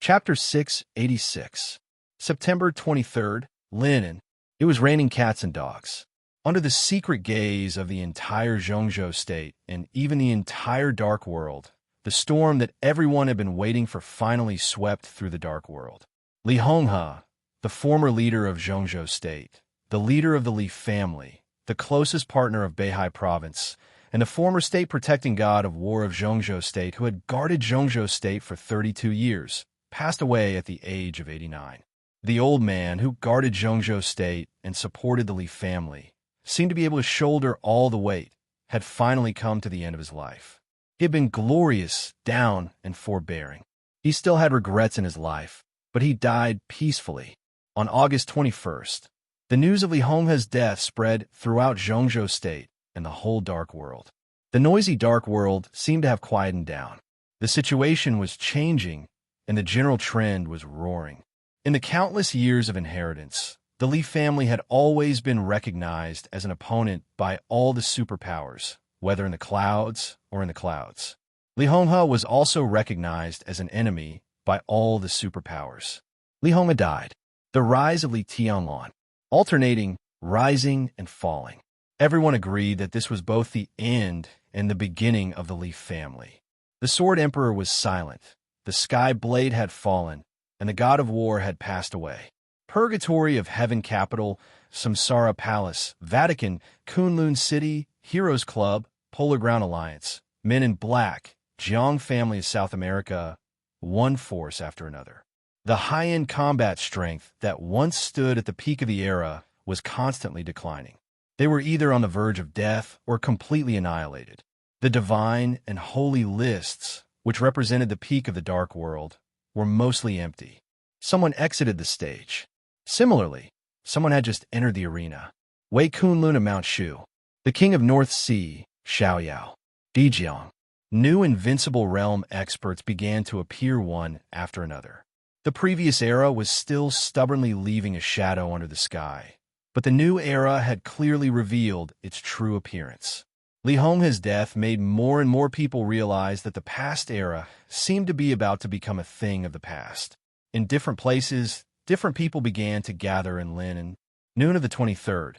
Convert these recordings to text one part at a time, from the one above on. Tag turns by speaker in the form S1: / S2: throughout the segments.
S1: Chapter 686. September 23rd, Linen. It was raining cats and dogs. Under the secret gaze of the entire Zhongzhou state and even the entire Dark World, the storm that everyone had been waiting for finally swept through the Dark World. Li Honghe, the former leader of Zhongzhou state, the leader of the Li family, the closest partner of Beihai province, and the former state-protecting god of war of Zhongzhou state who had guarded Zhongzhou state for 32 years, passed away at the age of 89. The old man who guarded Zhongzhou state and supported the Li family, seemed to be able to shoulder all the weight, had finally come to the end of his life. He had been glorious, down, and forbearing. He still had regrets in his life, but he died peacefully. On August 21st, the news of Li Honghe's death spread throughout Zhongzhou state and the whole Dark World. The noisy Dark World seemed to have quietened down. The situation was changing, and the general trend was roaring. In the countless years of inheritance, the Li family had always been recognized as an opponent by all the superpowers, whether in the clouds or in the clouds. Li Honghe was also recognized as an enemy by all the superpowers. Li Honghe died. The rise of Li Tianlan, alternating, rising, and falling. Everyone agreed that this was both the end and the beginning of the Li family. The Sword Emperor was silent. The Sky Blade had fallen, and the god of war had passed away. Purgatory of Heaven Capital, Samsara Palace, Vatican, Kunlun City, Heroes Club, Polar Ground Alliance, Men in Black, Jiang Family of South America, one force after another. The high-end combat strength that once stood at the peak of the era was constantly declining. They were either on the verge of death or completely annihilated. The divine and holy lists, which represented the peak of the Dark World, were mostly empty. Someone exited the stage. Similarly, someone had just entered the arena. Wei Kunlun of Mount Shu, the king of North Sea, Xiaoyao, Dijiang. New invincible realm experts began to appear one after another. The previous era was still stubbornly leaving a shadow under the sky, but the new era had clearly revealed its true appearance. Li Honghe's death made more and more people realize that the past era seemed to be about to become a thing of the past. In different places, different people began to gather in Linen. Noon of the 23rd,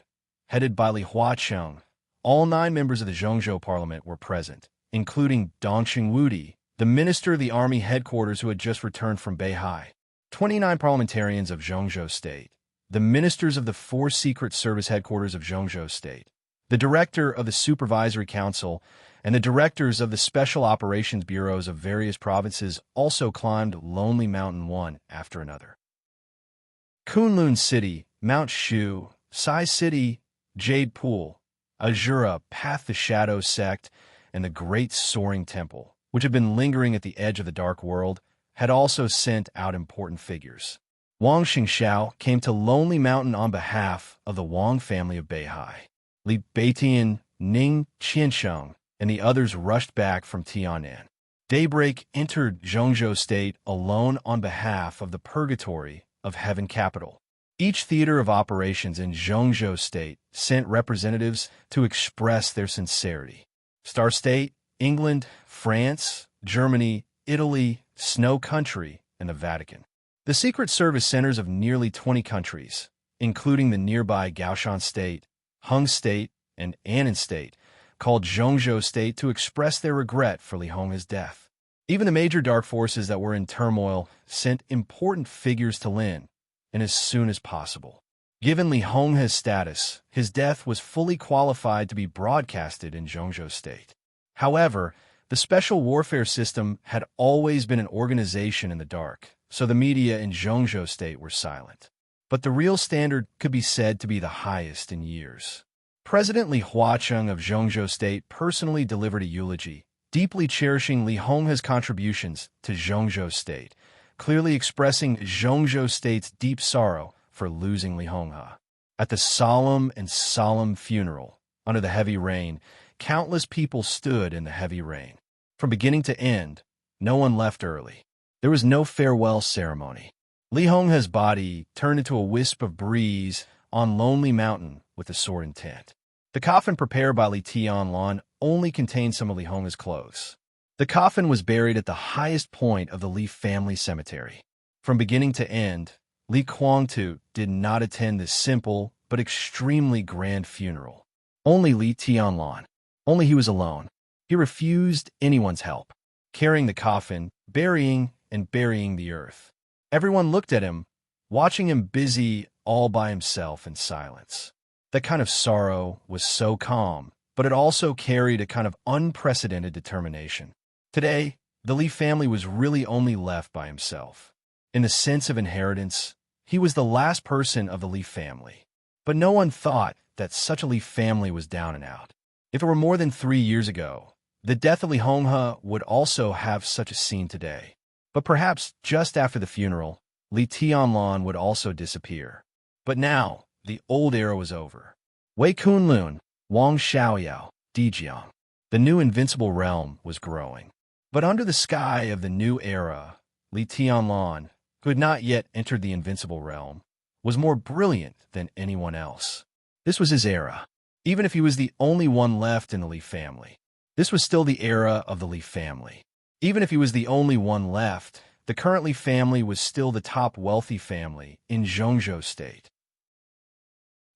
S1: headed by Li Huacheng, all 9 members of the Zhongzhou parliament were present, including Dongxing Wudi, the minister of the army headquarters who had just returned from Beihai, 29 parliamentarians of Zhongzhou state, the ministers of the 4 secret service headquarters of Zhongzhou state, the director of the Supervisory Council, and the directors of the Special Operations Bureaus of various provinces also climbed Lonely Mountain one after another. Kunlun City, Mount Shu, Sai City, Jade Pool, Azura, Path the Shadow Sect, and the Great Soaring Temple, which had been lingering at the edge of the Dark World, had also sent out important figures. Wang Xingxiao came to Lonely Mountain on behalf of the Wang family of Beihai. Li Beitian, Ning Qiansheng, and the others rushed back from Tianan. Daybreak entered Zhongzhou state alone on behalf of the Purgatory of Heaven Capital. Each theater of operations in Zhongzhou state sent representatives to express their sincerity. Star State, England, France, Germany, Italy, Snow Country, and the Vatican. The Secret Service centers of nearly 20 countries, including the nearby Gaoshan State, Hung State, and Annan State, called Zhongzhou State to express their regret for Li Honghe's death. Even the major dark forces that were in turmoil sent important figures to Lin, and as soon as possible. Given Li Honghe's status, his death was fully qualified to be broadcasted in Zhongzhou State. However, the Special Warfare System had always been an organization in the dark, so the media in Zhongzhou State were silent. But the real standard could be said to be the highest in years. President Li Huacheng of Zhongzhou State personally delivered a eulogy, deeply cherishing Li Honghe's contributions to Zhongzhou State, clearly expressing Zhongzhou State's deep sorrow for losing Li Honghe. At the solemn funeral, under the heavy rain, countless people stood in the heavy rain. From beginning to end, no one left early. There was no farewell ceremony. Li Honghe's body turned into a wisp of breeze on Lonely Mountain with a sore intent. The coffin prepared by Li Tianlan only contained some of Li Honghe's clothes. The coffin was buried at the highest point of the Li family cemetery. From beginning to end, Li Kuang-tu did not attend this simple but extremely grand funeral. Only Li Tianlan. Only he was alone. He refused anyone's help, carrying the coffin, burying the earth. Everyone looked at him, watching him busy all by himself in silence. That kind of sorrow was so calm, but it also carried a kind of unprecedented determination. Today, the Li family was really only left by himself. In the sense of inheritance, he was the last person of the Li family. But no one thought that such a Li family was down and out. If it were more than 3 years ago, the death of Li Honghe would also have such a scene today. But perhaps just after the funeral, Li Tianlan would also disappear. But now, the old era was over. Wei Kunlun, Wang Xiaoyao, Dijiang. The new invincible realm was growing. But under the sky of the new era, Li Tianlan, who had not yet entered the invincible realm, was more brilliant than anyone else. This was his era. Even if he was the only one left in the Li family, this was still the era of the Li family. Even if he was the only one left, the current Li family was still the top wealthy family in Zhongzhou State.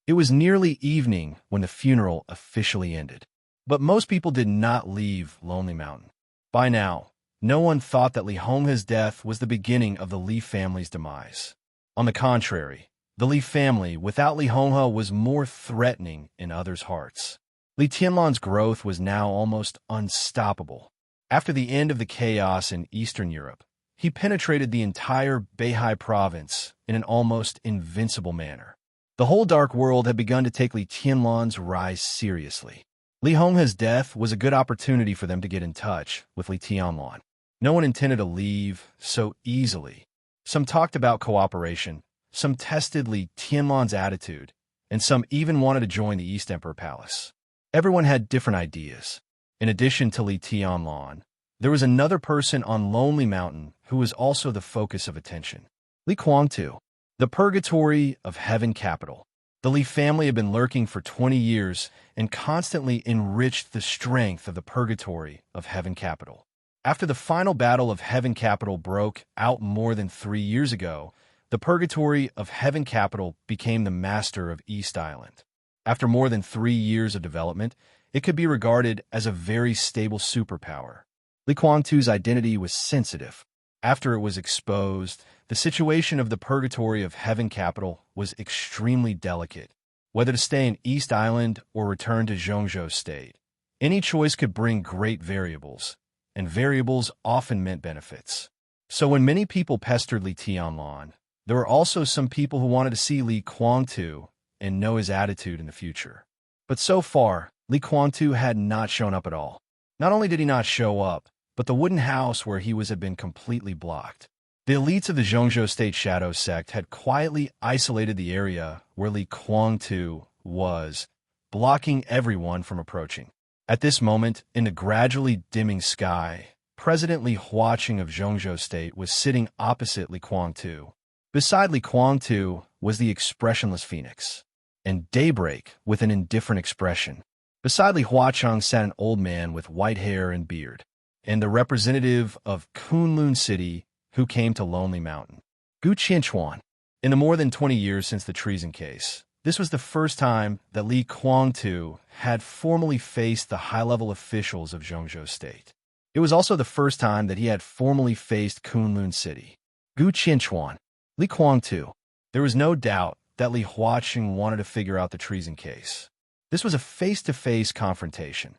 S1: It was nearly evening when the funeral officially ended. But most people did not leave Lonely Mountain. By now, no one thought that Li Honghe's death was the beginning of the Li family's demise. On the contrary, the Li family without Li Honghe was more threatening in others' hearts. Li Tianlan's growth was now almost unstoppable. After the end of the chaos in Eastern Europe, he penetrated the entire Beihai province in an almost invincible manner. The whole dark world had begun to take Li Tianlan's rise seriously. Li Honghe's death was a good opportunity for them to get in touch with Li Tianlan. No one intended to leave so easily. Some talked about cooperation, some tested Li Tianlan's attitude, and some even wanted to join the East Emperor Palace. Everyone had different ideas. In addition to Li Tianlan, there was another person on Lonely Mountain who was also the focus of attention. Li Kuang-tu, the purgatory of Heaven Capital. The Li family had been lurking for 20 years and constantly enriched the strength of the purgatory of Heaven Capital. After the final battle of Heaven Capital broke out more than 3 years ago, the purgatory of Heaven Capital became the master of East Island. After more than 3 years of development, it could be regarded as a very stable superpower. Li Kuang-tu's identity was sensitive. After it was exposed, the situation of the purgatory of Heaven Capital was extremely delicate. Whether to stay in East Island or return to Zhongzhou State, any choice could bring great variables, and variables often meant benefits. So when many people pestered Li Tianlan, there were also some people who wanted to see Li Kuang-tu and know his attitude in the future. But so far, Li Kuang-tu had not shown up at all. Not only did he not show up, but the wooden house where he was had been completely blocked. The elites of the Zhongzhou State Shadow Sect had quietly isolated the area where Li Kuang-tu was, blocking everyone from approaching. At this moment, in the gradually dimming sky, President Li Huaqing of Zhongzhou State was sitting opposite Li Kuang-tu. Beside Li Kuang-tu was the expressionless phoenix, and Daybreak with an indifferent expression. Beside Li Huaqing sat an old man with white hair and beard, and the representative of Kunlun City who came to Lonely Mountain, Gu Qianchuan. In the more than 20 years since the treason case, this was the first time that Li Kuang-tu had formally faced the high-level officials of Zhongzhou State. It was also the first time that he had formally faced Kunlun City. Gu Qianchuan, Li Kuang-tu. There was no doubt that Li Huaqing wanted to figure out the treason case. This was a face-to-face confrontation.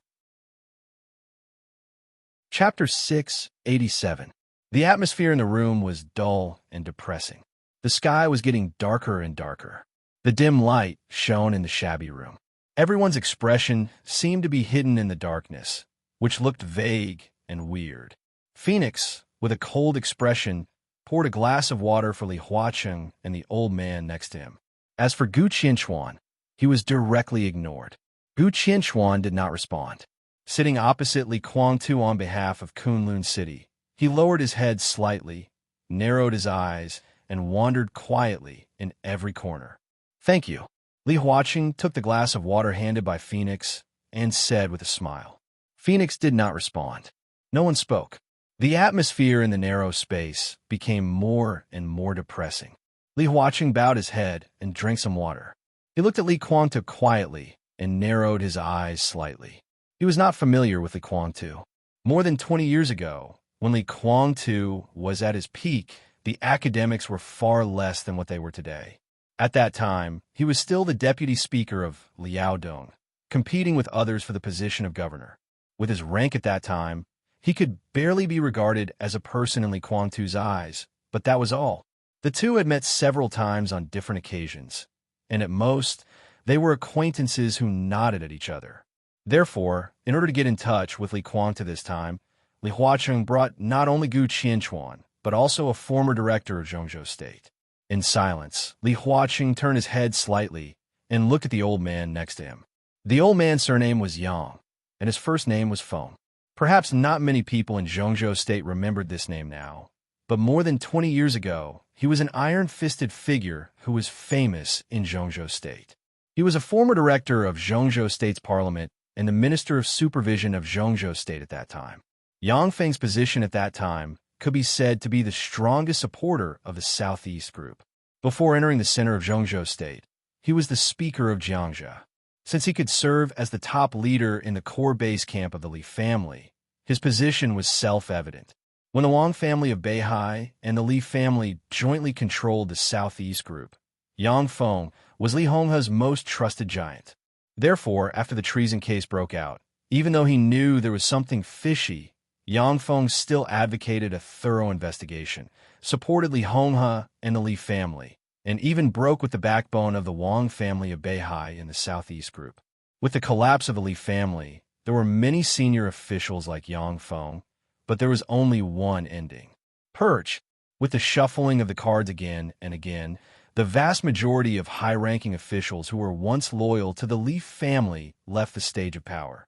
S1: Chapter 687. The atmosphere in the room was dull and depressing. The sky was getting darker and darker. The dim light shone in the shabby room. Everyone's expression seemed to be hidden in the darkness, which looked vague and weird. Phoenix, with a cold expression, poured a glass of water for Li Huaqing and the old man next to him. As for Gu Qianchuan, he was directly ignored. Gu Qianchuan did not respond. Sitting opposite Li Kuang-tu on behalf of Kunlun City, he lowered his head slightly, narrowed his eyes, and wandered quietly in every corner. "Thank you." Li Huaqing took the glass of water handed by Phoenix and said with a smile. Phoenix did not respond. No one spoke. The atmosphere in the narrow space became more and more depressing. Li Huaqing bowed his head and drank some water. He looked at Li Kuangtu quietly and narrowed his eyes slightly. He was not familiar with Li Kuangtu. More than 20 years ago, when Li Kuangtu was at his peak, the academics were far less than what they were today. At that time, he was still the deputy speaker of Liaodong, competing with others for the position of governor. With his rank at that time, he could barely be regarded as a person in Li Kuangtu's eyes, but that was all. The two had met several times on different occasions, and at most, they were acquaintances who nodded at each other. Therefore, in order to get in touch with Li Kuangtu this time, Li Huaqing brought not only Gu Qianquan, but also a former director of Zhongzhou State. In silence, Li Huaqing turned his head slightly and looked at the old man next to him. The old man's surname was Yang, and his first name was Feng. Perhaps not many people in Zhongzhou State remembered this name now, but more than 20 years ago, he was an iron-fisted figure who was famous in Zhongzhou State. He was a former director of Zhongzhou State's parliament and the minister of supervision of Zhongzhou State at that time. Yang Feng's position at that time could be said to be the strongest supporter of the Southeast Group. Before entering the center of Zhongzhou State, he was the speaker of Jiangxia. Since he could serve as the top leader in the core base camp of the Li family, his position was self-evident. When the Wang family of Beihai and the Li family jointly controlled the Southeast Group, Yang Feng was Li Honghe's most trusted giant. Therefore, after the treason case broke out, even though he knew there was something fishy, Yang Feng still advocated a thorough investigation, supported Li Honghe and the Li family, and even broke with the backbone of the Wang family of Beihai in the Southeast Group. With the collapse of the Li family, there were many senior officials like Yang Feng, but there was only one ending. Purge. With the shuffling of the cards again and again, the vast majority of high-ranking officials who were once loyal to the Li family left the stage of power.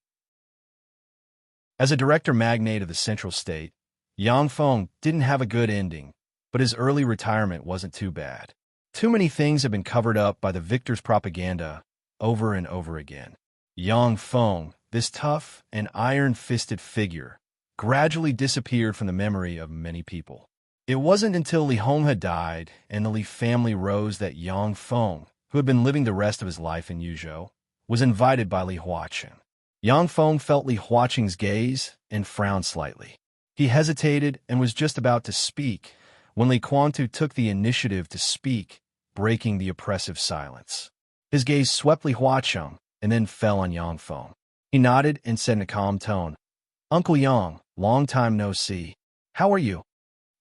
S1: As a director magnate of the Central State, Yang Feng didn't have a good ending, but his early retirement wasn't too bad. Too many things have been covered up by the victor's propaganda over and over again. Yang Feng, this tough and iron-fisted figure, gradually disappeared from the memory of many people. It wasn't until Li Honghe died and the Li family rose that Yang Feng, who had been living the rest of his life in Yuzhou, was invited by Li Huaqing. Yang Feng felt Li Huaqing's gaze and frowned slightly. He hesitated and was just about to speak when Li Kuangtu took the initiative to speak, breaking the oppressive silence. His gaze swept Li Huaqing and then fell on Yang Feng. He nodded and said in a calm tone, "Uncle Yang, long time no see. How are you?"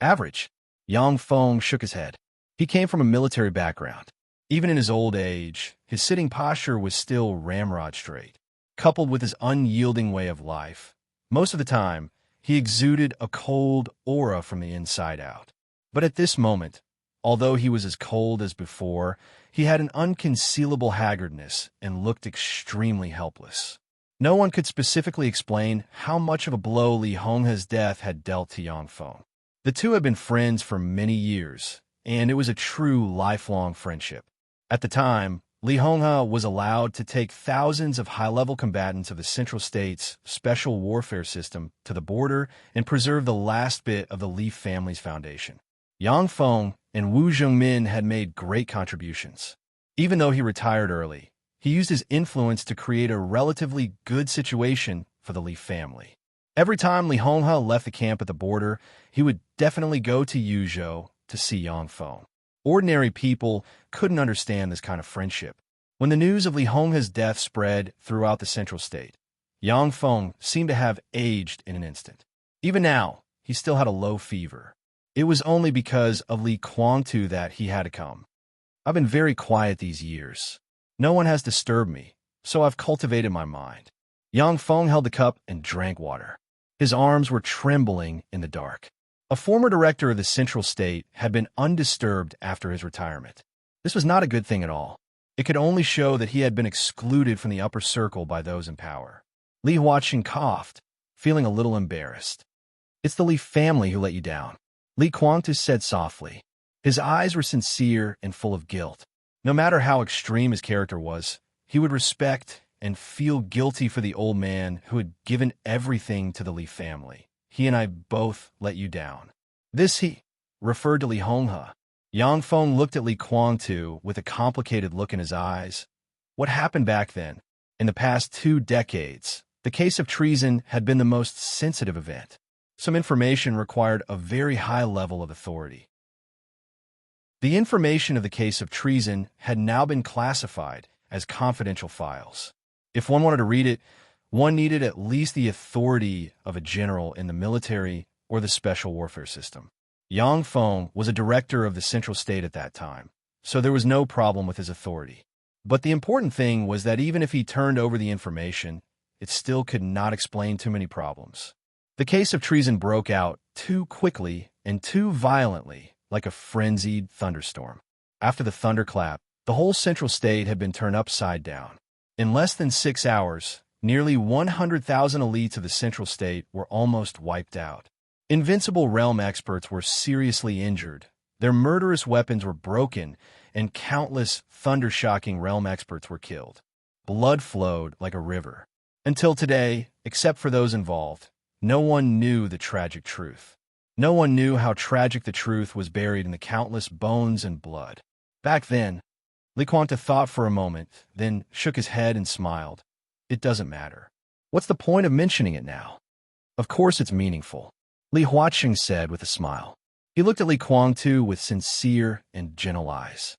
S1: "Average." Yang Feng shook his head. He came from a military background. Even in his old age, his sitting posture was still ramrod straight. Coupled with his unyielding way of life, most of the time, he exuded a cold aura from the inside out. But at this moment, although he was as cold as before, he had an unconcealable haggardness and looked extremely helpless. No one could specifically explain how much of a blow Li Honghe's death had dealt to Yang Feng. The two had been friends for many years, and it was a true lifelong friendship. At the time, Li Honghe was allowed to take thousands of high-level combatants of the Central State's special warfare system to the border and preserve the last bit of the Li family's foundation. Yang Feng and Wu Zhongmin had made great contributions. Even though he retired early, he used his influence to create a relatively good situation for the Li family. Every time Li Honghe left the camp at the border, he would definitely go to Yuzhou to see Yang Feng. Ordinary people couldn't understand this kind of friendship. When the news of Li Honghe's death spread throughout the Central State, Yang Feng seemed to have aged in an instant. Even now, he still had a low fever. It was only because of Li Kuangtu that he had to come. "I've been very quiet these years. No one has disturbed me, so I've cultivated my mind." Yang Feng held the cup and drank water. His arms were trembling in the dark. A former director of the Central State had been undisturbed after his retirement. This was not a good thing at all. It could only show that he had been excluded from the upper circle by those in power. Li Huaqing coughed, feeling a little embarrassed. "It's the Li family who let you down," Li Kuangtu said softly. His eyes were sincere and full of guilt. No matter how extreme his character was, he would respect and feel guilty for the old man who had given everything to the Li family. he and I both let you down. This he referred to Li Honghe. Yang Feng looked at Li Guangtu with a complicated look in his eyes. What happened back then? In the past 2 decades, the case of treason had been the most sensitive event. Some information required a very high level of authority. The information of the case of treason had now been classified as confidential files. If one wanted to read it, one needed at least the authority of a general in the military or the special warfare system. Yang Feng was a director of the Central State at that time, so there was no problem with his authority. But the important thing was that even if he turned over the information, it still could not explain too many problems. The case of treason broke out too quickly and too violently, like a frenzied thunderstorm. After the thunderclap, the whole Central State had been turned upside down. In less than 6 hours, nearly 100,000 elites of the Central State were almost wiped out. Invincible realm experts were seriously injured, their murderous weapons were broken, and countless thunder-shocking realm experts were killed. Blood flowed like a river. Until today, except for those involved, no one knew the tragic truth. No one knew how tragic the truth was buried in the countless bones and blood. Back then, Li Guangtu thought for a moment, then shook his head and smiled. It doesn't matter. What's the point of mentioning it now? Of course it's meaningful, Li Huaqing said with a smile. He looked at Li Guangtu with sincere and gentle eyes.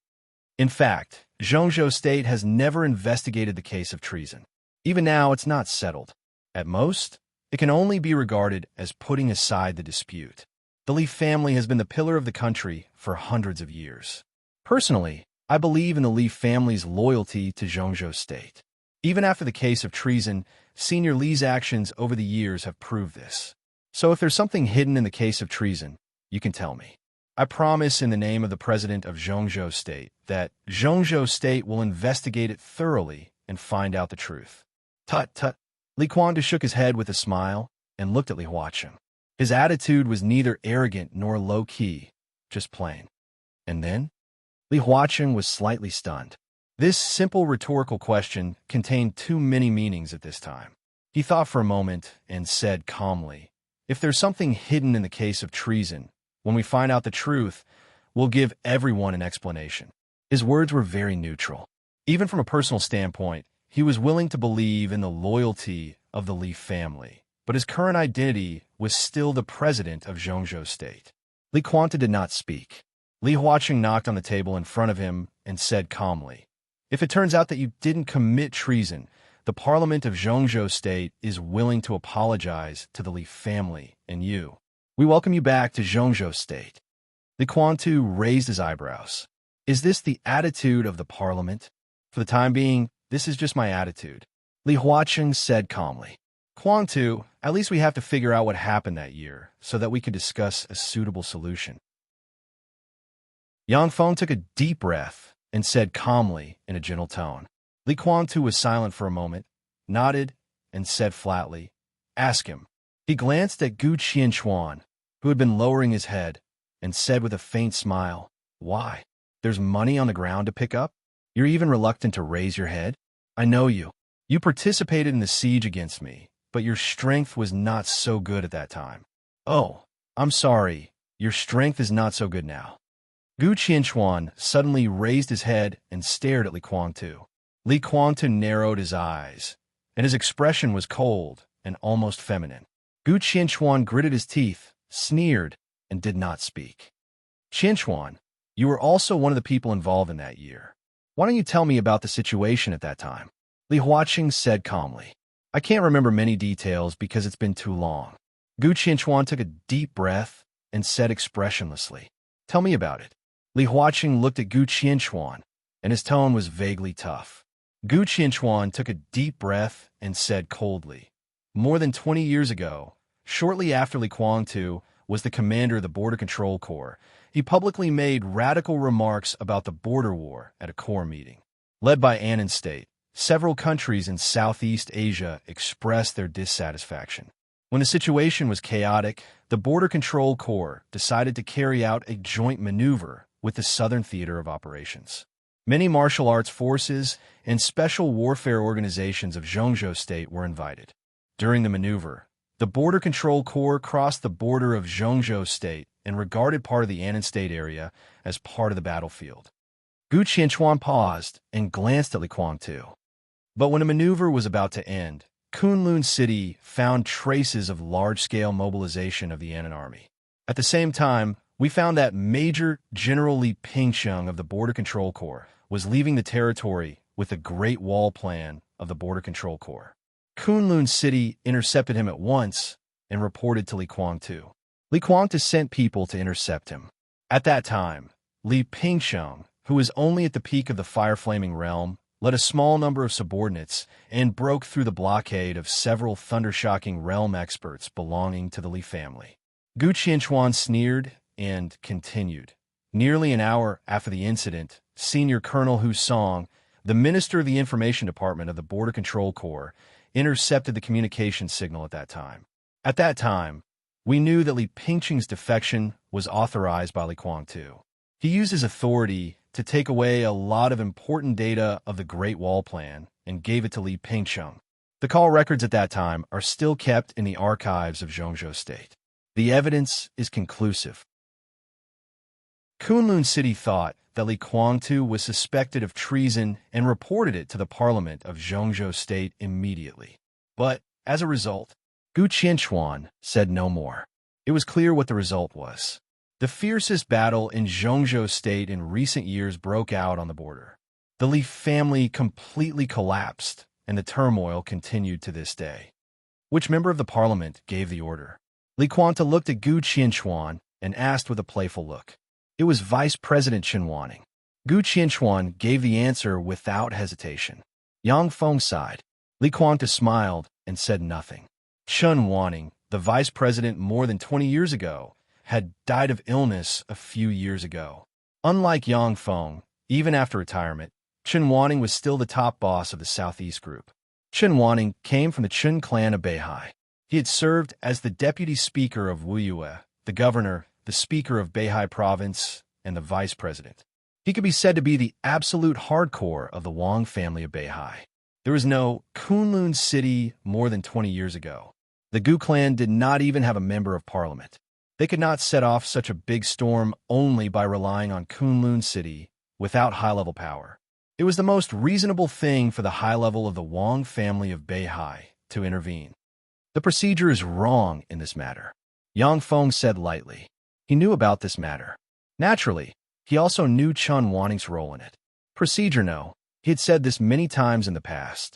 S1: In fact, Zhongzhou State has never investigated the case of treason. Even now, it's not settled. At most, it can only be regarded as putting aside the dispute. The Li family has been the pillar of the country for hundreds of years. Personally, I believe in the Li family's loyalty to Zhongzhou State. Even after the case of treason, Senior Li's actions over the years have proved this. So if there's something hidden in the case of treason, you can tell me. I promise in the name of the president of Zhongzhou State that Zhongzhou State will investigate it thoroughly and find out the truth. Tut tut. Li Guangtu shook his head with a smile and looked at Li Huaqing. His attitude was neither arrogant nor low-key, just plain. And then? Li Huaqing was slightly stunned. This simple rhetorical question contained too many meanings at this time. He thought for a moment and said calmly, if there's something hidden in the case of treason, when we find out the truth, we'll give everyone an explanation. His words were very neutral. Even from a personal standpoint, he was willing to believe in the loyalty of the Li family, but his current identity was still the president of Zhongzhou State. Li Guangtu did not speak. Li Huaqing knocked on the table in front of him and said calmly, if it turns out that you didn't commit treason, the Parliament of Zhongzhou State is willing to apologize to the Li family and you. We welcome you back to Zhongzhou State. Li Guangtu raised his eyebrows. Is this the attitude of the Parliament? For the time being, this is just my attitude. Li Huaqing said calmly. Guangtu, at least we have to figure out what happened that year so that we could discuss a suitable solution. Yang Feng took a deep breath and said calmly in a gentle tone. Li Guangtu was silent for a moment, nodded, and said flatly, ask him. He glanced at Gu Qianquan, who had been lowering his head, and said with a faint smile, why? There's money on the ground to pick up? You're even reluctant to raise your head? I know you. You participated in the siege against me, but your strength was not so good at that time. Oh, I'm sorry. Your strength is not so good now. Gu Qianquan suddenly raised his head and stared at Li Guangtu. Li Guangtu narrowed his eyes, and his expression was cold and almost feminine. Gu Qianquan gritted his teeth, sneered, and did not speak. Qianquan, you were also one of the people involved in that year. Why don't you tell me about the situation at that time? Li Huaqing said calmly. I can't remember many details because it's been too long. Gu Qianquan took a deep breath and said expressionlessly, tell me about it. Li Huaqing looked at Gu Qianquan, and his tone was vaguely tough. Gu Qianquan took a deep breath and said coldly, more than 20 years ago, shortly after Li Guangtu was the commander of the Border Control Corps, he publicly made radical remarks about the border war at a Corps meeting. Led by Annan State, several countries in Southeast Asia expressed their dissatisfaction. When the situation was chaotic, the Border Control Corps decided to carry out a joint maneuver with the Southern Theater of Operations. Many martial arts forces and special warfare organizations of Zhongzhou State were invited. During the maneuver, The Border Control Corps crossed the border of Zhongzhou State and regarded part of the Annan State area as part of the battlefield. Gu Qianchuan paused and glanced at Li Guangtu. But when the maneuver was about to end, Kunlun City found traces of large-scale mobilization of the Annan Army. At the same time, we found that Major General Li Pingsheng of the Border Control Corps was leaving the territory with the Great Wall Plan of the Border Control Corps. Kunlun City intercepted him at once and reported to Li Guangtu. Li Guangtu sent people to intercept him. At that time, Li Pingsheng, who was only at the peak of the fire-flaming realm, led a small number of subordinates and broke through the blockade of several thunder-shocking realm experts belonging to the Li family. Gu Qianchuan sneered and continued. Nearly an hour after the incident, Senior Colonel Hu Song, the Minister of the Information Department of the Border Control Corps, intercepted the communication signal at that time. At that time, we knew that Li Pingsheng's defection was authorized by Li Guangtu. He used his authority to take away a lot of important data of the Great Wall Plan and gave it to Li Pingsheng. The call records at that time are still kept in the archives of Zhongzhou State. The evidence is conclusive. Kunlun City thought that Li Guangtu was suspected of treason and reported it to the parliament of Zhongzhou State immediately. But, as a result, Gu Qianchuan said no more. It was clear what the result was. The fiercest battle in Zhongzhou State in recent years broke out on the border. The Li family completely collapsed, and the turmoil continued to this day. Which member of the parliament gave the order? Li Guangtu looked at Gu Qianchuan and asked with a playful look. It was Vice President Chen Wanning. Gu Qianchuan gave the answer without hesitation. Yang Feng sighed. Li Guangtu smiled and said nothing. Chen Wanning, the vice president more than 20 years ago, had died of illness a few years ago. Unlike Yang Feng, even after retirement, Chen Wanning was still the top boss of the Southeast Group. Chen Wanning came from the Chen clan of Beihai. He had served as the deputy speaker of Wuyue, the governor, the speaker of Beihai province, and the vice president. He could be said to be the absolute hardcore of the Wang family of Beihai. There was no Kunlun City more than 20 years ago. The Gu clan did not even have a member of parliament. They could not set off such a big storm only by relying on Kunlun City without high-level power. It was the most reasonable thing for the high level of the Wang family of Beihai to intervene. The procedure is wrong in this matter, Yang Feng said lightly. He knew about this matter. Naturally, he also knew Chen Wanning's role in it. Procedure no. He had said this many times in the past.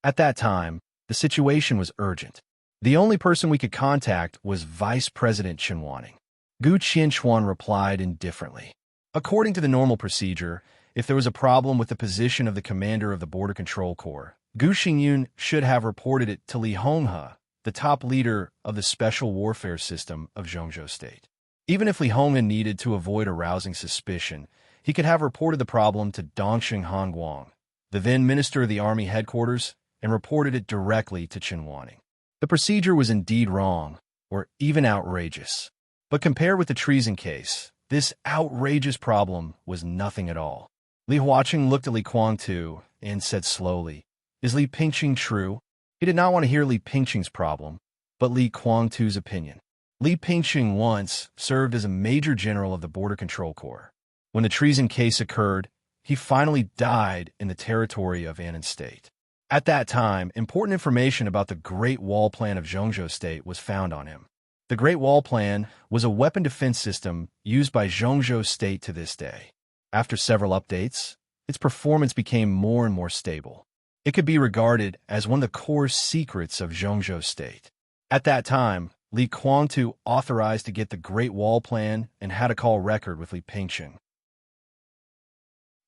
S1: At that time, the situation was urgent. The only person we could contact was Vice President Chen Wanning. Gu Qianchuan replied indifferently. According to the normal procedure, if there was a problem with the position of the commander of the Border Control Corps, Gu Xingyun should have reported it to Li Honghe, the top leader of the Special Warfare System of Zhongzhou State. Even if Li Honghe needed to avoid arousing suspicion, he could have reported the problem to Dongxing Hongguang, the then Minister of the Army Headquarters, and reported it directly to Chen Wanning. The procedure was indeed wrong, or even outrageous. But compared with the treason case, this outrageous problem was nothing at all. Li Huaqing looked at Li Guangtu and said slowly, "Is Li Pingsheng true?" He did not want to hear Li Pingsheng's problem, but Li Guangtu's opinion. Li Pingsheng once served as a major general of the Border Control Corps. When the treason case occurred, he finally died in the territory of Annan State. At that time, important information about the Great Wall Plan of Zhongzhou State was found on him. The Great Wall Plan was a weapon defense system used by Zhongzhou State to this day. After several updates, its performance became more and more stable. It could be regarded as one of the core secrets of Zhongzhou State. At that time, Li Guangtu authorized to get the Great Wall Plan and had a call record with Li Pingsheng.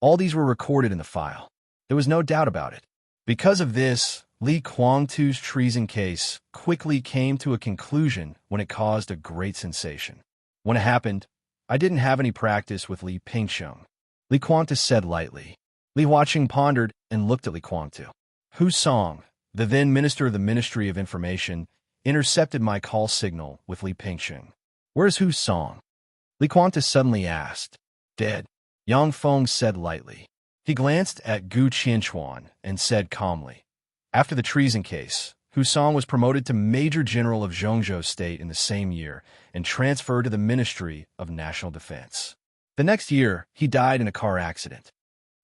S1: All these were recorded in the file. There was no doubt about it. Because of this, Li Guangtu's treason case quickly came to a conclusion when it caused a great sensation. When it happened, I didn't have any practice with Li Pingsheng, Li Guangtu said lightly. Li Huaqing pondered and looked at Li Guangtu. Hu Song, the then Minister of the Ministry of Information, intercepted my call signal with Li Pingsheng. "Where's Hu Song?" Li Guangtu suddenly asked. "Dead," Yang Feng said lightly. He glanced at Gu Qianchuan and said calmly, "After the treason case, Hu Song was promoted to Major General of Zhongzhou State in the same year and transferred to the Ministry of National Defense. The next year, he died in a car accident.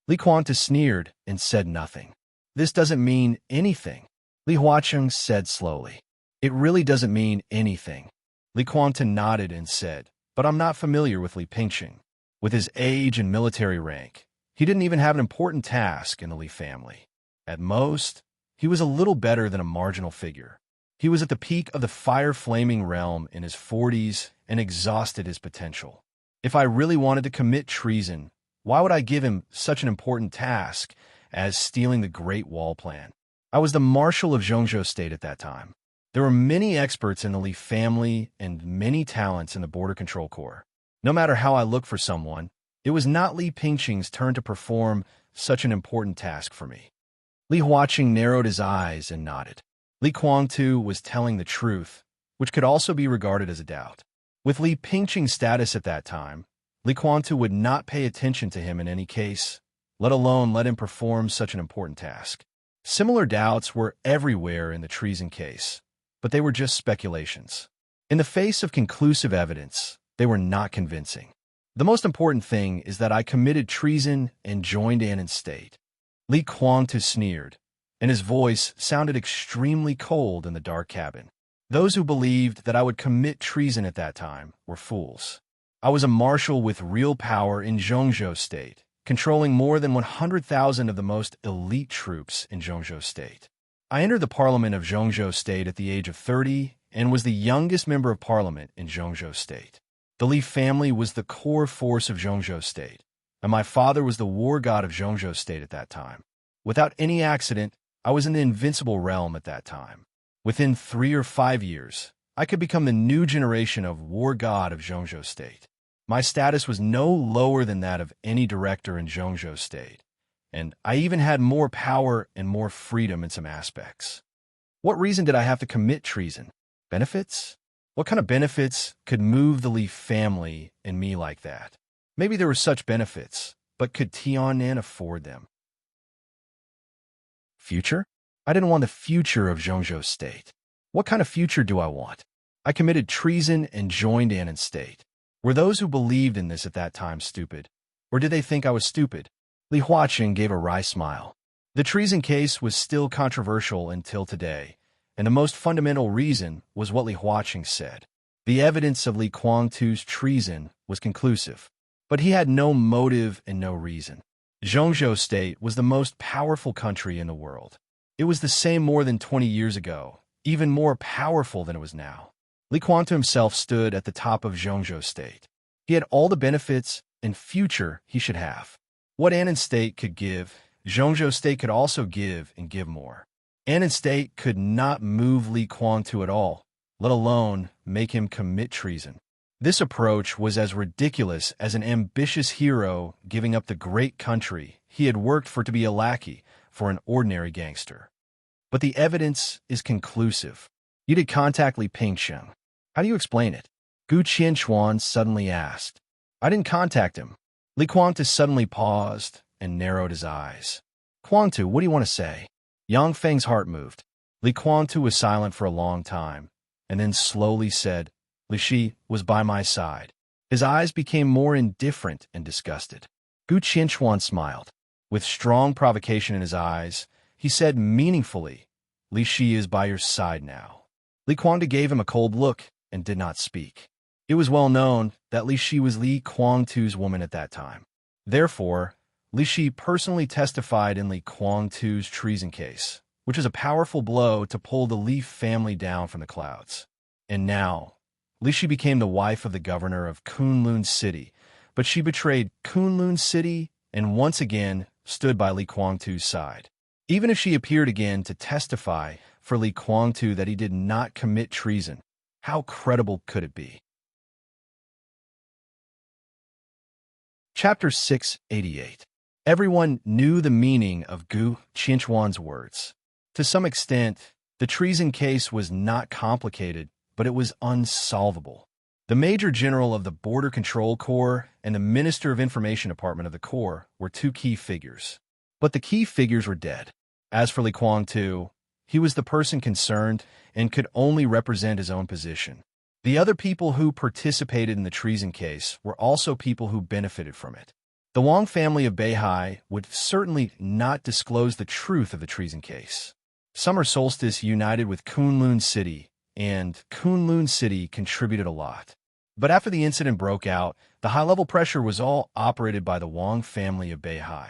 S1: Li Quantu sneered and said nothing. "This doesn't mean anything," Li Huacheng said slowly. "It really doesn't mean anything." Li Quantu nodded and said, "But I'm not familiar with Li Pingqing. With his age and military rank, he didn't even have an important task in the Li family. At most, he was a little better than a marginal figure. He was at the peak of the fire-flaming realm in his 40s and exhausted his potential. If I really wanted to commit treason, why would I give him such an important task as stealing the Great Wall plan? I was the Marshal of Zhongzhou State at that time. There were many experts in the Li family and many talents in the Border Control Corps. No matter how I looked for someone, it was not Li Pingqing's turn to perform such an important task for me." Li Huacheng narrowed his eyes and nodded. Li Quantu was telling the truth, which could also be regarded as a doubt. With Li Pingqing's status at that time, Li Quantu would not pay attention to him in any case, let alone let him perform such an important task. Similar doubts were everywhere in the treason case, but they were just speculations. In the face of conclusive evidence, they were not convincing. The most important thing is that I committed treason and joined Annan State. Li Quantu sneered, and his voice sounded extremely cold in the dark cabin. Those who believed that I would commit treason at that time were fools. I was a marshal with real power in Zhongzhou State, controlling more than 100,000 of the most elite troops in Zhongzhou State. I entered the parliament of Zhongzhou State at the age of 30 and was the youngest member of parliament in Zhongzhou State. The Li family was the core force of Zhongzhou State, and my father was the war god of Zhongzhou State at that time. Without any accident, I was in the invincible realm at that time. Within 3 or 5 years, I could become the new generation of war god of Zhongzhou State. My status was no lower than that of any director in Zhongzhou State, and I even had more power and more freedom in some aspects. What reason did I have to commit treason? Benefits? What kind of benefits could move the Li family and me like that? Maybe there were such benefits, but could Tiannan afford them? Future? I didn't want the future of Zhongzhou State. What kind of future do I want? I committed treason and joined Annan State. Were those who believed in this at that time stupid? Or did they think I was stupid? Li Huacheng gave a wry smile. The treason case was still controversial until today, and the most fundamental reason was what Li Huacheng said. The evidence of Li Quantu's treason was conclusive, but he had no motive and no reason. Zhongzhou State was the most powerful country in the world. It was the same more than 20 years ago, even more powerful than it was now. Li Quantu himself stood at the top of Zhongzhou State. He had all the benefits and future he should have. What Annan State could give, Zhongzhou State could also give and give more. Annan State could not move Li Quantu at all, let alone make him commit treason. This approach was as ridiculous as an ambitious hero giving up the great country he had worked for to be a lackey for an ordinary gangster. But the evidence is conclusive. You did contact Li Pingqing. How do you explain it? Gu Qianchuan suddenly asked. I didn't contact him. Li Quantu suddenly paused and narrowed his eyes. Quantu, what do you want to say? Yang Feng's heart moved. Li Quantu was silent for a long time, and then slowly said, Li Shi was by my side. His eyes became more indifferent and disgusted. Gu Qianchuan smiled. With strong provocation in his eyes, he said meaningfully, Li Shi is by your side now. Li Quantu gave him a cold look and did not speak. It was well known that Li Shi was Li Quantu's woman at that time. Therefore, Li Shi personally testified in Li Quantu's treason case, which was a powerful blow to pull the Li family down from the clouds. And now, Li Shi became the wife of the governor of Kunlun City, but she betrayed Kunlun City and once again stood by Li Quantu's side. Even if she appeared again to testify for Li Quantu that he did not commit treason, how credible could it be? Chapter 688. Everyone knew the meaning of Gu Qianchuan's words. To some extent, the treason case was not complicated, but it was unsolvable. The Major General of the Border Control Corps and the Minister of Information Department of the Corps were two key figures. But the key figures were dead. As for Li Quantu, He was the person concerned and could only represent his own position. The other people who participated in the treason case were also people who benefited from it. The Wang family of Beihai would certainly not disclose the truth of the treason case. Summer Solstice united with Kunlun City, and Kunlun City contributed a lot. But after the incident broke out, the high-level pressure was all operated by the Wang family of Beihai.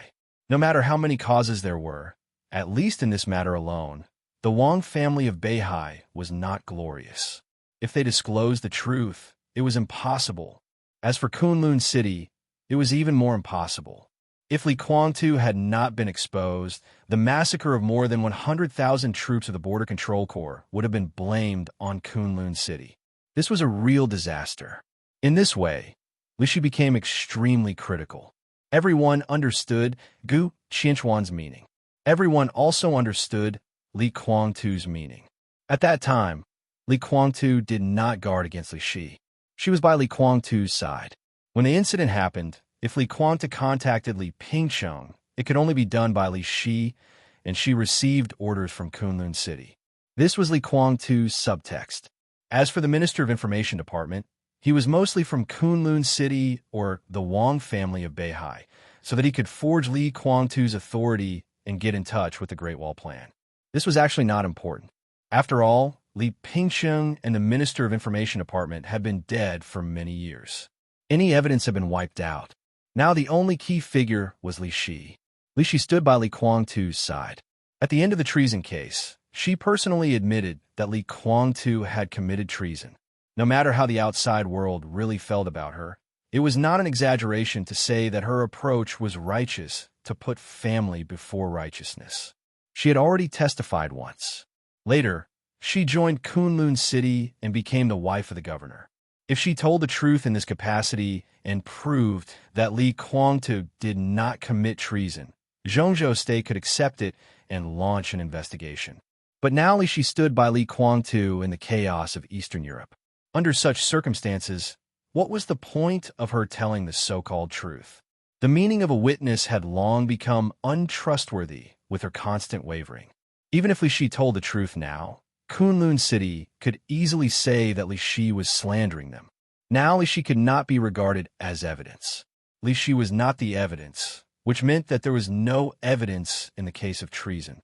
S1: No matter how many causes there were, at least in this matter alone, the Wang family of Beihai was not glorious. If they disclosed the truth, it was impossible. As for Kunlun City, it was even more impossible. If Li Kuangtu had not been exposed, the massacre of more than 100,000 troops of the Border Control Corps would have been blamed on Kunlun City. This was a real disaster. In this way, Li Shi became extremely critical. Everyone understood Gu Qianchuan's meaning. Everyone also understood Li Kuangtu's meaning. At that time, Li Kuangtu did not guard against Li Shi. She was by Li Kuangtu's side. When the incident happened, if Li Kuangtu contacted Li Pingcheng, it could only be done by Li Shi, and she received orders from Kunlun City. This was Li Kuangtu's subtext. As for the Minister of Information Department, he was mostly from Kunlun City or the Wang family of Beihai, so that he could forge Li Kuangtu's authority and get in touch with the Great Wall Plan. This was actually not important. After all, Li Pingcheng and the Minister of Information Department had been dead for many years. Any evidence had been wiped out. Now the only key figure was Li Shi. Li Shi stood by Li Kuangtu's side. At the end of the treason case, she personally admitted that Li Kuangtu had committed treason. No matter how the outside world really felt about her, it was not an exaggeration to say that her approach was righteous to put family before righteousness. She had already testified once. Later, she joined Kunlun City and became the wife of the governor. If she told the truth in this capacity and proved that Li Kuangtu did not commit treason, Zhongzhou State could accept it and launch an investigation. But now Li Shi stood by Li Kuangtu in the chaos of Eastern Europe. Under such circumstances, what was the point of her telling the so-called truth? The meaning of a witness had long become untrustworthy with her constant wavering. Even if Li Shi told the truth now, Kunlun City could easily say that Li Shi was slandering them. Now Li Shi could not be regarded as evidence. Li Shi was not the evidence, which meant that there was no evidence in the case of treason.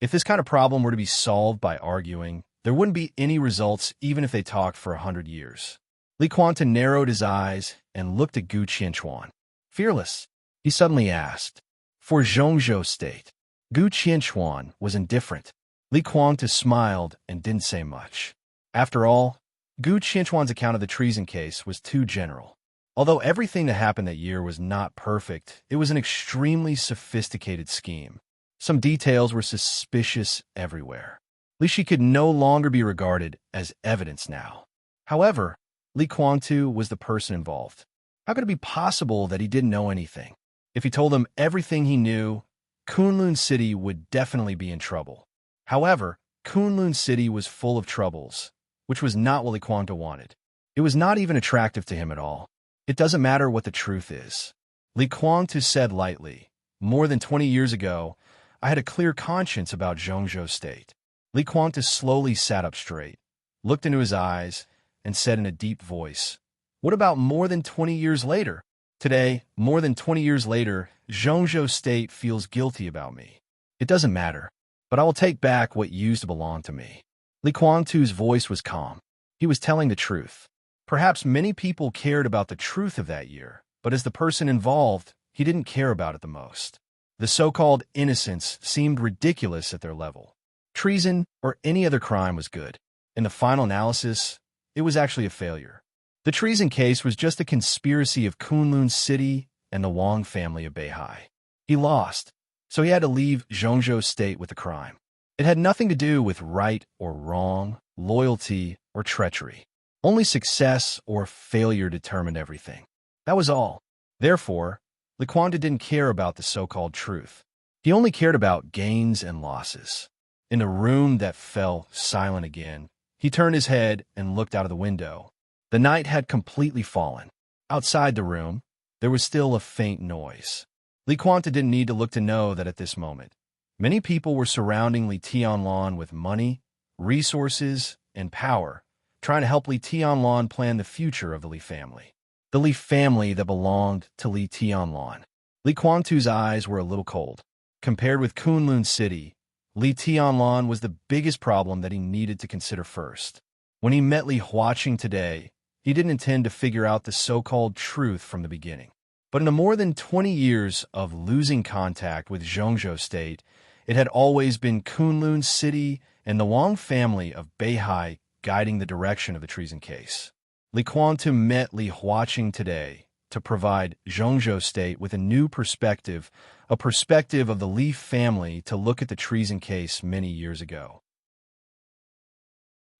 S1: If this kind of problem were to be solved by arguing, there wouldn't be any results even if they talked for 100 years. Li Kuangtu narrowed his eyes and looked at Gu Qianchuan. Fearless, he suddenly asked, "For Zhongzhou State." Gu Qianchuan was indifferent. Li Kuangtu smiled and didn't say much. After all, Gu Qianchuan's account of the treason case was too general. Although everything that happened that year was not perfect, it was an extremely sophisticated scheme. Some details were suspicious everywhere. Li Shi could no longer be regarded as evidence now. However, Li Kuangtu was the person involved. How could it be possible that he didn't know anything? If he told them everything he knew, Kunlun City would definitely be in trouble. However, Kunlun City was full of troubles, which was not what Li Kuangtu wanted. It was not even attractive to him at all. It doesn't matter what the truth is. Li Kuangtu said lightly, "More than 20 years ago, I had a clear conscience about Zhongzhou State." Li Kuangtu slowly sat up straight, looked into his eyes, and said in a deep voice, "What about more than 20 years later? Today, more than 20 years later, Zhongzhou State feels guilty about me. It doesn't matter, but I will take back what used to belong to me." Li Kuangtu's voice was calm. He was telling the truth. Perhaps many people cared about the truth of that year, but as the person involved, he didn't care about it the most. The so-called innocence seemed ridiculous at their level. Treason or any other crime was good. In the final analysis, it was actually a failure. The treason case was just a conspiracy of Kunlun City and the Wang family of Beihai. He lost, so he had to leave Zhongzhou State with the crime. It had nothing to do with right or wrong, loyalty or treachery. Only success or failure determined everything. That was all. Therefore, Li Kuangtu didn't care about the so-called truth. He only cared about gains and losses. In a room that fell silent again, he turned his head and looked out of the window. The night had completely fallen. Outside the room, there was still a faint noise. Li Kuangtu didn't need to look to know that at this moment, Many people were surrounding Li Tianlan with money, resources, and power, trying to help Li Tianlan plan the future of the Li family. The Li family that belonged to Li Tianlan. Li Quantu's eyes were a little cold. Compared with Kunlun City, Li Tianlan was the biggest problem that he needed to consider first. When he met Li Huaqing today, he didn't intend to figure out the so-called truth from the beginning. But in the more than 20 years of losing contact with Zhongzhou State, it had always been Kunlun City and the Wang family of Beihai guiding the direction of the treason case. Li Quantu met Li Huaqing today to provide Zhongzhou State with a new perspective, a perspective of the Li family to look at the treason case many years ago.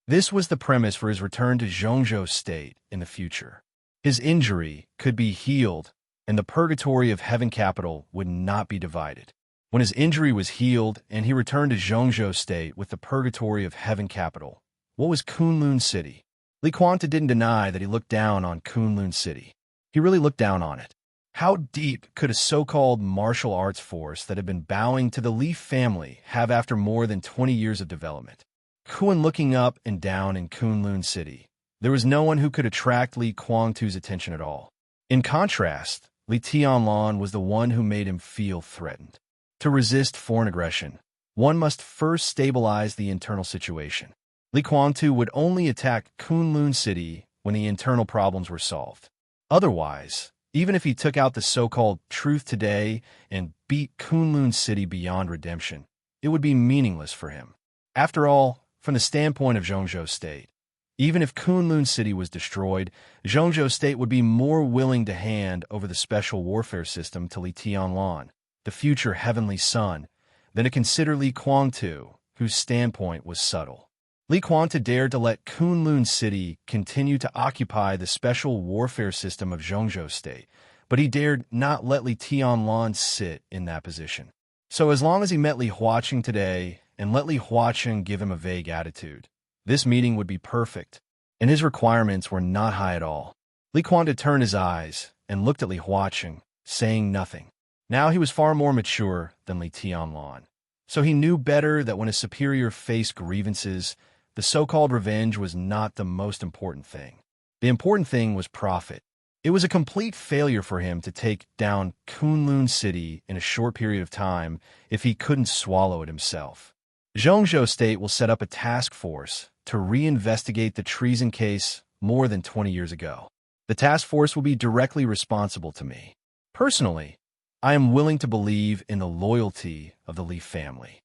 S1: This was the premise for his return to Zhongzhou State in the future. His injury could be healed, and the purgatory of Heaven Capital would not be divided. When his injury was healed and he returned to Zhongzhou State with the purgatory of Heaven Capital, what was Kunlun City? Li Quantu didn't deny that he looked down on Kunlun City. He really looked down on it. How deep could a so-called martial arts force that had been bowing to the Li family have after more than 20 years of development? Kun looking up and down in Kunlun City, there was no one who could attract Li Quantu's attention at all. In contrast, Li Tianlan was the one who made him feel threatened. To resist foreign aggression, one must first stabilize the internal situation. Li Quantu would only attack Kunlun City when the internal problems were solved. Otherwise, even if he took out the so-called truth today and beat Kunlun City beyond redemption, it would be meaningless for him. After all, from the standpoint of Zhongzhou State, even if Kunlun City was destroyed, Zhongzhou State would be more willing to hand over the special warfare system to Li Tianlan, the future heavenly son, than to consider Li Quantu, whose standpoint was subtle. Li Quantu dared to let Kunlun City continue to occupy the special warfare system of Zhongzhou State, but he dared not let Li Tianlan sit in that position. So as long as he met Li Huaqing today and let Li Huaqing give him a vague attitude, this meeting would be perfect, and his requirements were not high at all. Li Quantu turned his eyes and looked at Li Huaqing, saying nothing. Now he was far more mature than Li Tianlan, so he knew better that when a superior faced grievances, the so-called revenge was not the most important thing. The important thing was profit. It was a complete failure for him to take down Kunlun City in a short period of time if he couldn't swallow it himself. Zhongzhou State will set up a task force to reinvestigate the treason case more than 20 years ago. The task force will be directly responsible to me. Personally, I am willing to believe in the loyalty of the Li family.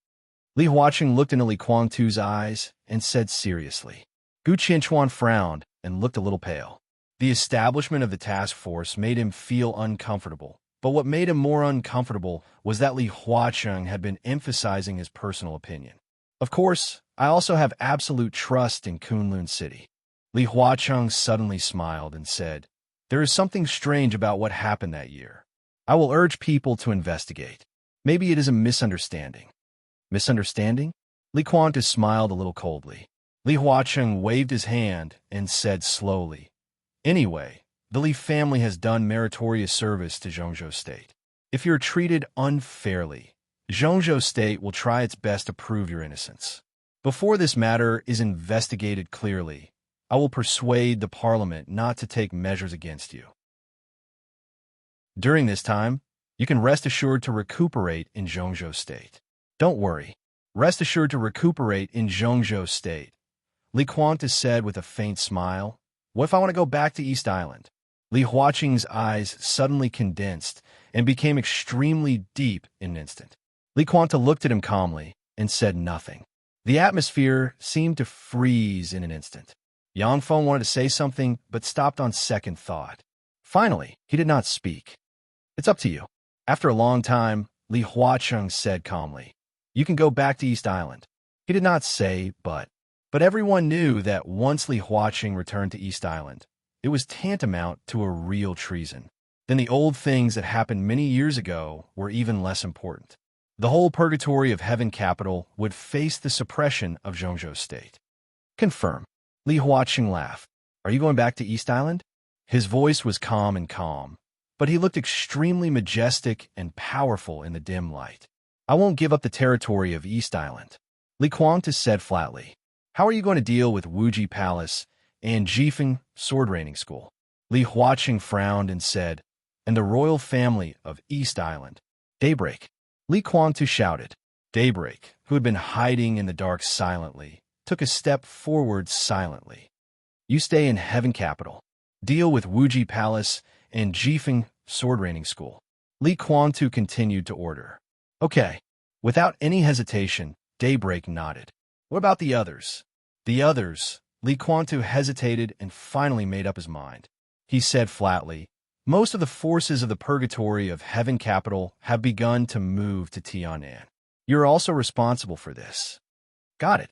S1: Li Huaqing looked into Li Quantu's eyes and said seriously. Gu Qianchuan frowned and looked a little pale. The establishment of the task force made him feel uncomfortable, but what made him more uncomfortable was that Li Huaqing had been emphasizing his personal opinion. Of course, I also have absolute trust in Kunlun City. Li Huaqing suddenly smiled and said, "There is something strange about what happened that year. I will urge people to investigate. Maybe it is a misunderstanding." Misunderstanding? Li Quantu smiled a little coldly. Li Huaqing waved his hand and said slowly, "Anyway, the Li family has done meritorious service to Zhongzhou State. If you're treated unfairly, Zhongzhou State will try its best to prove your innocence. Before this matter is investigated clearly, I will persuade the parliament not to take measures against you. During this time, you can rest assured to recuperate in Zhongzhou State. Don't worry. Rest assured to recuperate in Zhongzhou State." Li Quantu said with a faint smile. "What if I want to go back to East Island?" Li Huaqing's eyes suddenly condensed and became extremely deep in an instant. Li Quantu looked at him calmly and said nothing. The atmosphere seemed to freeze in an instant. Yang Feng wanted to say something, but stopped on second thought. Finally, he did not speak. "It's up to you." After a long time, Li Huaqing said calmly, "You can go back to East Island." He did not say but everyone knew that once Li Huaqing returned to East Island, it was tantamount to a real treason. Then the old things that happened many years ago were even less important. The whole purgatory of Heaven Capital would face the suppression of Zhongzhou State. "Confirm." Li Huaqing laughed. "Are you going back to East Island?" His voice was calm, but he looked extremely majestic and powerful in the dim light. I won't give up the territory of East Island. Li Kuangtu said flatly. How are you going to deal with Wuji Palace and Jifeng Sword Raining School? Li Huaqing frowned and said, and the royal family of East Island. Daybreak. Li Kuangtu shouted. Daybreak, who had been hiding in the dark silently, took a step forward silently. You stay in Heaven Capital. Deal with Wuji Palace and Jifeng Sword Raining School. Li Kuangtu continued to order. Okay. Without any hesitation, Daybreak nodded. What about the others? The others. Li Kuangtu hesitated and finally made up his mind. He said flatly, most of the forces of the purgatory of Heaven Capital have begun to move to Tianan. You're also responsible for this. Got it.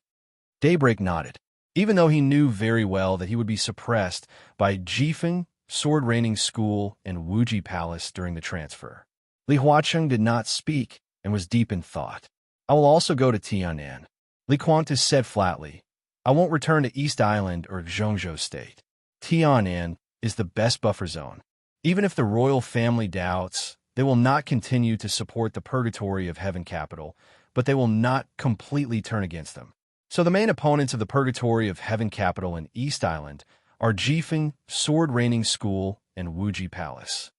S1: Daybreak nodded, even though he knew very well that he would be suppressed by Jifeng Sword Raining School and Wuji Palace during the transfer. Li Huaqing did not speak and was deep in thought. I will also go to Tianan. Li Kuangtu said flatly, I won't return to East Island or Zhongzhou State. Tianan is the best buffer zone. Even if the royal family doubts, they will not continue to support the purgatory of Heaven Capital, but they will not completely turn against them. So the main opponents of the purgatory of Heaven Capital and East Island are Jifeng Sword Raining School and Wuji Palace.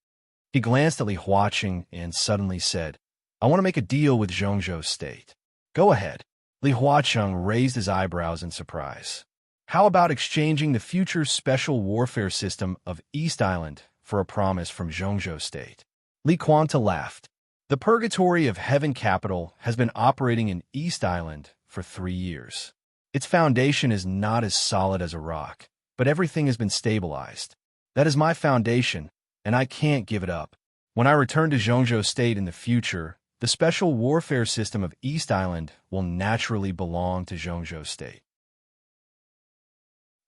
S1: He glanced at Li Huaqing and suddenly said, I want to make a deal with Zhongzhou State. Go ahead. Li Huaqing raised his eyebrows in surprise. How about exchanging the future special warfare system of East Island for a promise from Zhongzhou State? Li Kuangtu laughed. The purgatory of Heaven Capital has been operating in East Island for 3 years. Its foundation is not as solid as a rock, but everything has been stabilized. That is my foundation, and I can't give it up. When I return to Zhongzhou State in the future, the special warfare system of East Island will naturally belong to Zhongzhou State.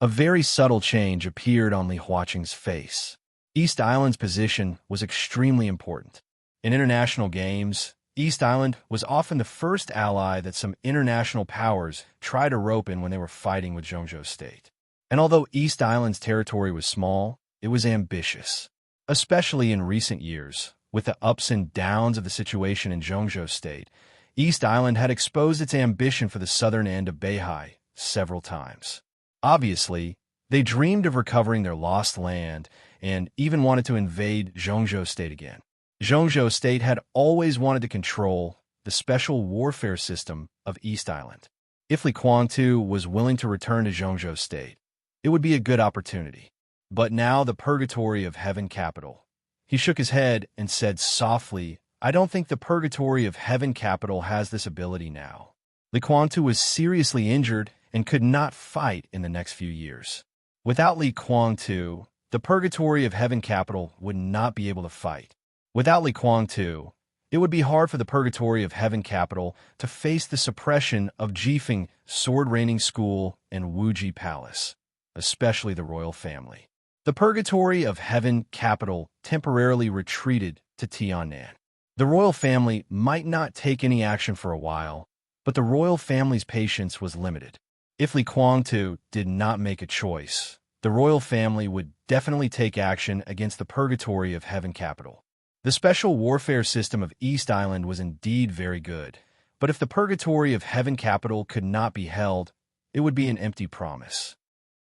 S1: A very subtle change appeared on Li Huaqing's face. East Island's position was extremely important. In international games, East Island was often the first ally that some international powers tried to rope in when they were fighting with Zhongzhou State. And although East Island's territory was small, it was ambitious. Especially in recent years, with the ups and downs of the situation in Zhongzhou State, East Island had exposed its ambition for the southern end of Beihai several times. Obviously, they dreamed of recovering their lost land and even wanted to invade Zhongzhou State again. Zhongzhou State had always wanted to control the special warfare system of East Island. If Li Kuangtu was willing to return to Zhongzhou State, it would be a good opportunity. But now the purgatory of Heaven Capital. He shook his head and said softly, I don't think the purgatory of Heaven Capital has this ability now. Li Kuangtu was seriously injured and could not fight in the next few years. Without Li Kuangtu, the purgatory of Heaven Capital would not be able to fight. Without Li Kuangtu, it would be hard for the purgatory of Heaven Capital to face the suppression of Jifeng Sword Raining School and Wuji Palace, especially the royal family. The purgatory of Heaven Capital temporarily retreated to Tianan. The royal family might not take any action for a while, but the royal family's patience was limited. If Li Kuangtu did not make a choice, the royal family would definitely take action against the purgatory of Heaven Capital. The special warfare system of East Island was indeed very good, but if the purgatory of Heaven Capital could not be held, it would be an empty promise.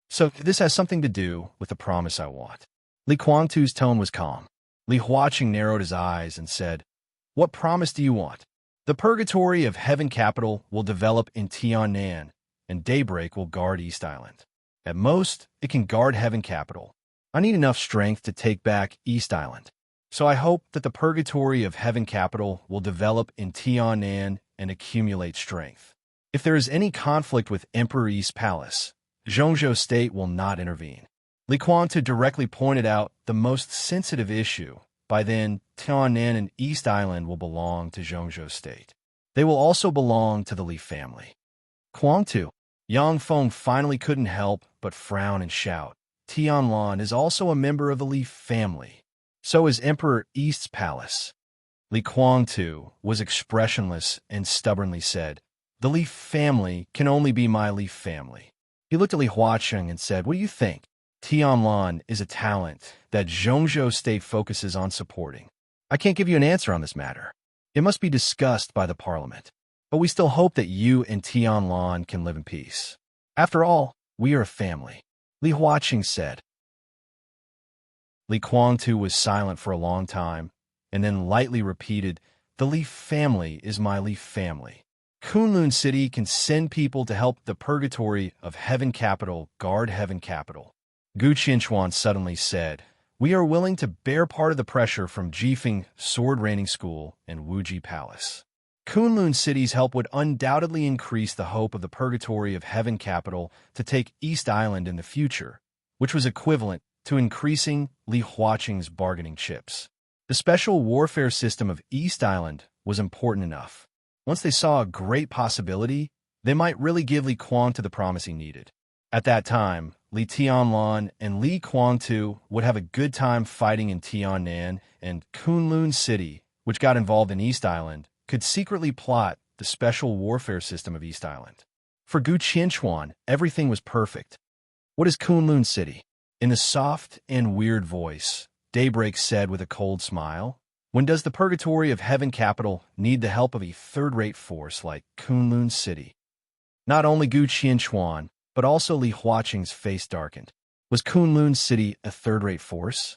S1: So this has something to do with the promise I want. Li Kuangtu's tone was calm. Li Huaqing narrowed his eyes and said, What promise do you want? The purgatory of Heaven Capital will develop in Tianan, and Daybreak will guard East Island. At most, it can guard Heaven Capital. I need enough strength to take back East Island. So I hope that the purgatory of Heaven Capital will develop in Tianan and accumulate strength. If there is any conflict with Emperor East Palace, Zhongzhou State will not intervene. Li Kuangtu directly pointed out the most sensitive issue. By then, Tianan and East Island will belong to Zhongzhou State. They will also belong to the Li family. Kuangtu. Yang Feng finally couldn't help but frown and shout. Tianlan is also a member of the Li family. So is Emperor East's palace. Li Kuangtu was expressionless and stubbornly said, The Li family can only be my Li family. He looked at Li Huaqing and said, What do you think? Tianlan is a talent that Zhongzhou State focuses on supporting. I can't give you an answer on this matter. It must be discussed by the parliament. But we still hope that you and Tianlan can live in peace. After all, we are a family, Li Huaqing said. Li Guangtu was silent for a long time, and then lightly repeated, "The Li family is my Li family. Kunlun City can send people to help the purgatory of Heaven Capital guard Heaven Capital." Gu Qianchuan suddenly said, "We are willing to bear part of the pressure from Jifeng Sword Raining School and Wuji Palace. Kunlun City's help would undoubtedly increase the hope of the purgatory of Heaven Capital to take East Island in the future, which was equivalent to increasing Li Huaqing's bargaining chips. The special warfare system of East Island was important enough. Once they saw a great possibility, they might really give Li Guangtu the promise he needed. At that time, Li Tianlan and Li Guangtu would have a good time fighting in Tiannan, and Kunlun City, which got involved in East Island, could secretly plot the special warfare system of East Island. For Gu Qianchuan, everything was perfect. What is Kunlun City? In a soft and weird voice, Daybreak said with a cold smile, "When does the purgatory of Heaven Capital need the help of a third-rate force like Kunlun City?" Not only Gu Qianchuan, but also Li Huaqing's face darkened. Was Kunlun City a third-rate force?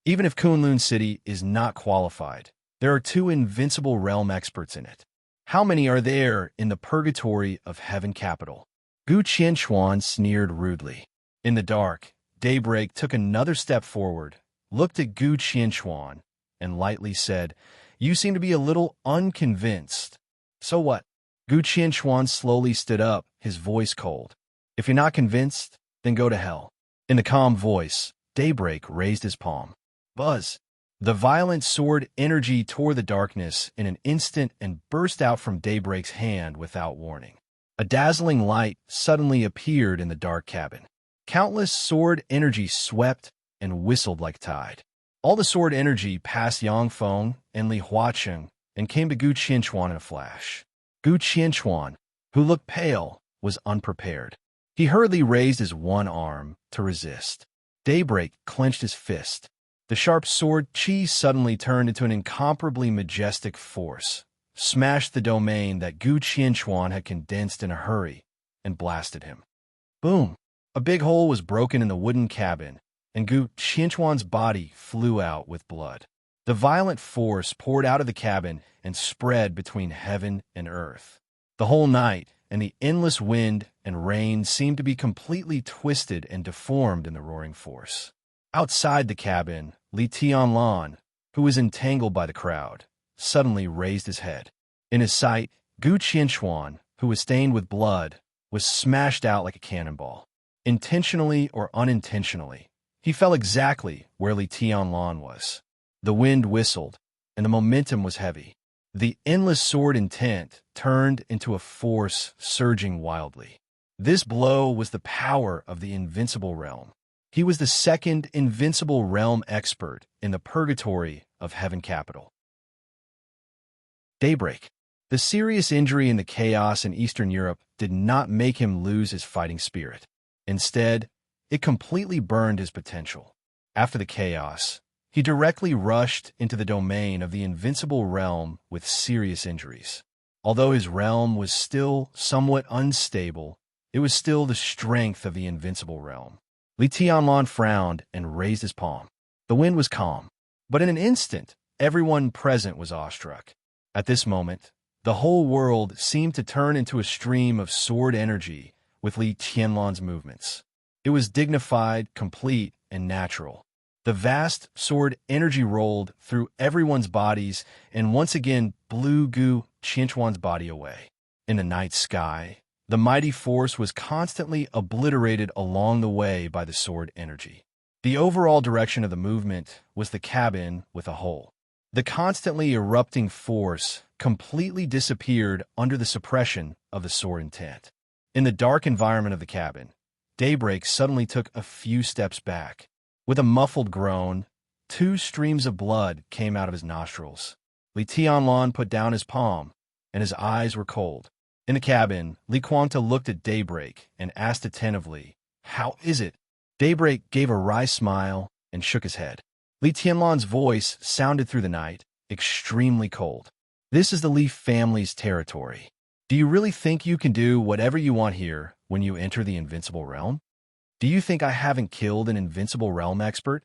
S1: Even if Kunlun City is not qualified, there are 2 invincible realm experts in it. How many are there in the purgatory of Heaven Capital? Gu Qianchuan sneered rudely. In the dark, Daybreak took another step forward, looked at Gu Qianchuan, and lightly said, "You seem to be a little unconvinced." "So what?" Gu Qianchuan slowly stood up, his voice cold. "If you're not convinced, then go to hell." In the calm voice, Daybreak raised his palm. Buzz! The violent sword energy tore the darkness in an instant and burst out from Daybreak's hand without warning. A dazzling light suddenly appeared in the dark cabin. Countless sword energy swept and whistled like tide. All the sword energy passed Yang Feng and Li Huaqing and came to Gu Qianchuan in a flash. Gu Qianchuan, who looked pale, was unprepared. He hurriedly raised his one arm to resist. Daybreak clenched his fist. The sharp sword chi suddenly turned into an incomparably majestic force, smashed the domain that Gu Qianchuan had condensed in a hurry, and blasted him. Boom! A big hole was broken in the wooden cabin, and Gu Qianchuan's body flew out with blood. The violent force poured out of the cabin and spread between heaven and earth. The whole night and the endless wind and rain seemed to be completely twisted and deformed in the roaring force. Outside the cabin, Li Tianlan, who was entangled by the crowd, suddenly raised his head. In his sight, Gu Qianchuan, who was stained with blood, was smashed out like a cannonball. Intentionally or unintentionally, he fell exactly where Li Tianlan was. The wind whistled, and the momentum was heavy. The endless sword intent turned into a force surging wildly. This blow was the power of the invincible realm. He was the second invincible realm expert in the purgatory of Heaven Capital. Daybreak. The serious injury and the chaos in Eastern Europe did not make him lose his fighting spirit. Instead, it completely burned his potential. After the chaos, he directly rushed into the domain of the invincible realm with serious injuries. Although his realm was still somewhat unstable, it was still the strength of the invincible realm. Li Tianlan frowned and raised his palm. The wind was calm, but in an instant, everyone present was awestruck. At this moment, the whole world seemed to turn into a stream of sword energy with Li Tianlan's movements. It was dignified, complete, and natural. The vast sword energy rolled through everyone's bodies and once again blew Gu Qianchuan's body away. In the night sky, the mighty force was constantly obliterated along the way by the sword energy. The overall direction of the movement was the cabin with a hole. The constantly erupting force completely disappeared under the suppression of the sword intent. In the dark environment of the cabin, Daybreak suddenly took a few steps back. With a muffled groan, 2 streams of blood came out of his nostrils. Li Tianlan put down his palm, and his eyes were cold. In the cabin, Li Guangtu looked at Daybreak and asked attentively, "How is it?" Daybreak gave a wry smile and shook his head. Li Tianlan's voice sounded through the night, extremely cold. This is the Leaf family's territory. Do you really think you can do whatever you want here when you enter the Invincible Realm? Do you think I haven't killed an Invincible Realm expert?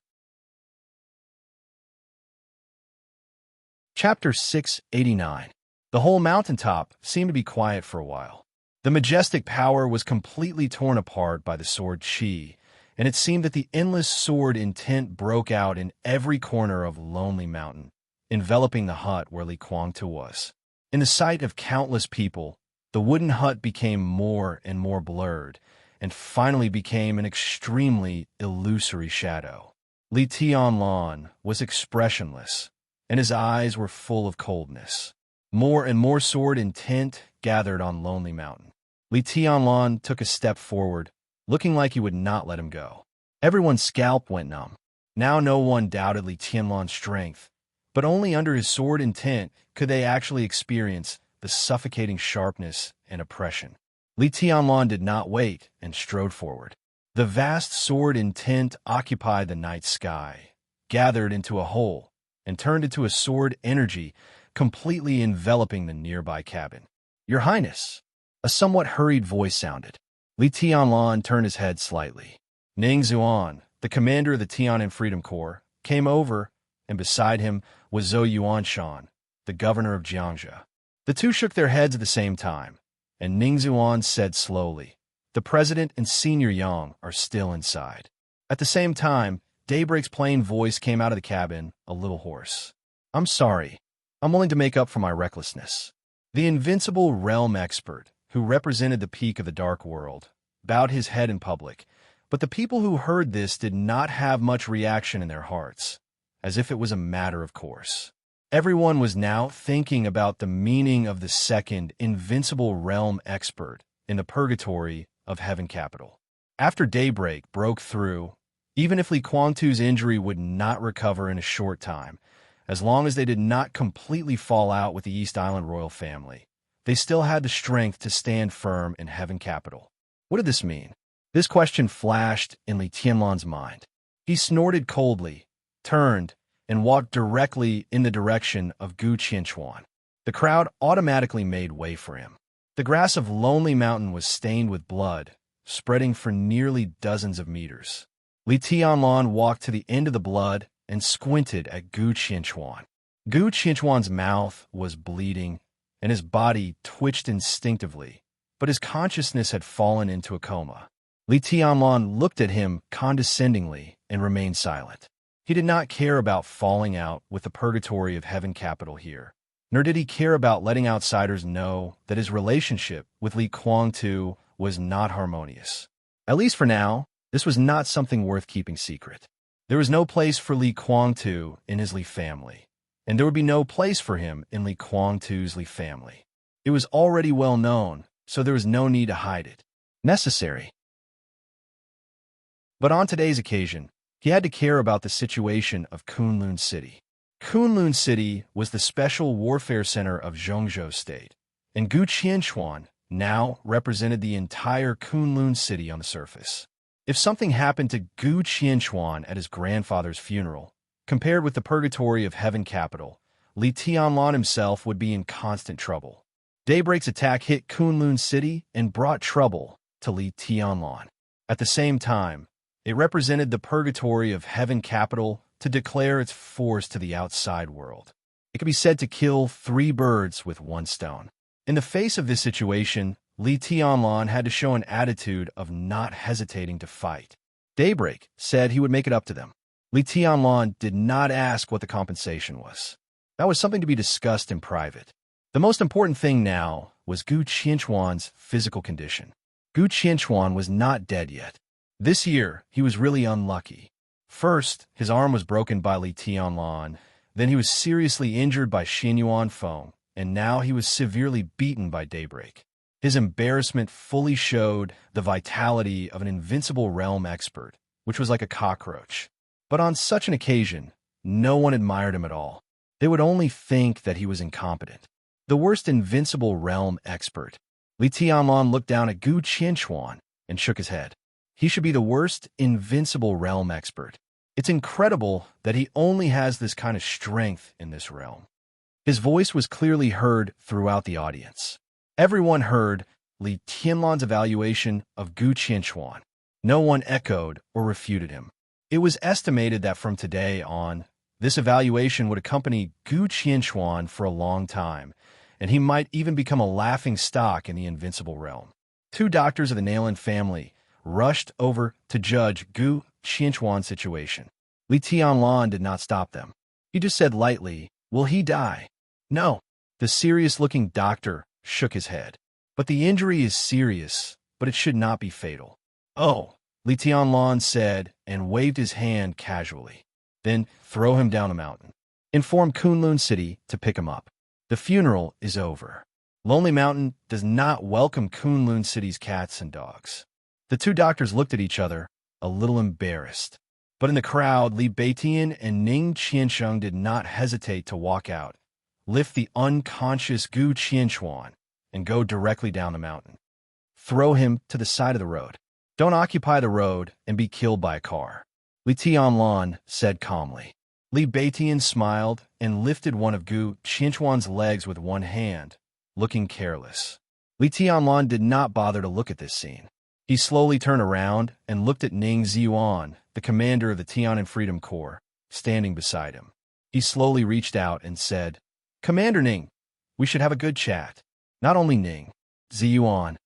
S1: Chapter 689. The whole mountaintop seemed to be quiet for a while. The majestic power was completely torn apart by the sword Qi, and it seemed that the endless sword intent broke out in every corner of Lonely Mountain, enveloping the hut where Li Kuang-tu was. In the sight of countless people, the wooden hut became more and more blurred, and finally became an extremely illusory shadow. Li Tianlan was expressionless, and his eyes were full of coldness. More and more sword intent gathered on Lonely Mountain. Li Tianlan took a step forward, looking like he would not let him go. Everyone's scalp went numb. Now no one doubted Li Tianlan's strength, but only under his sword intent could they actually experience the suffocating sharpness and oppression. Li Tianlan did not wait and strode forward. The vast sword intent occupied the night sky, gathered into a whole, and turned into a sword energy, completely enveloping the nearby cabin. "Your Highness," a somewhat hurried voice sounded. Li Tianlan turned his head slightly. Ning Zuan, the commander of the Tianan Freedom Corps, came over, and beside him was Zhou Yuanshan, the governor of Jiangzhou. The two shook their heads at the same time, and Ning Zuan said slowly, "The president and Senior Yang are still inside." At the same time, Daybreak's plain voice came out of the cabin, a little hoarse. "I'm sorry. I'm willing to make up for my recklessness." The Invincible Realm expert, who represented the peak of the Dark World, bowed his head in public, but the people who heard this did not have much reaction in their hearts, as if it was a matter of course. Everyone was now thinking about the meaning of the second Invincible Realm expert in the purgatory of Heaven Capital. After Daybreak broke through, even if Li Kuang-tu's injury would not recover in a short time, as long as they did not completely fall out with the East Island royal family, they still had the strength to stand firm in Heaven Capital. What did this mean? This question flashed in Li Tianlan's mind. He snorted coldly, turned, and walked directly in the direction of Gu Qianchuan. The crowd automatically made way for him. The grass of Lonely Mountain was stained with blood, spreading for nearly dozens of meters. Li Tianlan walked to the end of the blood and squinted at Gu Qianchuan. Gu Qianchuan's mouth was bleeding, and his body twitched instinctively, but his consciousness had fallen into a coma. Li Tianlan looked at him condescendingly and remained silent. He did not care about falling out with the purgatory of Heaven Capital here, nor did he care about letting outsiders know that his relationship with Li Kuang-tu was not harmonious. At least for now, this was not something worth keeping secret. There was no place for Li Kuang-tu in his Li family, and there would be no place for him in Li Kuang-tu's Li family. It was already well known, so there was no need to hide it. Necessary. But on today's occasion, he had to care about the situation of Kunlun City. Kunlun City was the special warfare center of Zhongzhou State, and Gu Qianchuan now represented the entire Kunlun City on the surface. If something happened to Gu Qianchuan at his grandfather's funeral, compared with the purgatory of Heaven Capital, Li Tianlan himself would be in constant trouble. Daybreak's attack hit Kunlun City and brought trouble to Li Tianlan. At the same time, it represented the purgatory of Heaven Capital to declare its force to the outside world. It could be said to kill 3 birds with 1 stone. In the face of this situation, Li Tianlan had to show an attitude of not hesitating to fight. Daybreak said he would make it up to them. Li Tianlan did not ask what the compensation was. That was something to be discussed in private. The most important thing now was Gu Qianchuan's physical condition. Gu Qianchuan was not dead yet. This year, he was really unlucky. First, his arm was broken by Li Tianlan, then he was seriously injured by Xinyuan Feng, and now he was severely beaten by Daybreak. His embarrassment fully showed the vitality of an invincible realm expert, which was like a cockroach. But on such an occasion, no one admired him at all. They would only think that he was incompetent. The worst invincible realm expert. Li Tianlan looked down at Gu Qianchuan and shook his head. He should be the worst invincible realm expert. It's incredible that he only has this kind of strength in this realm. His voice was clearly heard throughout the audience. Everyone heard Li Tianlan's evaluation of Gu Qianquan. No one echoed or refuted him. It was estimated that from today on, this evaluation would accompany Gu Qianquan for a long time, and he might even become a laughing stock in the invincible realm. 2 doctors of the Nailin family rushed over to judge Gu Qianquan's situation. Li Tianlan did not stop them. He just said lightly, "Will he die?" "No." The serious-looking doctor shook his head. "But the injury is serious, but it should not be fatal." "Oh," Li Tianlan said and waved his hand casually. "Then throw him down a mountain. Inform Kunlun City to pick him up. The funeral is over." Lonely Mountain does not welcome Kunlun City's cats and dogs. The 2 doctors looked at each other, a little embarrassed. But in the crowd, Li Beitian and Ning Qiansheng did not hesitate to walk out, lift the unconscious Gu Qianquan, and go directly down the mountain. "Throw him to the side of the road. Don't occupy the road and be killed by a car," Li Tianlan said calmly. Li Beitian smiled and lifted one of Gu Qianquan's legs with one hand, looking careless. Li Tianlan did not bother to look at this scene. He slowly turned around and looked at Ning Ziyuan, the commander of the Tianan Freedom Corps, standing beside him. He slowly reached out and said, "Commander Ning, we should have a good chat." Not only Ning, Ziyuan.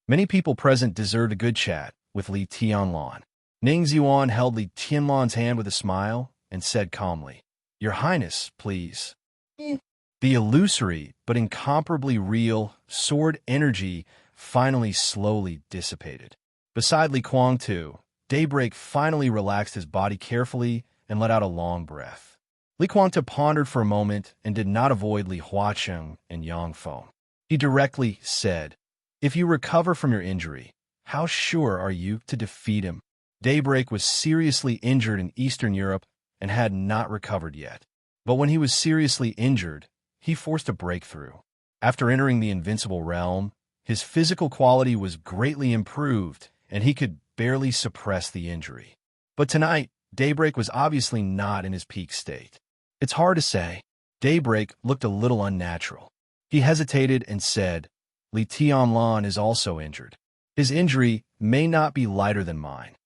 S1: Many people present deserved a good chat with Li Tianlan. Ning Ziyuan held Li Tianlan's hand with a smile and said calmly, "Your Highness, please." The illusory but incomparably real sword energy finally slowly dissipated. Beside Li Kuangtu, Daybreak finally relaxed his body carefully and let out a long breath. Li Kuangtu pondered for a moment and did not avoid Li Huacheng and Yang Feng. He directly said, "If you recover from your injury, how sure are you to defeat him?" Daybreak was seriously injured in Eastern Europe and had not recovered yet. But when he was seriously injured, he forced a breakthrough. After entering the invincible realm, his physical quality was greatly improved, and he could barely suppress the injury. But tonight, Daybreak was obviously not in his peak state. It's hard to say. Daybreak looked a little unnatural. He hesitated and said, "Li Tianlan is also injured. His injury may not be lighter than mine."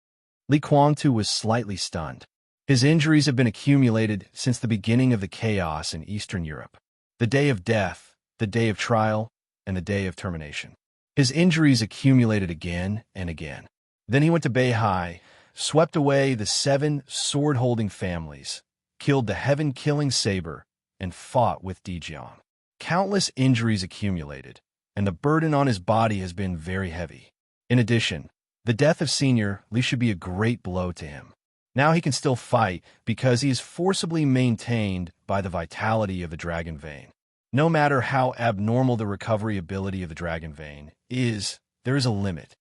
S1: Li Kuangtu was slightly stunned. His injuries have been accumulated since the beginning of the chaos in Eastern Europe. The day of death, the day of trial, and the day of termination. His injuries accumulated again and again. Then he went to Beihai, swept away the 7 sword-holding families, killed the heaven-killing saber, and fought with Dijiang. Countless injuries accumulated, and the burden on his body has been very heavy. In addition, the death of Senior Li should be a great blow to him. Now he can still fight because he is forcibly maintained by the vitality of the Dragon Vein. No matter how abnormal the recovery ability of the Dragon Vein is, there is a limit.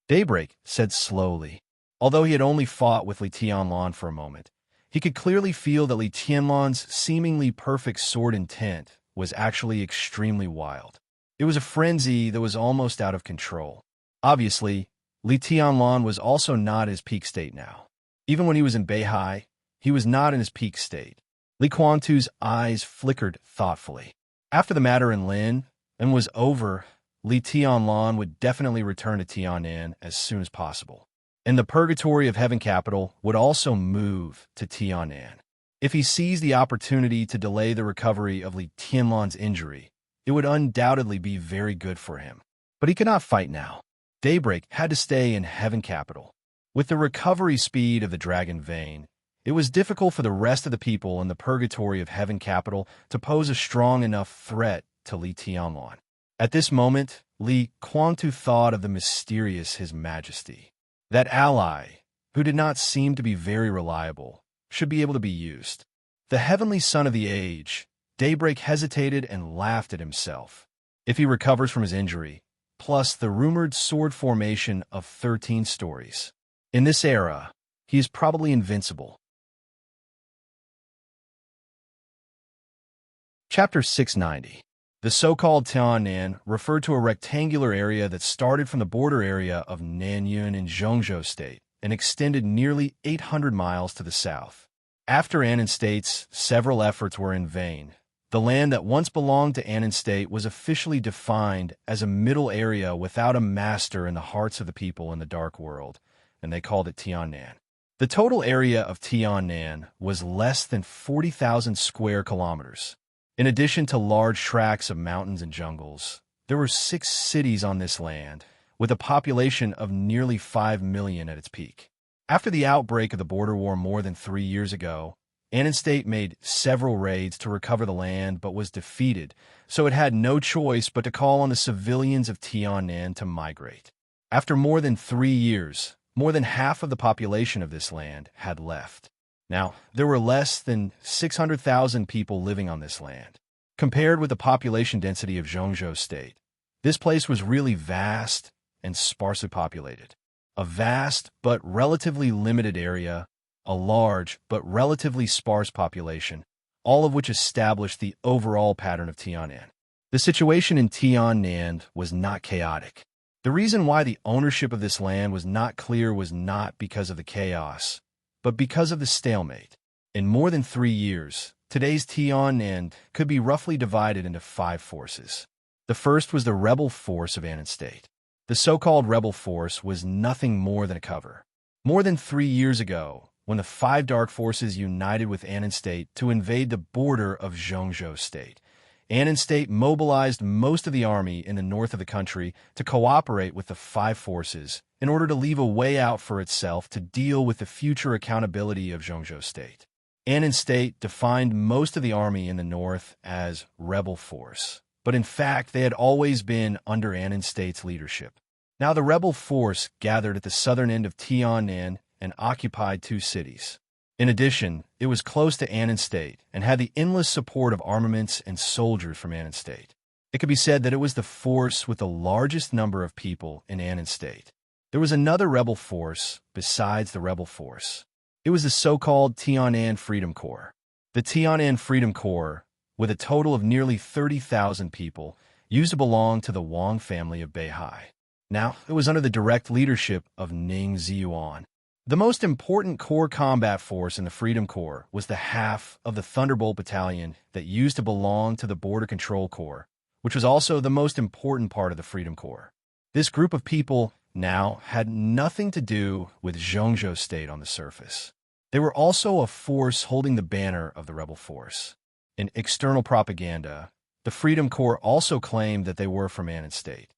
S1: Daybreak said slowly. Although he had only fought with Li Tianlan for a moment, he could clearly feel that Li Tianlan's seemingly perfect sword intent was actually extremely wild. It was a frenzy that was almost out of control. Obviously, Li Tianlan was also not in his peak state now. Even when he was in Beihai, he was not in his peak state. Li Kuangtu's eyes flickered thoughtfully. After the matter in Lin was over, Li Tianlan would definitely return to Tianan as soon as possible. And the Purgatory of Heaven Capital would also move to Tianan. If he seized the opportunity to delay the recovery of Li Tianlan's injury, it would undoubtedly be very good for him. But he could not fight now. Daybreak had to stay in Heaven Capital. With the recovery speed of the Dragon Vein, it was difficult for the rest of the people in the Purgatory of Heaven Capital to pose a strong enough threat to Li Tianlan. At this moment, Li Kuangtu thought of the mysterious His Majesty. That ally, who did not seem to be very reliable, should be able to be used. The heavenly son of the age, Daybreak hesitated and laughed at himself. If he recovers from his injury, plus the rumored sword formation of 13 stories. In this era, he is probably invincible. Chapter 690. The so-called Tianan referred to a rectangular area that started from the border area of Nanyun in Zhongzhou State and extended nearly 800 miles to the south. After Annan State's several efforts were in vain, the land that once belonged to Annan State was officially defined as a middle area without a master in the hearts of the people in the Dark World, and they called it Tiannan. The total area of Tiannan was less than 40,000 square kilometers. In addition to large tracts of mountains and jungles, there were 6 cities on this land, with a population of nearly 5 million at its peak. After the outbreak of the border war more than 3 years ago, Annan State made several raids to recover the land but was defeated, so it had no choice but to call on the civilians of Tiannan to migrate. After more than 3 years, more than half of the population of this land had left. Now, there were less than 600,000 people living on this land. Compared with the population density of Zhongzhou State, this place was really vast and sparsely populated. A vast but relatively limited area, a large but relatively sparse population, all of which established the overall pattern of Tiannan. The situation in Tiannan was not chaotic. The reason why the ownership of this land was not clear was not because of the chaos, but because of the stalemate. In more than 3 years, today's Tiannan could be roughly divided into 5 forces. The first was the rebel force of Annan State. The so-called rebel force was nothing more than a cover. More than 3 years ago, when the 5 dark forces united with Annan State to invade the border of Zhongzhou State, Annan State mobilized most of the army in the north of the country to cooperate with the 5 forces in order to leave a way out for itself to deal with the future accountability of Zhongzhou State. Annan State defined most of the army in the north as rebel force, but in fact they had always been under Annan State's leadership. Now the rebel force gathered at the southern end of Tiannan and occupied 2 cities. In addition, it was close to Annan State and had the endless support of armaments and soldiers from Annan State. It could be said that it was the force with the largest number of people in Annan State. There was another rebel force besides the rebel force. It was the so-called Tiannan Freedom Corps. The Tiannan Freedom Corps, with a total of nearly 30,000 people, used to belong to the Wang family of Beihai. Now, it was under the direct leadership of Ning Ziyuan. The most important core combat force in the Freedom Corps was the half of the Thunderbolt Battalion that used to belong to the Border Control Corps, which was also the most important part of the Freedom Corps. This group of people now had nothing to do with Zhongzhou State on the surface. They were also a force holding the banner of the rebel force. In external propaganda, the Freedom Corps also claimed that they were from Annan State.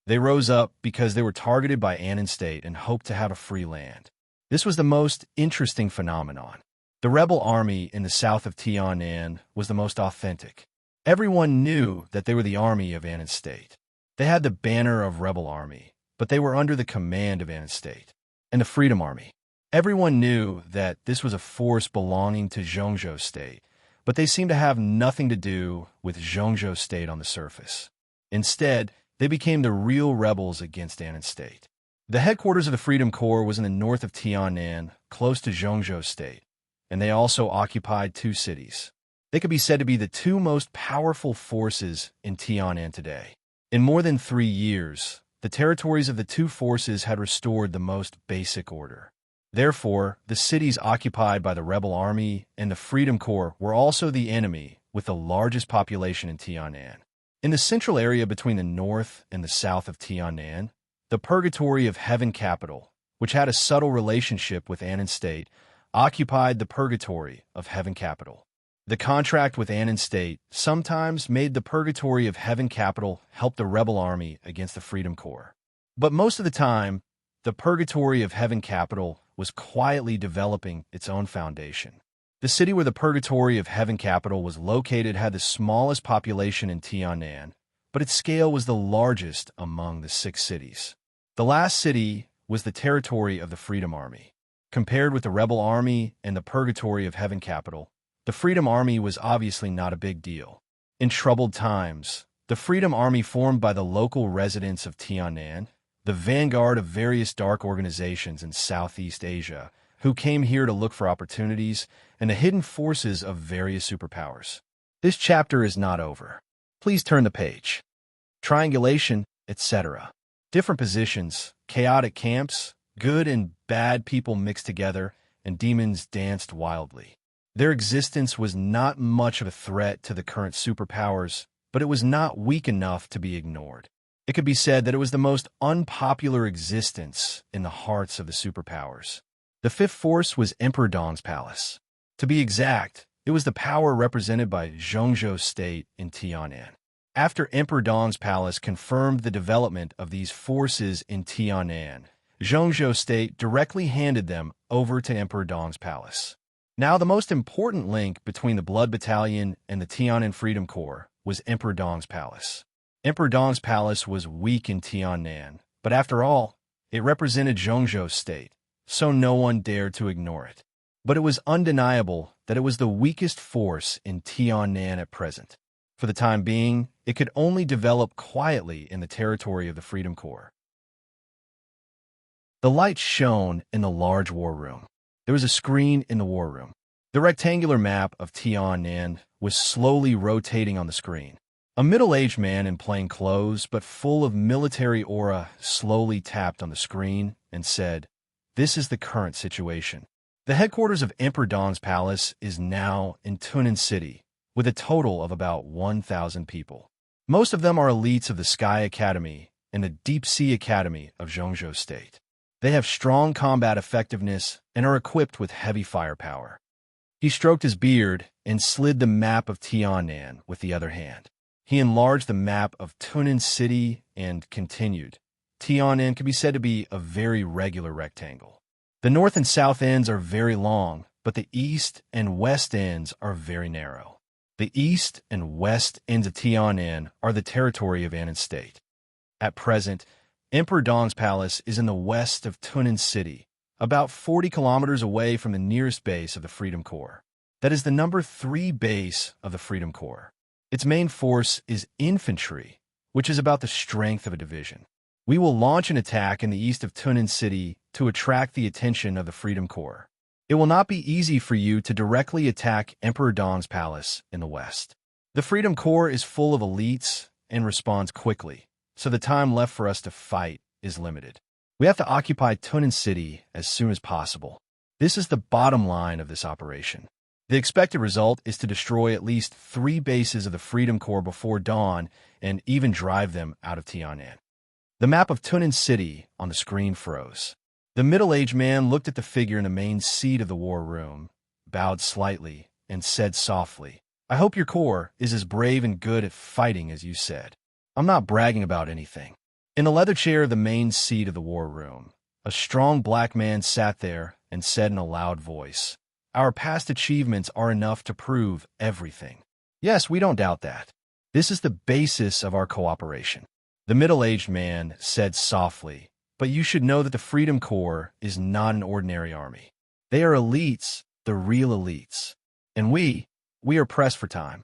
S1: They rose up because they were targeted by Annan State and hoped to have a free land. This was the most interesting phenomenon. The rebel army in the south of Tiannan was the most authentic. Everyone knew that they were the army of Annan State. They had the banner of rebel army, but they were under the command of Annan State and the Freedom Army. Everyone knew that this was a force belonging to Zhongzhou State, but they seemed to have nothing to do with Zhongzhou State on the surface. Instead, they became the real rebels against Annan State. The headquarters of the Freedom Corps was in the north of Tiannan, close to Zhongzhou State, and they also occupied 2 cities. They could be said to be the 2 most powerful forces in Tiannan today. In more than 3 years, the territories of the 2 forces had restored the most basic order. Therefore, the cities occupied by the rebel army and the Freedom Corps were also the enemy with the largest population in Tiannan. In the central area between the north and the south of Tiannan, the Purgatory of Heaven Capital, which had a subtle relationship with Annan State, occupied the Purgatory of Heaven Capital. The contract with Annan State sometimes made the Purgatory of Heaven Capital help the rebel army against the Freedom Corps. But most of the time, the Purgatory of Heaven Capital was quietly developing its own foundation. The city where the Purgatory of Heaven Capital was located had the smallest population in Tiannan, but its scale was the largest among the 6 cities. The last city was the territory of the Freedom Army. Compared with the rebel army and the Purgatory of Heaven Capital, the Freedom Army was obviously not a big deal. In troubled times, the Freedom Army formed by the local residents of Tiannan, the vanguard of various dark organizations in Southeast Asia, who came here to look for opportunities, and the hidden forces of various superpowers. This chapter is not over. Please turn the page. Triangulation, etc. Different positions, chaotic camps, good and bad people mixed together, and demons danced wildly. Their existence was not much of a threat to the current superpowers, but it was not weak enough to be ignored. It could be said that it was the most unpopular existence in the hearts of the superpowers. The fifth force was Emperor Dong's palace. To be exact, it was the power represented by Zhongzhou State in Tianan. After Emperor Dong's palace confirmed the development of these forces in Tianan, Zhongzhou State directly handed them over to Emperor Dong's palace. Now, the most important link between the Blood Battalion and the Tianan Freedom Corps was Emperor Dong's palace. Emperor Dong's palace was weak in Tianan, but after all, it represented Zhongzhou State, so no one dared to ignore it. But it was undeniable that it was the weakest force in Tianan at present. For the time being, it could only develop quietly in the territory of the Freedom Corps. The light shone in the large war room. There was a screen in the war room. The rectangular map of Tianan was slowly rotating on the screen. A middle-aged man in plain clothes but full of military aura slowly tapped on the screen and said, "This is the current situation. The headquarters of Emperor Dong's palace is now in Tunan City, with a total of about 1,000 people. Most of them are elites of the Sky Academy and the Deep Sea Academy of Zhongzhou State. They have strong combat effectiveness and are equipped with heavy firepower." He stroked his beard and slid the map of Tianan with the other hand. He enlarged the map of Tunan City and continued. Tianan can be said to be a very regular rectangle. The north and south ends are very long, but the east and west ends are very narrow. The east and west ends of Tianan are the territory of Annan State. At present, Emperor Dong's palace is in the west of Tunan City, about 40 kilometers away from the nearest base of the Freedom Corps. That is the number 3 base of the Freedom Corps. Its main force is infantry, which is about the strength of a division. We will launch an attack in the east of Tunan City to attract the attention of the Freedom Corps. It will not be easy for you to directly attack Emperor Dong's palace in the west. The Freedom Corps is full of elites and responds quickly, so the time left for us to fight is limited. We have to occupy Tunan City as soon as possible. This is the bottom line of this operation. The expected result is to destroy at least 3 bases of the Freedom Corps before dawn and even drive them out of Tianan. The map of Tunan City on the screen froze. The middle-aged man looked at the figure in the main seat of the war room, bowed slightly, and said softly, "I hope your corps is as brave and good at fighting as you said. I'm not bragging about anything." In the leather chair of the main seat of the war room, a strong black man sat there and said in a loud voice, "Our past achievements are enough to prove everything. Yes, we don't doubt that. This is the basis of our cooperation." The middle-aged man said softly, "But you should know that the Freedom Corps is not an ordinary army. They are elites, the real elites. And we are pressed for time.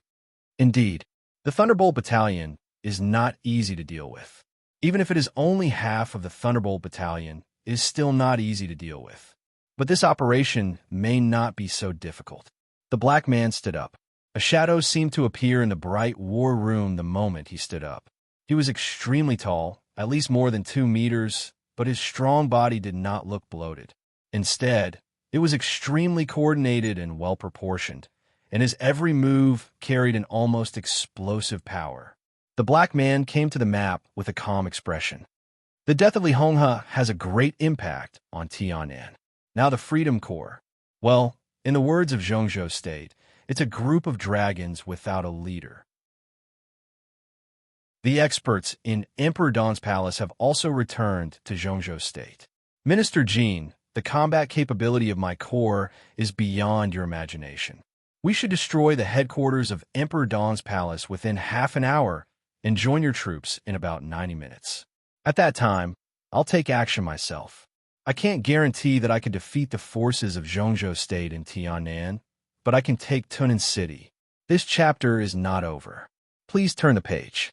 S1: Indeed, the Thunderbolt Battalion is not easy to deal with. Even if it is only half of the Thunderbolt Battalion, it is still not easy to deal with. But this operation may not be so difficult." The black man stood up. A shadow seemed to appear in the bright war room the moment he stood up. He was extremely tall, at least more than 2 meters, but his strong body did not look bloated. Instead, it was extremely coordinated and well-proportioned, and his every move carried an almost explosive power. The black man came to the map with a calm expression. "The death of Li Honghe has a great impact on Tianan. Now the Freedom Corps. Well, in the words of Zhongzhou State, it's a group of dragons without a leader." The experts in Emperor Dong's palace have also returned to Zhongzhou State. "Minister Jin, the combat capability of my corps is beyond your imagination. We should destroy the headquarters of Emperor Dong's palace within half an hour and join your troops in about 90 minutes. At that time, I'll take action myself. I can't guarantee that I could defeat the forces of Zhongzhou State in Tianan, but I can take Tunan City. This chapter is not over. Please turn the page.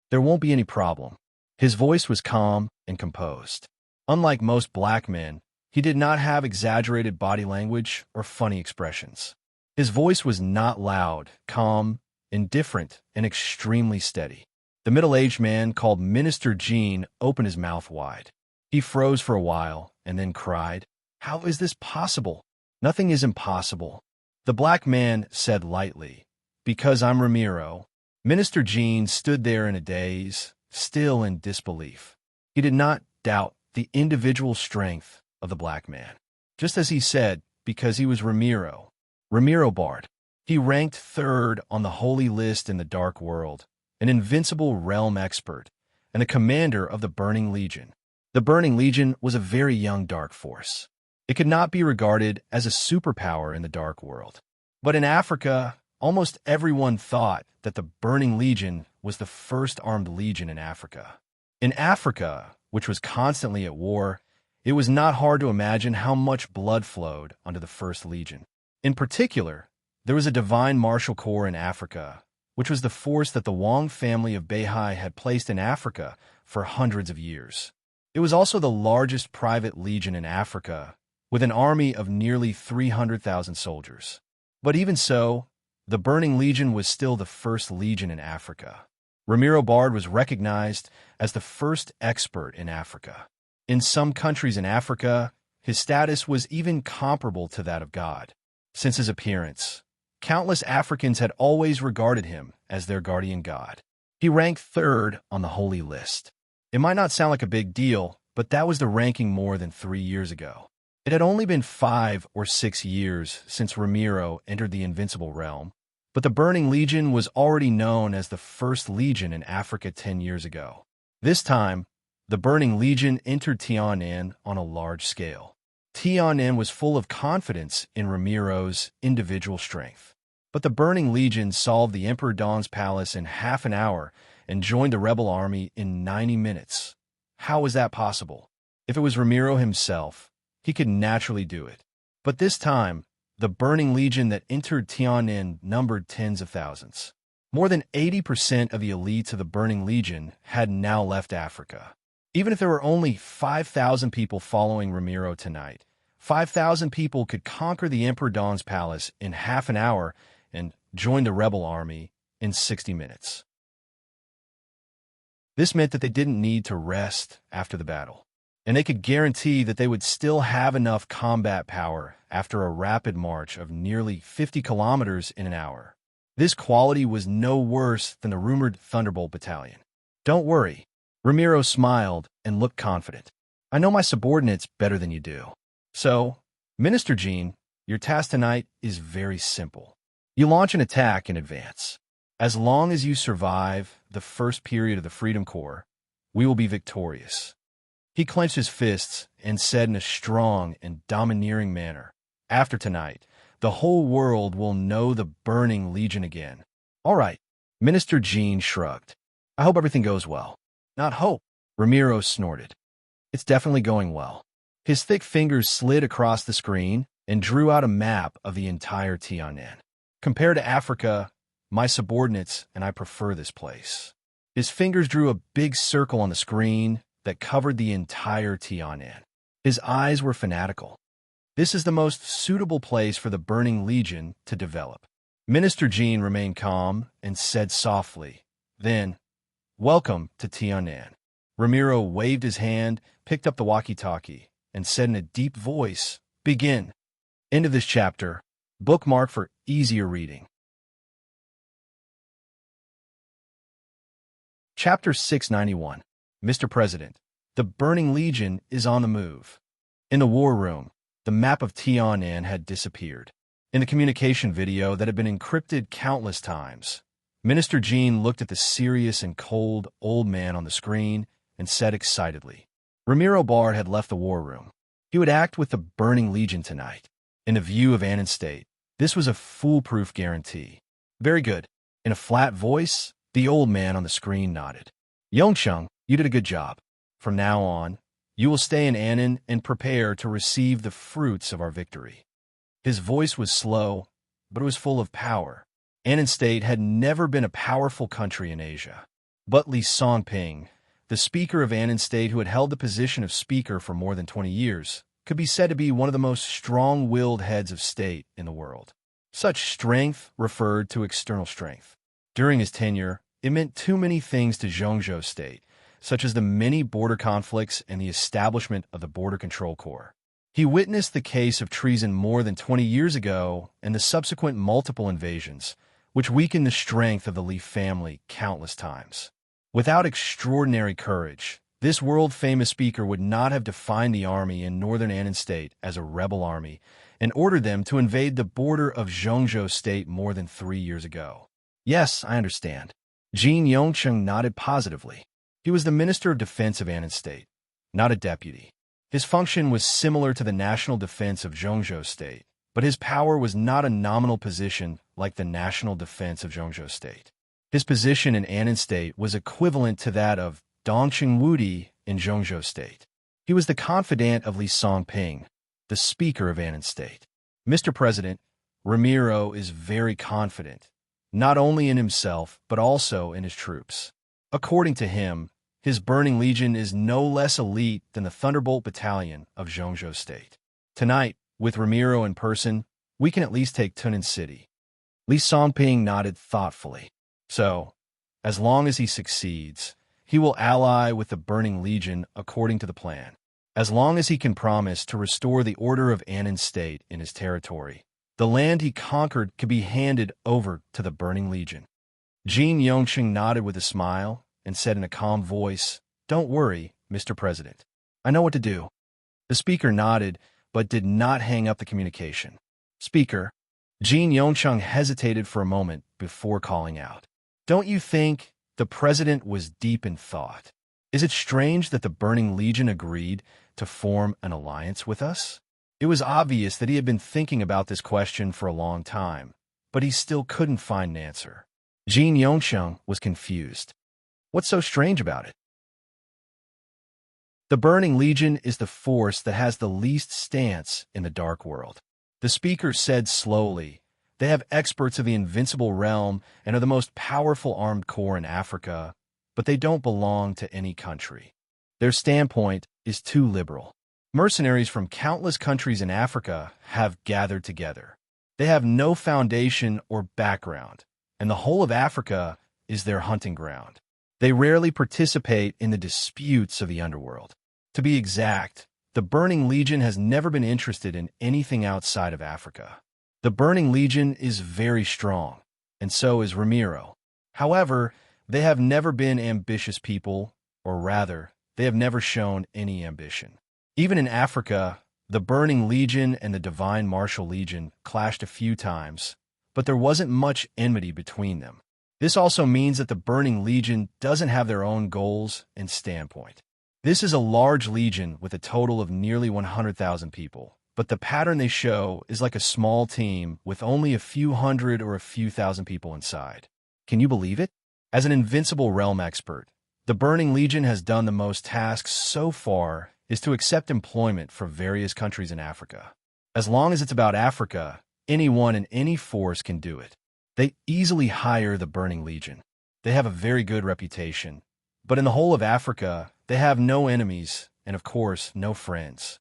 S1: There won't be any problem." His voice was calm and composed. Unlike most black men, he did not have exaggerated body language or funny expressions. His voice was not loud, calm, indifferent, and extremely steady. The middle-aged man called Minister Jin opened his mouth wide. He froze for a while and then cried, "How is this possible? Nothing is impossible. The black man said lightly, "Because I'm Ramiro." Minister Jean stood there in a daze, still in disbelief. He did not doubt the individual strength of the black man. Just as he said, because he was Ramiro. Ramiro Bard. He ranked third on the holy list in the Dark World, an invincible realm expert, and a commander of the Burning Legion. The Burning Legion was a very young dark force. It could not be regarded as a superpower in the Dark World. But in Africa, almost everyone thought that the Burning Legion was the first armed legion in Africa. In Africa, which was constantly at war, it was not hard to imagine how much blood flowed under the First Legion. In particular, there was a divine martial corps in Africa, which was the force that the Wong family of Beihai had placed in Africa for hundreds of years. It was also the largest private legion in Africa, with an army of nearly 300,000 soldiers. But even so, the Burning Legion was still the first legion in Africa. Ramiro Bard was recognized as the first expert in Africa. In some countries in Africa, his status was even comparable to that of God. Since his appearance, countless Africans had always regarded him as their guardian god. He ranked third on the holy list. It might not sound like a big deal, but that was the ranking more than 3 years ago. It had only been 5 or 6 years since Ramiro entered the Invincible Realm, but the Burning Legion was already known as the First Legion in Africa 10 years ago. This time, the Burning Legion entered Tianan on a large scale. Tianan was full of confidence in Ramiro's individual strength. But the Burning Legion solved the Emperor Dawn's palace in half an hour and joined the rebel army in 90 minutes. How was that possible? If it was Ramiro himself, he could naturally do it. But this time, the Burning Legion that entered Tianan numbered tens of thousands. More than 80% of the elites of the Burning Legion had now left Africa. Even if there were only 5,000 people following Ramiro tonight, 5,000 people could conquer the Emperor Dawn's palace in half an hour and join the rebel army in 60 minutes. This meant that they didn't need to rest after the battle, and they could guarantee that they would still have enough combat power after a rapid march of nearly 50 kilometers in an hour. This quality was no worse than the rumored Thunderbolt Battalion. Don't worry. Ramiro smiled and looked confident. I know my subordinates better than you do. So, Minister Jean, your task tonight is very simple. You launch an attack in advance. As long as you survive the first period of the Freedom Corps, we will be victorious. He clenched his fists and said in a strong and domineering manner, "After tonight, the whole world will know the Burning Legion again." All right, Minister Jean shrugged. I hope everything goes well. Not hope, Ramiro snorted. It's definitely going well. His thick fingers slid across the screen and drew out a map of the entire Tianan. Compared to Africa, my subordinates and I prefer this place. His fingers drew a big circle on the screen that covered the entire Tianan. His eyes were fanatical. This is the most suitable place for the Burning Legion to develop. Minister Jean remained calm and said softly, then, "Welcome to Tianan." Ramiro waved his hand, picked up the walkie-talkie, and said in a deep voice, "Begin." End of this chapter. Bookmark for easier reading. Chapter 691. Mr. President, the Burning Legion is on the move. In the war room, the map of Tianan had disappeared. In the communication video that had been encrypted countless times, Minister Jean looked at the serious and cold old man on the screen and said excitedly, Ramiro Bard had left the war room. He would act with the Burning Legion tonight. In the view of Annan State, this was a foolproof guarantee. Very good. In a flat voice, the old man on the screen nodded. Yongcheng, you did a good job. From now on, you will stay in Annan and prepare to receive the fruits of our victory. His voice was slow, but it was full of power. Annan State had never been a powerful country in Asia. But Li Songping, the speaker of Annan State who had held the position of speaker for more than 20 years, could be said to be one of the most strong-willed heads of state in the world. Such strength referred to external strength. During his tenure, it meant too many things to Zhongzhou State, such as the many border conflicts and the establishment of the Border Control Corps. He witnessed the case of treason more than 20 years ago and the subsequent multiple invasions, which weakened the strength of the Li family countless times. Without extraordinary courage, this world-famous speaker would not have defined the army in northern Annan State as a rebel army and ordered them to invade the border of Zhongzhou State more than 3 years ago. Yes, I understand. Jin Yongcheng nodded positively. He was the Minister of Defense of Annan State, not a deputy. His function was similar to the national defense of Zhongzhou State, but his power was not a nominal position like the national defense of Zhongzhou State. His position in Annan State was equivalent to that of Dongqing Wudi in Zhongzhou State. He was the confidant of Li Songping, the Speaker of Annan State. Mr. President, Ramiro is very confident, not only in himself, but also in his troops. According to him, his Burning Legion is no less elite than the Thunderbolt Battalion of Zhongzhou State. Tonight, with Ramiro in person, we can at least take Tunan City. Li Songping nodded thoughtfully. So, as long as he succeeds, he will ally with the Burning Legion according to the plan. As long as he can promise to restore the order of Annan State in his territory, the land he conquered could be handed over to the Burning Legion. Jin Yongqing nodded with a smile and said in a calm voice, "Don't worry, Mr. President. I know what to do." The speaker nodded, but did not hang up the communication. "Speaker," Jin Yongqing hesitated for a moment before calling out. "Don't you think?" The president was deep in thought. "Is it strange that the Burning Legion agreed to form an alliance with us?" It was obvious that he had been thinking about this question for a long time, but he still couldn't find an answer. Jin Yongqing was confused. What's so strange about it? The Burning Legion is the force that has the least stance in the Dark World. The speaker said slowly, "They have experts of the Invincible Realm and are the most powerful armed corps in Africa, but they don't belong to any country. Their standpoint is too liberal. Mercenaries from countless countries in Africa have gathered together. They have no foundation or background, and the whole of Africa is their hunting ground. They rarely participate in the disputes of the underworld. To be exact, the Burning Legion has never been interested in anything outside of Africa. The Burning Legion is very strong, and so is Ramiro. However, they have never been ambitious people, or rather, they have never shown any ambition. Even in Africa, the Burning Legion and the Divine Martial Legion clashed a few times, but there wasn't much enmity between them. This also means that the Burning Legion doesn't have their own goals and standpoint. This is a large legion with a total of nearly 100,000 people, but the pattern they show is like a small team with only a few hundred or a few thousand people inside. Can you believe it? As an Invincible Realm expert, the Burning Legion has done the most tasks so far is to accept employment for various countries in Africa. As long as it's about Africa, anyone in any force can do it. They easily hire the Burning Legion. They have a very good reputation, but in the whole of Africa, they have no enemies and, of course, no friends.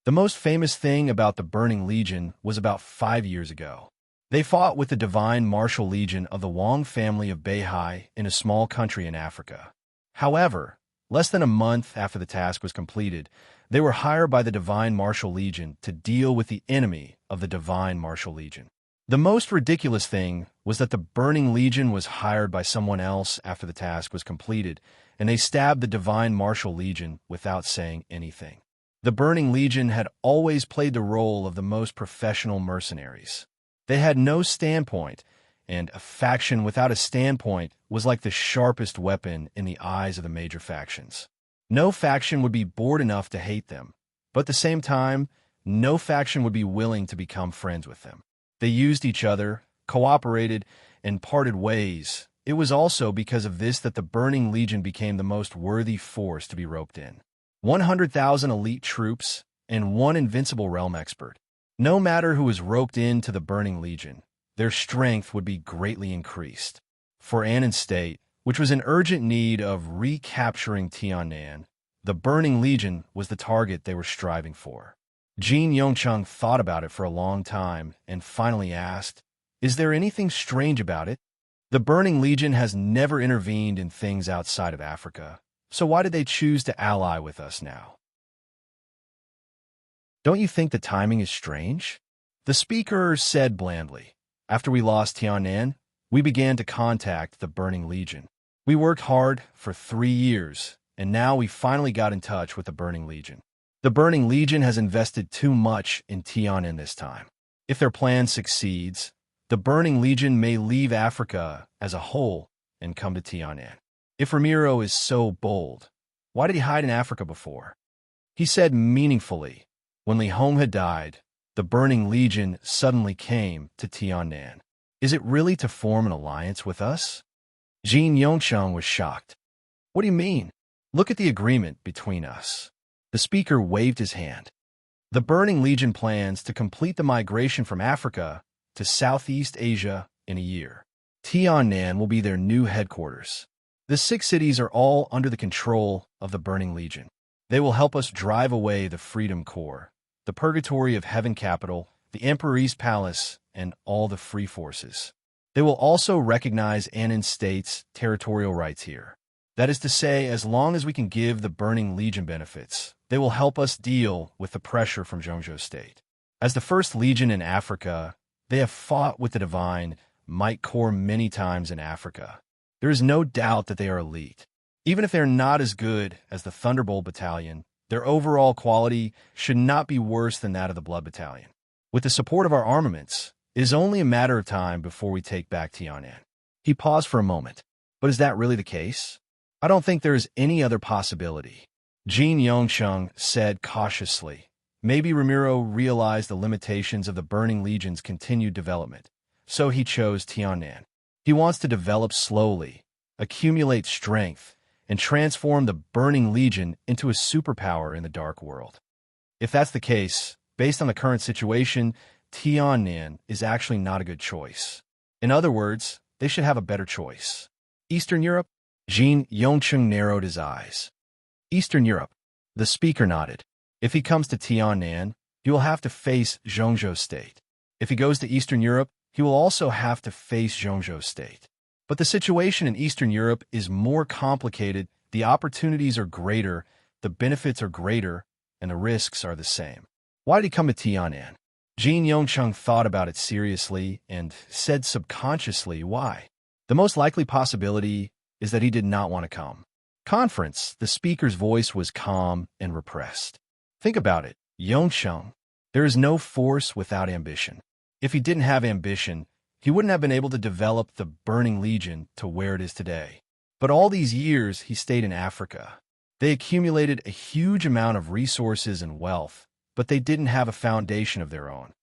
S1: The most famous thing about the Burning Legion was about 5 years ago. They fought with the Divine Martial Legion of the Wang family of Beihai in a small country in Africa. However, less than a month after the task was completed, they were hired by the Divine Martial Legion to deal with the enemy of the Divine Martial Legion. The most ridiculous thing was that the Burning Legion was hired by someone else after the task was completed, and they stabbed the Divine Martial Legion without saying anything. The Burning Legion had always played the role of the most professional mercenaries. They had no standpoint, and a faction without a standpoint was like the sharpest weapon in the eyes of the major factions. No faction would be bored enough to hate them, but at the same time, no faction would be willing to become friends with them. They used each other, cooperated, and parted ways. It was also because of this that the Burning Legion became the most worthy force to be roped in. 100,000 elite troops and one Invincible Realm expert. No matter who was roped into the Burning Legion, their strength would be greatly increased. For Annan State, which was in urgent need of recapturing Tiannan, the Burning Legion was the target they were striving for. Jin Yongqing thought about it for a long time and finally asked, "Is there anything strange about it? The Burning Legion has never intervened in things outside of Africa, so why did they choose to ally with us now?" Don't you think the timing is strange? The speaker said blandly. After we lost Tianan, we began to contact the Burning Legion. We worked hard for 3 years, and now we finally got in touch with the Burning Legion. The Burning Legion has invested too much in Tianan this time. If their plan succeeds, the Burning Legion may leave Africa as a whole and come to Tianan. If Ramiro is so bold, why did he hide in Africa before? He said meaningfully, when Li Hong had died, the Burning Legion suddenly came to Tianan. Is it really to form an alliance with us? Jin Yongcheng was shocked. What do you mean? Look at the agreement between us. The speaker waved his hand. The Burning Legion plans to complete the migration from Africa to Southeast Asia in a year. Tianan will be their new headquarters. The 6 cities are all under the control of the Burning Legion. They will help us drive away the Freedom Corps, the Purgatory of Heaven Capital, the Emperor's Palace, and all the free forces. They will also recognize Annan State's territorial rights here. That is to say, as long as we can give the Burning Legion benefits, they will help us deal with the pressure from Zhongzhou State. As the first legion in Africa, they have fought with the Divine Might Corps many times in Africa. There is no doubt that they are elite. Even if they are not as good as the Thunderbolt Battalion, their overall quality should not be worse than that of the Blood Battalion. With the support of our armaments, it is only a matter of time before we take back Tianan. He paused for a moment. But is that really the case? I don't think there is any other possibility. Jin Yongcheng said cautiously. Maybe Ramiro realized the limitations of the Burning Legion's continued development, so he chose Tianan. He wants to develop slowly, accumulate strength, and transform the Burning Legion into a superpower in the Dark World. If that's the case, based on the current situation, Tianan is actually not a good choice. In other words, they should have a better choice. Eastern Europe? Jin Yongcheng narrowed his eyes. Eastern Europe. The speaker nodded. If he comes to Tianan, he will have to face Zhongzhou State. If he goes to Eastern Europe, he will also have to face Zhongzhou State. But the situation in Eastern Europe is more complicated, the opportunities are greater, the benefits are greater, and the risks are the same. Why did he come to Tianan? Jin Yongcheng thought about it seriously and said subconsciously why. The most likely possibility is that he did not want to come. Conference, the speaker's voice was calm and repressed. Think about it, Yongcheng. There is no force without ambition. If he didn't have ambition, he wouldn't have been able to develop the Burning Legion to where it is today. But all these years, he stayed in Africa. They accumulated a huge amount of resources and wealth, but they didn't have a foundation of their own.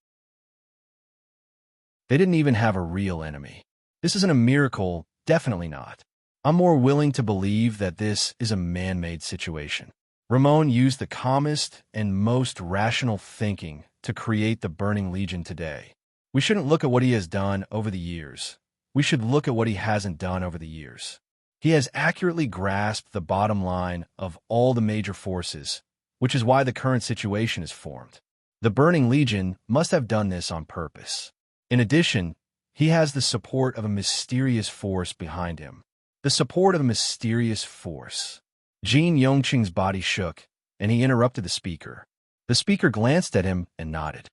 S1: They didn't even have a real enemy. This isn't a miracle, definitely not. I'm more willing to believe that this is a man-made situation. Ramon used the calmest and most rational thinking to create the Burning Legion today. We shouldn't look at what he has done over the years. We should look at what he hasn't done over the years. He has accurately grasped the bottom line of all the major forces, which is why the current situation is formed. The Burning Legion must have done this on purpose. In addition, he has the support of a mysterious force behind him. The support of a mysterious force. Jin Yongcheng's body shook, and he interrupted the speaker. The speaker glanced at him and nodded.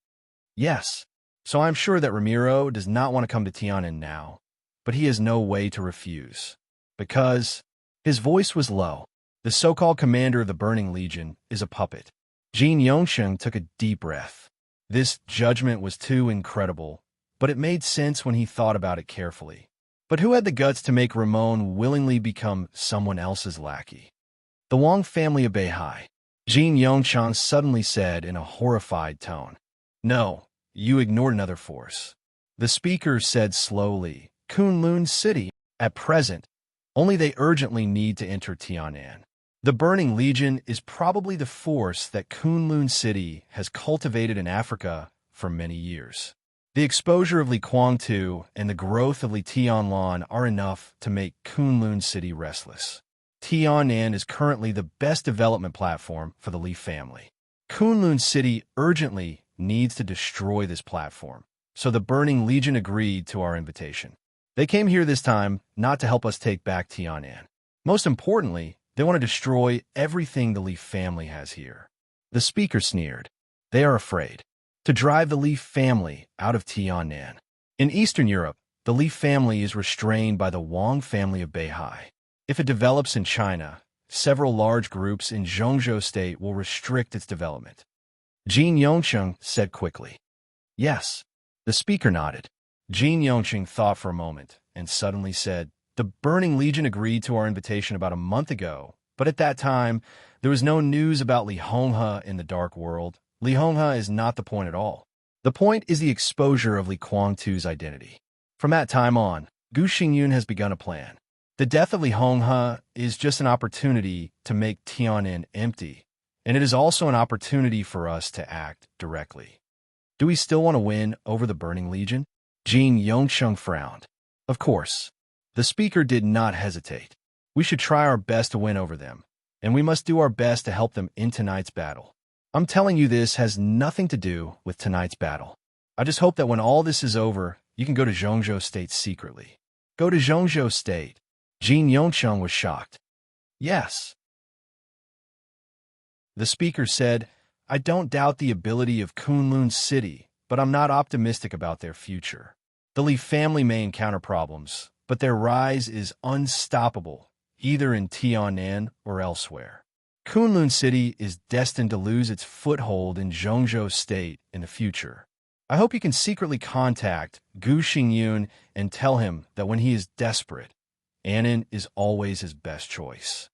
S1: Yes, so I'm sure that Ramiro does not want to come to Tianan now, but he has no way to refuse. Because his voice was low. The so-called commander of the Burning Legion is a puppet. Jin Yongcheng took a deep breath. This judgment was too incredible, but it made sense when he thought about it carefully. But who had the guts to make Ramon willingly become someone else's lackey? The Wang family of Beihai. Jin Yongcheng suddenly said in a horrified tone. No, you ignored another force. The speaker said slowly, Kunlun City, at present, only they urgently need to enter Tianan. The Burning Legion is probably the force that Kunlun City has cultivated in Africa for many years. The exposure of Li Kuangtu and the growth of Li Tianlan are enough to make Kunlun City restless. Tianan is currently the best development platform for the Li family. Kunlun City urgently needs to destroy this platform, so the Burning Legion agreed to our invitation. They came here this time not to help us take back Tianan. Most importantly, they want to destroy everything the Li family has here. The speaker sneered. They are afraid to drive the Li family out of Tiannan. In Eastern Europe, the Li family is restrained by the Wang family of Beihai. If it develops in China, several large groups in Zhongzhou State will restrict its development. Jin Yongsheng said quickly. Yes. The speaker nodded. Jin Yongsheng thought for a moment and suddenly said, the Burning Legion agreed to our invitation about a month ago, but at that time, there was no news about Li Honghe in the dark world. Li Honghe is not the point at all. The point is the exposure of Li Guangtu's identity. From that time on, Gu Xingyun has begun a plan. The death of Li Honghe is just an opportunity to make Tiannan empty, and it is also an opportunity for us to act directly. Do we still want to win over the Burning Legion? Jin Yongsheng frowned. Of course. The speaker did not hesitate. We should try our best to win over them, and we must do our best to help them in tonight's battle. I'm telling you, this has nothing to do with tonight's battle. I just hope that when all this is over, you can go to Zhongzhou State secretly. Go to Zhongzhou State. Jin Yongsheng was shocked. Yes. The speaker said, I don't doubt the ability of Kunlun City, but I'm not optimistic about their future. The Li family may encounter problems, but their rise is unstoppable, either in Tiannan or elsewhere. Kunlun City is destined to lose its foothold in Zhongzhou State in the future. I hope you can secretly contact Gu Xingyun and tell him that when he is desperate, Annan is always his best choice.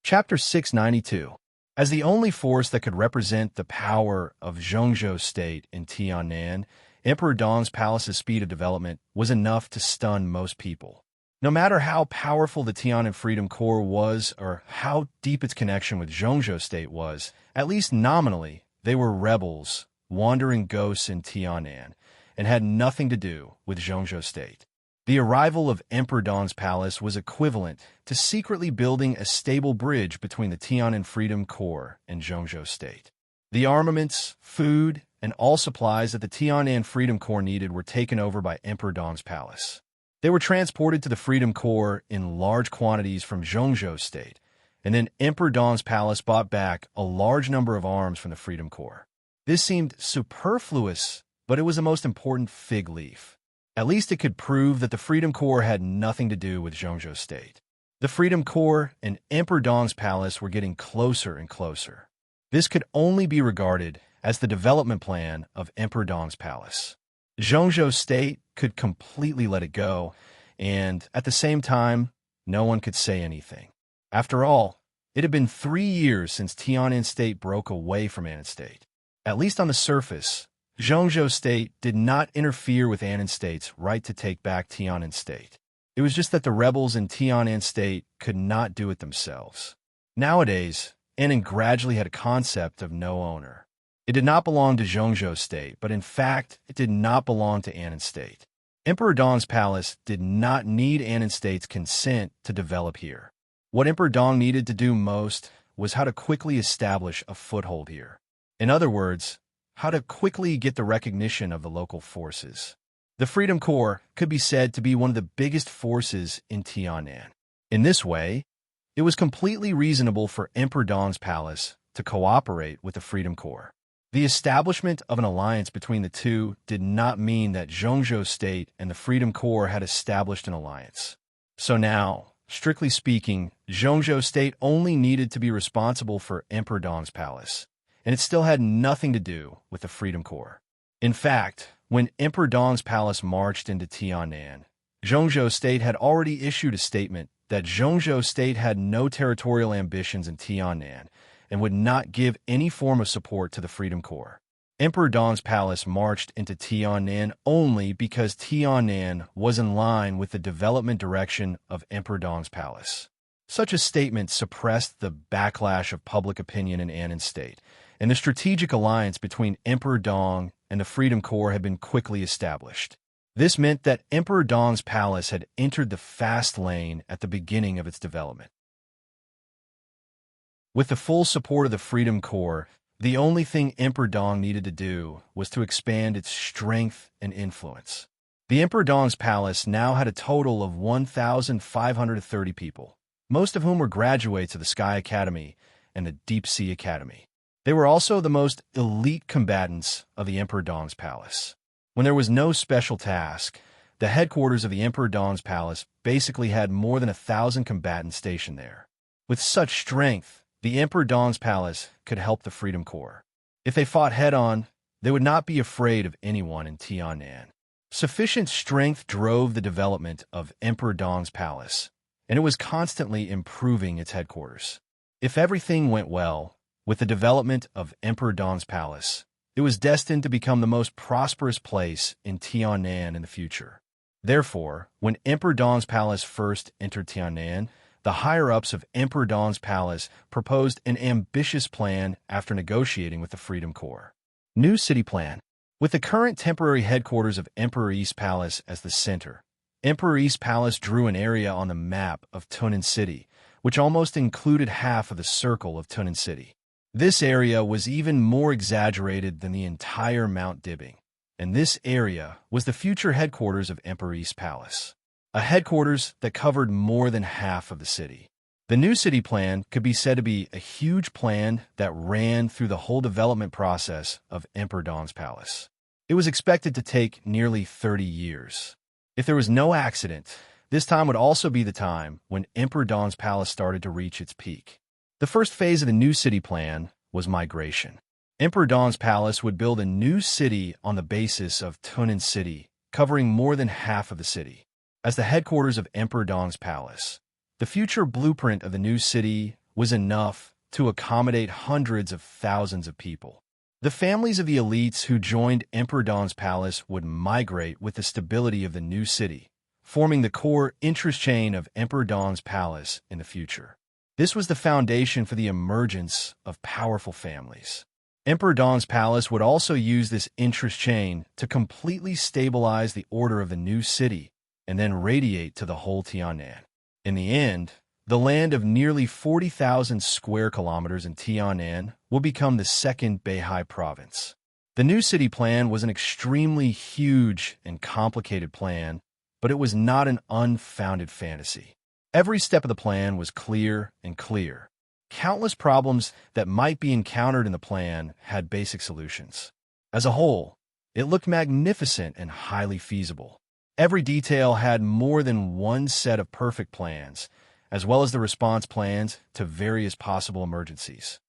S1: Chapter 692. As the only force that could represent the power of Zhongzhou State in Tiannan, Emperor Dong's palace's speed of development was enough to stun most people. No matter how powerful the Tiannan Freedom Corps was or how deep its connection with Zhongzhou State was, at least nominally, they were rebels, wandering ghosts in Tiannan, and had nothing to do with Zhongzhou State. The arrival of Emperor Dong's palace was equivalent to secretly building a stable bridge between the Tiannan Freedom Corps and Zhongzhou State. The armaments, food, and all supplies that the Tiannan Freedom Corps needed were taken over by Emperor Dong's palace. They were transported to the Freedom Corps in large quantities from Zhongzhou State, and then Emperor Dong's palace bought back a large number of arms from the Freedom Corps. This seemed superfluous, but it was the most important fig leaf. At least it could prove that the Freedom Corps had nothing to do with Zhongzhou State. The Freedom Corps and Emperor Dong's palace were getting closer and closer. This could only be regarded as the development plan of Emperor Dong's palace. Zhongzhou State could completely let it go, and at the same time, no one could say anything. After all, it had been 3 years since Tiannan State broke away from Annan State. At least on the surface, Zhongzhou State did not interfere with Annan State's right to take back Tiannan State. It was just that the rebels in Tiannan State could not do it themselves. Nowadays, Annan gradually had a concept of no owner. It did not belong to Zhongzhou State, but in fact, it did not belong to Annan State. Emperor Dong's palace did not need Annan State's consent to develop here. What Emperor Dong needed to do most was how to quickly establish a foothold here. In other words, how to quickly get the recognition of the local forces. The Freedom Corps could be said to be one of the biggest forces in Tiannan. In this way, it was completely reasonable for Emperor Dong's palace to cooperate with the Freedom Corps. The establishment of an alliance between the two did not mean that Zhongzhou State and the Freedom Corps had established an alliance. So now, strictly speaking, Zhongzhou State only needed to be responsible for Emperor Dong's palace, and it still had nothing to do with the Freedom Corps. In fact, when Emperor Dong's palace marched into Tiannan, Zhongzhou State had already issued a statement that Zhongzhou State had no territorial ambitions in Tiannan and would not give any form of support to the Freedom Corps. Emperor Dong's palace marched into Tiannan only because Tiannan was in line with the development direction of Emperor Dong's palace. Such a statement suppressed the backlash of public opinion in Annan State, and the strategic alliance between Emperor Dong and the Freedom Corps had been quickly established. This meant that Emperor Dong's palace had entered the fast lane at the beginning of its development. With the full support of the Freedom Corps, the only thing Emperor Dong needed to do was to expand its strength and influence. The Emperor Dong's palace now had a total of 1,530 people. most of whom were graduates of the Sky Academy and the Deep Sea Academy. They were also the most elite combatants of the Emperor Dong's palace. When there was no special task, the headquarters of the Emperor Dong's palace basically had more than 1,000 combatants stationed there. With such strength, the Emperor Dong's palace could help the Freedom Corps. If they fought head-on, they would not be afraid of anyone in Tiannan. Sufficient strength drove the development of Emperor Dong's palace, and it was constantly improving its headquarters. If everything went well with the development of Emperor Dong's palace, it was destined to become the most prosperous place in Tiannan in the future. Therefore, when Emperor Dong's palace first entered Tiannan, the higher-ups of Emperor Dong's palace proposed an ambitious plan after negotiating with the Freedom Corps. New city plan. With the current temporary headquarters of Emperor East Palace as the center, Emperor East Palace drew an area on the map of Tunnan City, which almost included half of the circle of Tunnan City. This area was even more exaggerated than the entire Mount Dibbing, and this area was the future headquarters of Emperor East Palace, a headquarters that covered more than half of the city. The new city plan could be said to be a huge plan that ran through the whole development process of Emperor Dong's palace. It was expected to take nearly 30 years. If there was no accident, this time would also be the time when Emperor Dong's palace started to reach its peak. The first phase of the new city plan was migration. Emperor Dong's palace would build a new city on the basis of Tunnan City, covering more than half of the city. As the headquarters of Emperor Dong's palace, the future blueprint of the new city was enough to accommodate hundreds of thousands of people. The families of the elites who joined Emperor Dong's palace would migrate with the stability of the new city, forming the core interest chain of Emperor Dong's palace in the future. This was the foundation for the emergence of powerful families. Emperor Dong's palace would also use this interest chain to completely stabilize the order of the new city and then radiate to the whole Tiannan. In the end, the land of nearly 40,000 square kilometers in Tiannan will become the second Beihai province. The new city plan was an extremely huge and complicated plan, but it was not an unfounded fantasy. Every step of the plan was clear and clear. Countless problems that might be encountered in the plan had basic solutions. As a whole, it looked magnificent and highly feasible. Every detail had more than one set of perfect plans, as well as the response plans to various possible emergencies.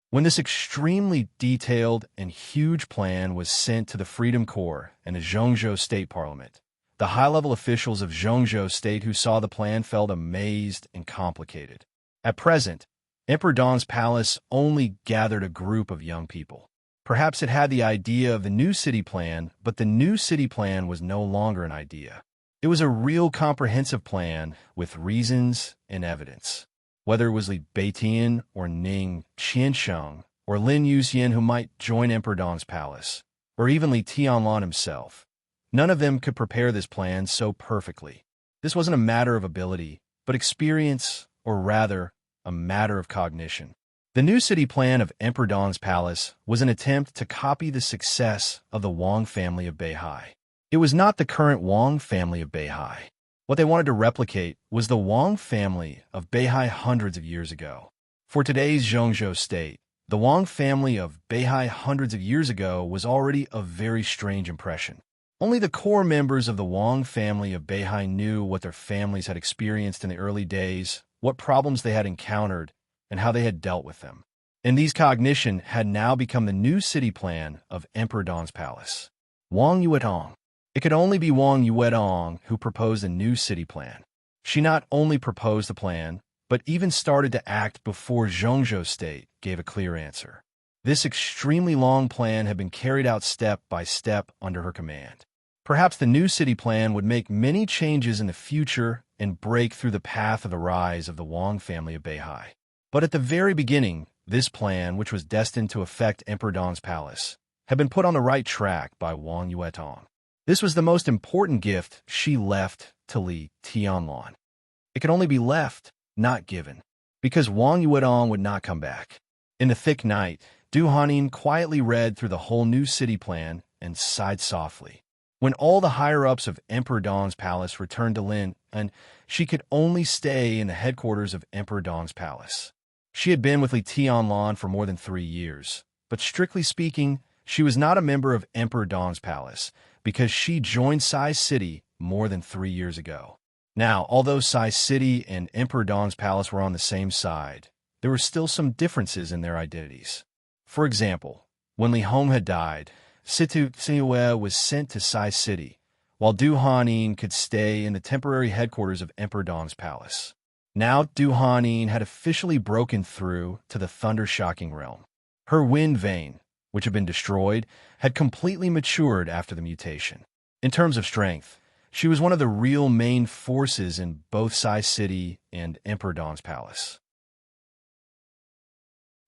S1: When this extremely detailed and huge plan was sent to the Freedom Corps and the Zhongzhou State Parliament, the high-level officials of Zhongzhou State who saw the plan felt amazed and complicated. At present, Emperor Dong's palace only gathered a group of young people. Perhaps it had the idea of the new city plan, but the new city plan was no longer an idea. It was a real comprehensive plan with reasons and evidence. Whether it was Li Beitian or Ning Qiansheng or Lin Yuxian who might join Emperor Dong's palace, or even Li Tianlan himself, none of them could prepare this plan so perfectly. This wasn't a matter of ability, but experience, or rather, a matter of cognition. The new city plan of Emperor Dong's palace was an attempt to copy the success of the Wang family of Beihai. It was not the current Wang family of Beihai. What they wanted to replicate was the Wang family of Beihai hundreds of years ago. For today's Zhongzhou state, the Wang family of Beihai hundreds of years ago was already a very strange impression. Only the core members of the Wang family of Beihai knew what their families had experienced in the early days, what problems they had encountered, and how they had dealt with them. And these cognition had now become the new city plan of Emperor Dong's palace. Wang Yuetong. It could only be Wang Yuetong who proposed a new city plan. She not only proposed the plan, but even started to act before Zhongzhou State gave a clear answer. This extremely long plan had been carried out step by step under her command. Perhaps the new city plan would make many changes in the future and break through the path of the rise of the Wang family of Beihai. But at the very beginning, this plan, which was destined to affect Emperor Dong's palace, had been put on the right track by Wang Yuetong. This was the most important gift she left to Li Tianlan. It could only be left, not given, because Wang Yuetong would not come back. In the thick night, Du Hanin quietly read through the whole new city plan and sighed softly. When all the higher-ups of Emperor Dong's palace returned to Lin, and she could only stay in the headquarters of Emperor Dong's palace. She had been with Li Tianlan for more than 3 years, but strictly speaking, she was not a member of Emperor Dong's palace because she joined Sai City more than 3 years ago. Now, although Sai City and Emperor Dong's palace were on the same side, there were still some differences in their identities. For example, when Li Hong had died, Situ Xiue was sent to Sai City, while Du Hanin could stay in the temporary headquarters of Emperor Dong's palace. Now Du Hanin had officially broken through to the thunder-shocking realm. Her wind vein, which had been destroyed, had completely matured after the mutation. In terms of strength, she was one of the real main forces in both Sai City and Emperor Dong's palace.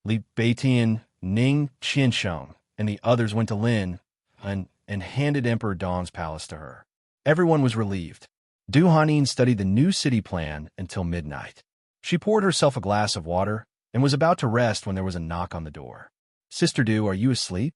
S1: Li Beitian, Ning Qiansheng, and the others went to Lin and handed Emperor Dong's palace to her. Everyone was relieved. Du Hanin studied the new city plan until midnight. She poured herself a glass of water and was about to rest when there was a knock on the door. "Sister Du, are you asleep?"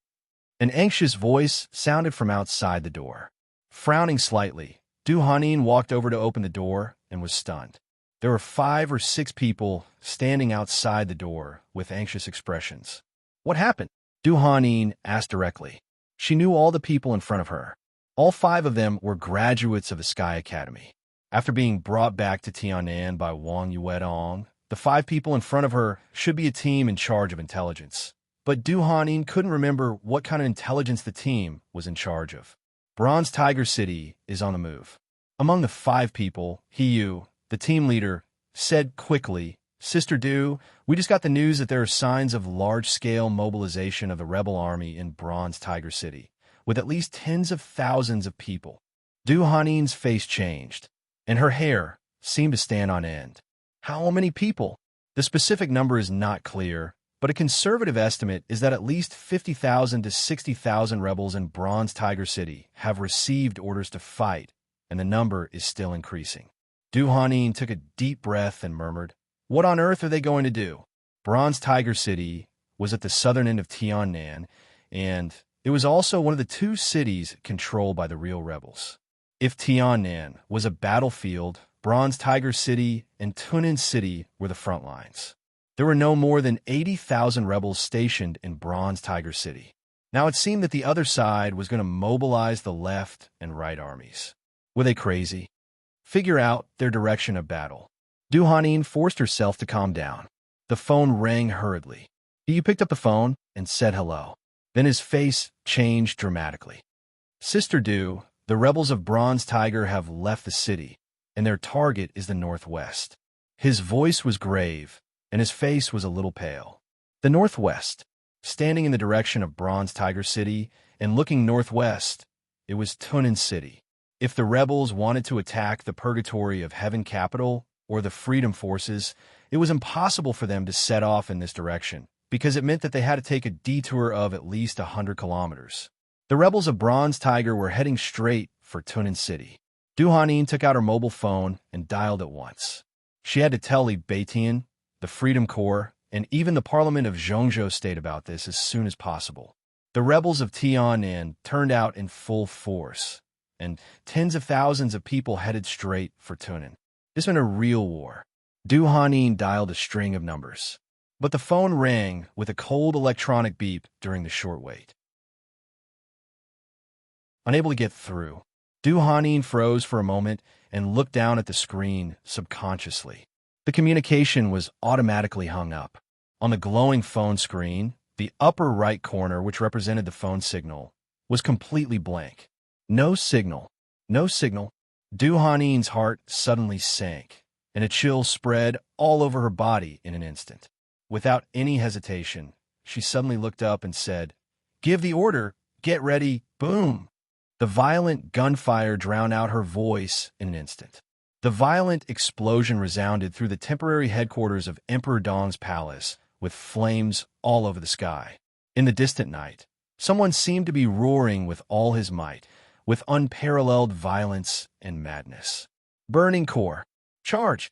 S1: An anxious voice sounded from outside the door. Frowning slightly, Du Hanin walked over to open the door and was stunned. There were 5 or 6 people standing outside the door with anxious expressions. "What happened?" Du Hanin asked directly. She knew all the people in front of her. All 5 of them were graduates of the Sky Academy. After being brought back to Tianan by Wang Yuedong, the 5 people in front of her should be a team in charge of intelligence. But Du Hanin couldn't remember what kind of intelligence the team was in charge of. Bronze Tiger City is on the move. Among the 5 people, Yu, the team leader, said quickly, "Sister Du, we just got the news that there are signs of large-scale mobilization of the rebel army in Bronze Tiger City, with at least tens of thousands of people." Du Hanin's face changed, and her hair seemed to stand on end. How many people? The specific number is not clear, but a conservative estimate is that at least 50,000 to 60,000 rebels in Bronze Tiger City have received orders to fight, and the number is still increasing. Du Hanin took a deep breath and murmured, "What on earth are they going to do?" Bronze Tiger City was at the southern end of Tiannan, and it was also one of the 2 cities controlled by the real rebels. If Tiannan was a battlefield, Bronze Tiger City and Tunin City were the front lines. There were no more than 80,000 rebels stationed in Bronze Tiger City. Now it seemed that the other side was going to mobilize the left and right armies. Were they crazy? Figure out their direction of battle. Du Hanin forced herself to calm down. The phone rang hurriedly. He picked up the phone and said hello. Then his face changed dramatically. "Sister Du, the rebels of Bronze Tiger have left the city, and their target is the northwest." His voice was grave, and his face was a little pale. The northwest. Standing in the direction of Bronze Tiger City and looking northwest, it was Tunin City. If the rebels wanted to attack the Purgatory of Heaven Capital or the Freedom Forces, it was impossible for them to set off in this direction, because it meant that they had to take a detour of at least 100 kilometers. The rebels of Bronze Tiger were heading straight for Tunin City. Du Hanin took out her mobile phone and dialed at once. She had to tell Li Beitian, the Freedom Corps, and even the Parliament of Zhongzhou State about this as soon as possible. The rebels of Tiannan turned out in full force, and tens of thousands of people headed straight for Tunin. This meant a real war. Du Hanin dialed a string of numbers, but the phone rang with a cold electronic beep during the short wait. Unable to get through, Du Hanin froze for a moment and looked down at the screen subconsciously. The communication was automatically hung up. On the glowing phone screen, the upper right corner, which represented the phone signal, was completely blank. No signal. No signal. Du Hanin's heart suddenly sank, and a chill spread all over her body in an instant. Without any hesitation, she suddenly looked up and said, "Give the order. Get ready. Boom." The violent gunfire drowned out her voice in an instant. The violent explosion resounded through the temporary headquarters of Emperor Dong's palace, with flames all over the sky. In the distant night, someone seemed to be roaring with all his might, with unparalleled violence and madness. Burning core. Charge!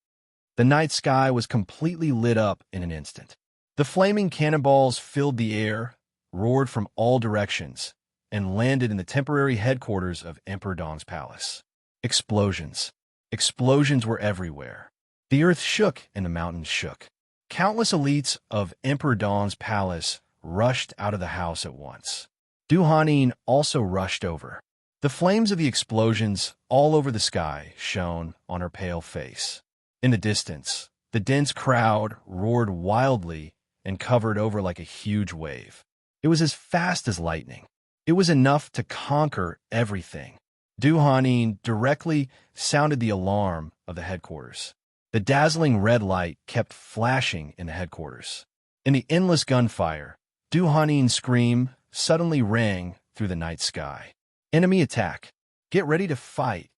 S1: The night sky was completely lit up in an instant. The flaming cannonballs filled the air, roared from all directions, and landed in the temporary headquarters of Emperor Dong's palace. Explosions. Explosions were everywhere. The earth shook and the mountains shook. Countless elites of Emperor Dong's palace rushed out of the house at once. Du Hanin also rushed over. The flames of the explosions all over the sky shone on her pale face. In the distance, the dense crowd roared wildly and covered over like a huge wave. It was as fast as lightning. It was enough to conquer everything. Du Hanin directly sounded the alarm of the headquarters. The dazzling red light kept flashing in the headquarters. In the endless gunfire, Du Hanin's scream suddenly rang through the night sky. Enemy attack. Get ready to fight.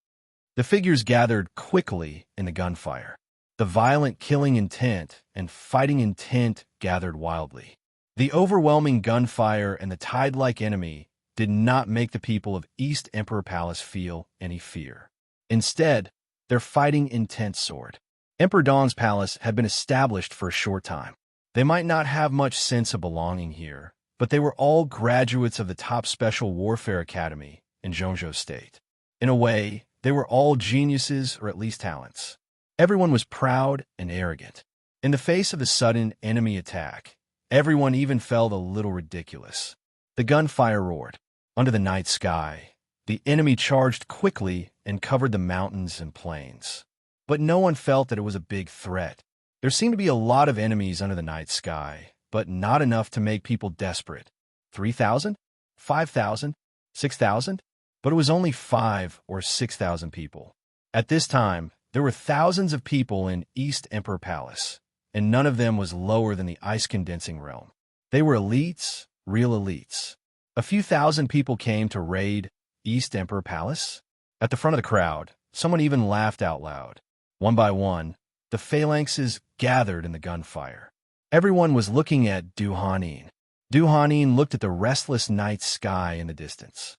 S1: The figures gathered quickly in the gunfire. The violent killing intent and fighting intent gathered wildly. The overwhelming gunfire and the tide-like enemy did not make the people of East Emperor Palace feel any fear. Instead, their fighting intent soared. Emperor Dong's palace had been established for a short time. They might not have much sense of belonging here, but they were all graduates of the top Special Warfare Academy in Zhongzhou State. In a way, they were all geniuses or at least talents. Everyone was proud and arrogant. In the face of the sudden enemy attack, everyone even felt a little ridiculous. The gunfire roared. Under the night sky, the enemy charged quickly and covered the mountains and plains. But no one felt that it was a big threat. There seemed to be a lot of enemies under the night sky, but not enough to make people desperate. 3,000? 5,000? 6,000? But it was only 5 or 6,000 people. At this time, there were thousands of people in East Emperor Palace, and none of them was lower than the ice-condensing realm. They were elites, real elites. A few thousand people came to raid East Emperor Palace. At the front of the crowd, someone even laughed out loud. One by one, the phalanxes gathered in the gunfire. Everyone was looking at Du Hanin. Du Hanin looked at the restless night sky in the distance.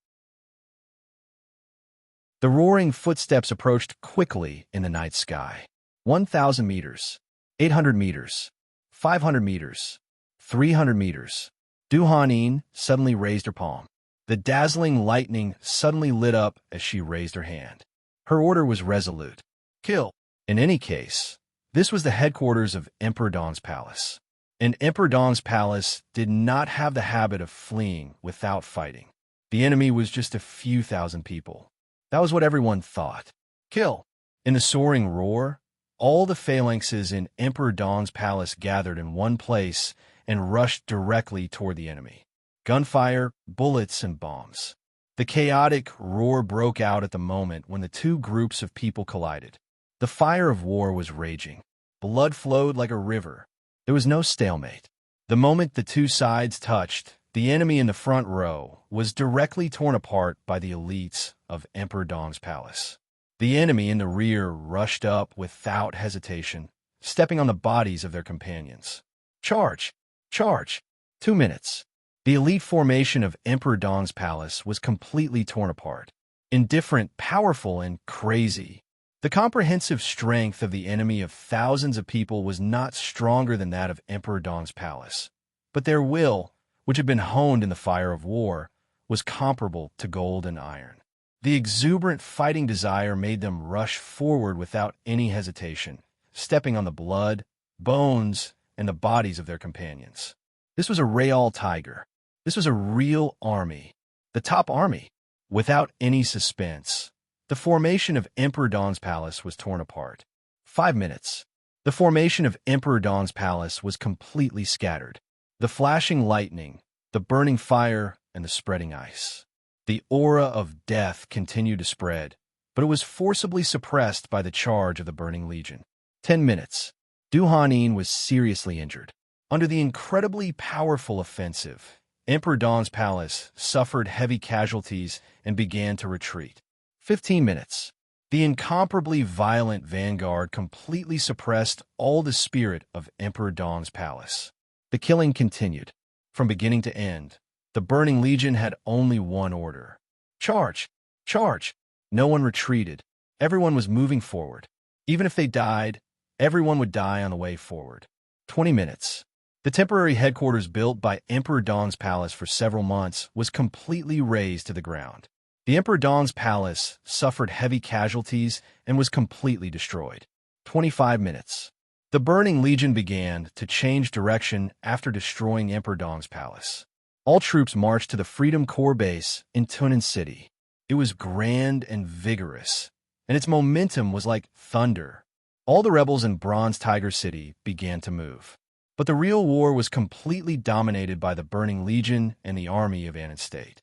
S1: The roaring footsteps approached quickly in the night sky. 1,000 meters, 800 meters, 500 meters, 300 meters. Du Hanin suddenly raised her palm. The dazzling lightning suddenly lit up as she raised her hand. Her order was resolute. Kill. In any case, this was the headquarters of Emperor Dong's palace. And Emperor Dong's palace did not have the habit of fleeing without fighting. The enemy was just a few thousand people. That was what everyone thought. Kill. In the soaring roar, all the phalanxes in Emperor Dong's palace gathered in one place and rushed directly toward the enemy. Gunfire, bullets, and bombs. The chaotic roar broke out at the moment when the two groups of people collided. The fire of war was raging. Blood flowed like a river. There was no stalemate. The moment the two sides touched, the enemy in the front row was directly torn apart by the elites of Emperor Dong's palace. The enemy in the rear rushed up without hesitation, stepping on the bodies of their companions. Charge! Charge! 2 minutes. The elite formation of Emperor Dong's palace was completely torn apart. Indifferent, powerful, and crazy. The comprehensive strength of the enemy of thousands of people was not stronger than that of Emperor Dong's palace. But their will, which had been honed in the fire of war, was comparable to gold and iron. The exuberant fighting desire made them rush forward without any hesitation, stepping on the blood, bones, and the bodies of their companions. This was a real tiger. This was a real army. The top army. Without any suspense, the formation of Emperor Dong's palace was torn apart. 5 minutes. The formation of Emperor Dong's palace was completely scattered. The flashing lightning, the burning fire, and the spreading ice. The aura of death continued to spread, but it was forcibly suppressed by the charge of the burning legion. 10 minutes. Du Hanin was seriously injured. Under the incredibly powerful offensive, Emperor Dong's palace suffered heavy casualties and began to retreat. 15 minutes. The incomparably violent vanguard completely suppressed all the spirit of Emperor Dong's palace. The killing continued. From beginning to end, the burning legion had only one order. Charge! Charge! No one retreated. Everyone was moving forward. Even if they died, everyone would die on the way forward. 20 minutes. The temporary headquarters built by Emperor Dong's palace for several months was completely razed to the ground. The Emperor Dong's palace suffered heavy casualties and was completely destroyed. 25 minutes. The Burning Legion began to change direction after destroying Emperor Dong's palace. All troops marched to the Freedom Corps base in Tunan City. It was grand and vigorous, and its momentum was like thunder. All the rebels in Bronze Tiger City began to move. But the real war was completely dominated by the Burning Legion and the army of Annan State.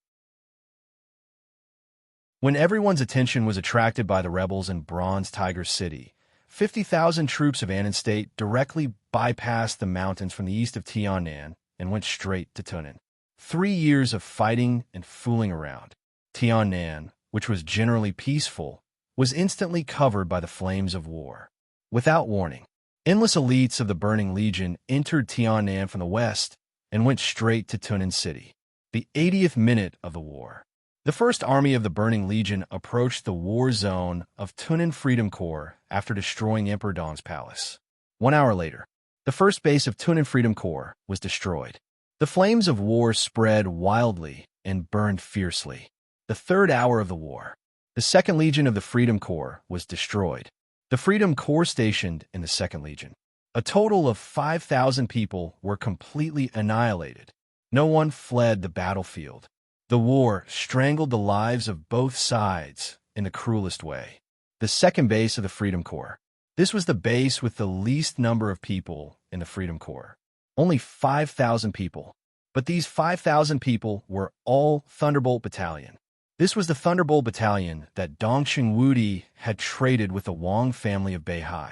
S1: When everyone's attention was attracted by the rebels in Bronze Tiger City, 50,000 troops of Annan State directly bypassed the mountains from the east of Tiannan and went straight to Tunan. 3 years of fighting and fooling around. Tiannan, which was generally peaceful, was instantly covered by the flames of war. Without warning, endless elites of the Burning Legion entered Tiannan from the west and went straight to Tunan City. The 80th minute of the war. The First Army of the Burning Legion approached the war zone of Tunan Freedom Corps after destroying Emperor Dong's palace. 1 hour later, the first base of Tunan Freedom Corps was destroyed. The flames of war spread wildly and burned fiercely. The third hour of the war. The 2nd Legion of the Freedom Corps was destroyed. The Freedom Corps stationed in the 2nd Legion. A total of 5,000 people were completely annihilated. No one fled the battlefield. The war strangled the lives of both sides in the cruelest way. The 2nd base of the Freedom Corps. This was the base with the least number of people in the Freedom Corps. Only 5,000 people. But these 5,000 people were all Thunderbolt Battalion. This was the Thunderbolt Battalion that Dong Xingwudi had traded with the Wang family of Beihai.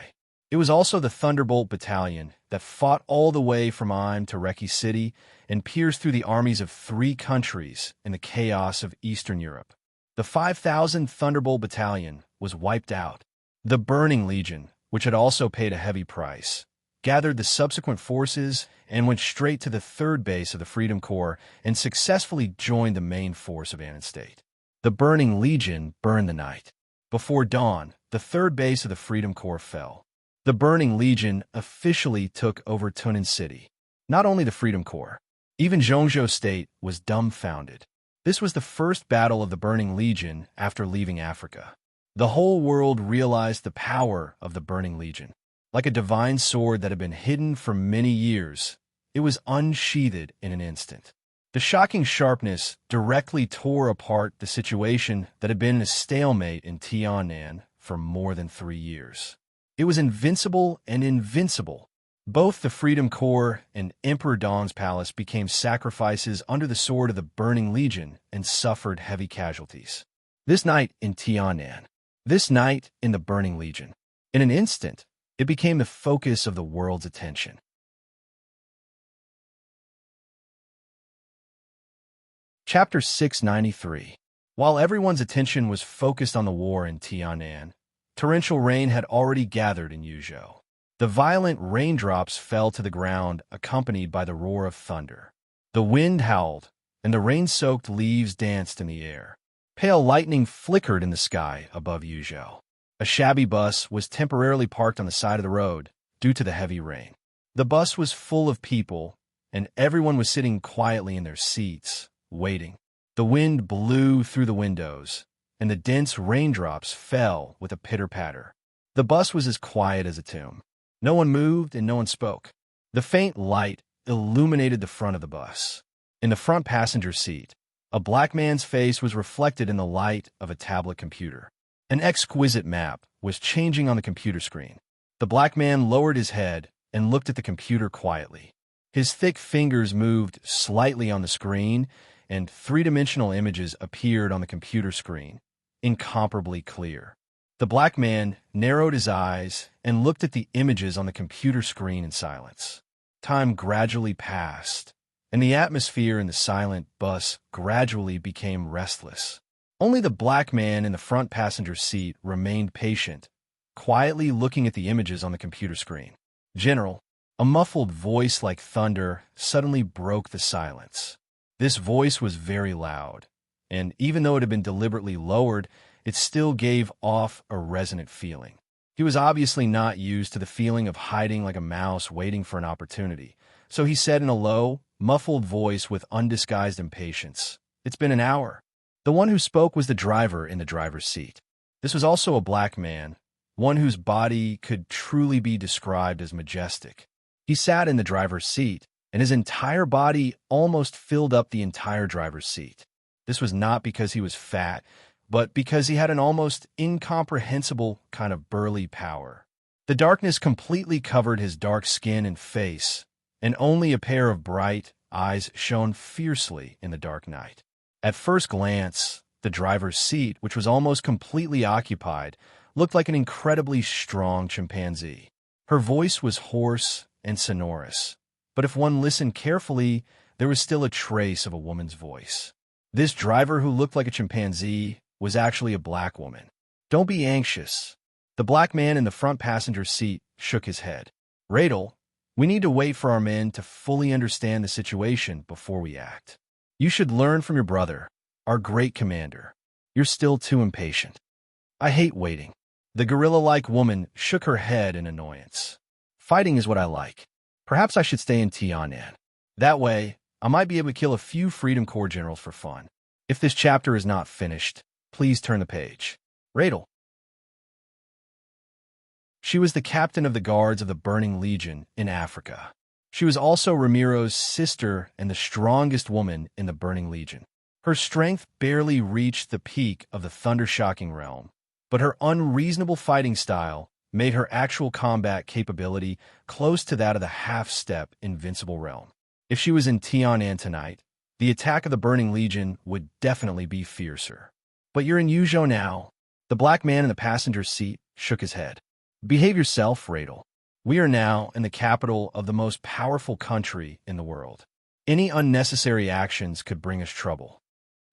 S1: It was also the Thunderbolt Battalion that fought all the way from Im to Reki City and pierced through the armies of 3 countries in the chaos of Eastern Europe. The 5,000 Thunderbolt Battalion was wiped out. The Burning Legion, which had also paid a heavy price, gathered the subsequent forces and went straight to the 3rd base of the Freedom Corps and successfully joined the main force of Annan State. The Burning Legion burned the night. Before dawn, the 3rd base of the Freedom Corps fell. The Burning Legion officially took over Tunan City. Not only the Freedom Corps, even Zhongzhou State was dumbfounded. This was the first battle of the Burning Legion after leaving Africa. The whole world realized the power of the Burning Legion. Like a divine sword that had been hidden for many years, it was unsheathed in an instant. The shocking sharpness directly tore apart the situation that had been a stalemate in Tiannan for more than 3 years. It was invincible and invincible. Both the Freedom Corps and Emperor Dong's palace became sacrifices under the sword of the Burning Legion and suffered heavy casualties. This night in Tiannan. This night in the Burning Legion. In an instant, it became the focus of the world's attention. Chapter 693. While everyone's attention was focused on the war in Tiannan, torrential rain had already gathered in Yuzhou. The violent raindrops fell to the ground, accompanied by the roar of thunder. The wind howled, and the rain-soaked leaves danced in the air. Pale lightning flickered in the sky above Yuzhou. A shabby bus was temporarily parked on the side of the road due to the heavy rain. The bus was full of people, and everyone was sitting quietly in their seats, waiting. The wind blew through the windows, and the dense raindrops fell with a pitter-patter. The bus was as quiet as a tomb. No one moved and no one spoke. The faint light illuminated the front of the bus. In the front passenger seat, a black man's face was reflected in the light of a tablet computer. An exquisite map was changing on the computer screen. The black man lowered his head and looked at the computer quietly. His thick fingers moved slightly on the screen, and 3-dimensional images appeared on the computer screen, incomparably clear. The black man narrowed his eyes and looked at the images on the computer screen in silence. Time gradually passed, and the atmosphere in the silent bus gradually became restless. Only the black man in the front passenger seat remained patient, quietly looking at the images on the computer screen. "General," a muffled voice like thunder suddenly broke the silence. This voice was very loud, and even though it had been deliberately lowered, it still gave off a resonant feeling. He was obviously not used to the feeling of hiding like a mouse waiting for an opportunity, So he said in a low, muffled voice with undisguised impatience, "It's been an hour." The one who spoke was the driver in the driver's seat. This was also a black man, one whose body could truly be described as majestic. He sat in the driver's seat, and his entire body almost filled up the entire driver's seat. This was not because he was fat, but because he had an almost incomprehensible kind of burly power. The darkness completely covered his dark skin and face, and only a pair of bright eyes shone fiercely in the dark night. At first glance, the driver's seat, which was almost completely occupied, looked like an incredibly strong chimpanzee. Her voice was hoarse and sonorous, but if one listened carefully, there was still a trace of a woman's voice. This driver who looked like a chimpanzee was actually a black woman. "Don't be anxious." The black man in the front passenger seat shook his head. "Radel, we need to wait for our men to fully understand the situation before we act. You should learn from your brother, our great commander. You're still too impatient." "I hate waiting." The gorilla-like woman shook her head in annoyance. "Fighting is what I like. Perhaps I should stay in Tian'an. That way, I might be able to kill a few Freedom Corps generals for fun. If this chapter is not finished, please turn the page." Radel. She was the captain of the guards of the Burning Legion in Africa. She was also Ramiro's sister and the strongest woman in the Burning Legion. Her strength barely reached the peak of the thunder-shocking realm, but her unreasonable fighting style made her actual combat capability close to that of the half-step invincible realm. If she was in Tian'an tonight, the attack of the Burning Legion would definitely be fiercer. "But you're in Yuzhou now." The black man in the passenger seat shook his head. "Behave yourself, Radel. We are now in the capital of the most powerful country in the world. Any unnecessary actions could bring us trouble."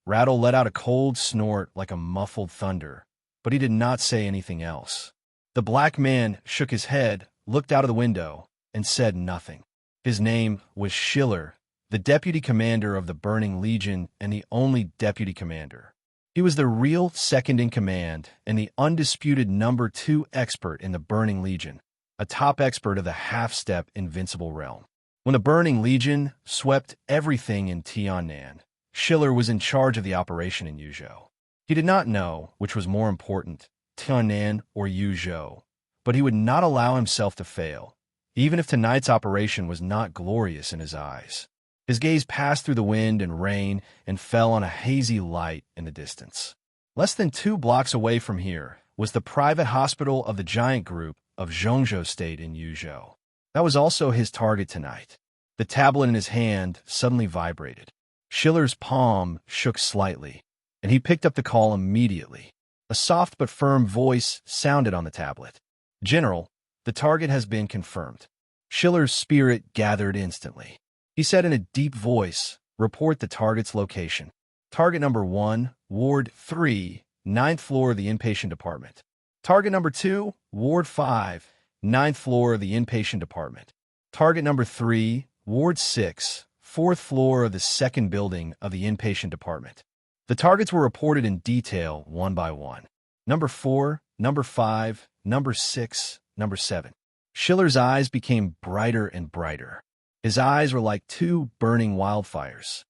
S1: Radel let out a cold snort like a muffled thunder, but he did not say anything else. The black man shook his head, looked out of the window, and said nothing. His name was Schiller, the deputy commander of the Burning Legion and the only deputy commander. He was the real second-in-command and the undisputed number 2 expert in the Burning Legion, a top expert of the half-step invincible realm. When the Burning Legion swept everything in Tian'an, Schiller was in charge of the operation in Yuzhou. He did not know which was more important, Tian'an or Yuzhou, but he would not allow himself to fail, even if tonight's operation was not glorious in his eyes. His gaze passed through the wind and rain and fell on a hazy light in the distance. Less than 2 blocks away from here was the private hospital of the giant group of Zhongzhou State in Yuzhou. That was also his target tonight. The tablet in his hand suddenly vibrated. Schiller's palm shook slightly, and he picked up the call immediately. A soft but firm voice sounded on the tablet. "General, the target has been confirmed." Schiller's spirit gathered instantly. He said in a deep voice, "Report the target's location. Target number 1, Ward 3, 9th floor of the inpatient department. Target number 2, Ward 5, 9th floor of the inpatient department. Target number 3, Ward 6, 4th floor of the second building of the inpatient department." The targets were reported in detail one by one. Number 4, number 5, number 6, number 7. Schiller's eyes became brighter and brighter. His eyes were like 2 burning wildfires.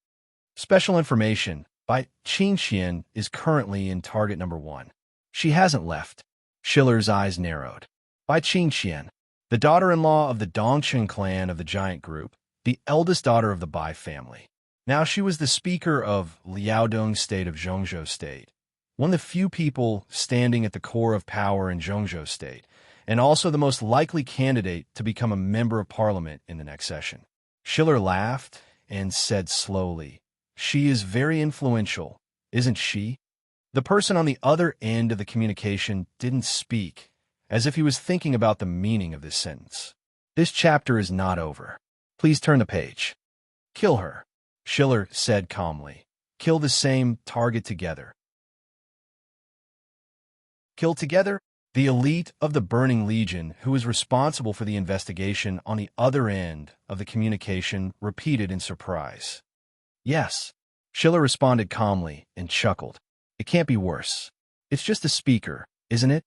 S1: "Special information. Bai Qingxian is currently in target number 1. She hasn't left." Schiller's eyes narrowed. Bai Qingxian, the daughter-in-law of the Dongchen clan of the giant group, the eldest daughter of the Bai family. Now she was the speaker of Liaodong State of Zhongzhou State, one of the few people standing at the core of power in Zhongzhou State, and also the most likely candidate to become a member of parliament in the next session. Schiller laughed and said slowly, "She is very influential, isn't she?" The person on the other end of the communication didn't speak, as if he was thinking about the meaning of this sentence. "This chapter is not over. Please turn the page." "Kill her," Schiller said calmly. "Kill the same target together." Kill together? The elite of the Burning Legion, who was responsible for the investigation on the other end of the communication, repeated in surprise. "Yes," Schiller responded calmly and chuckled. "It can't be worse. It's just a speaker, isn't it?"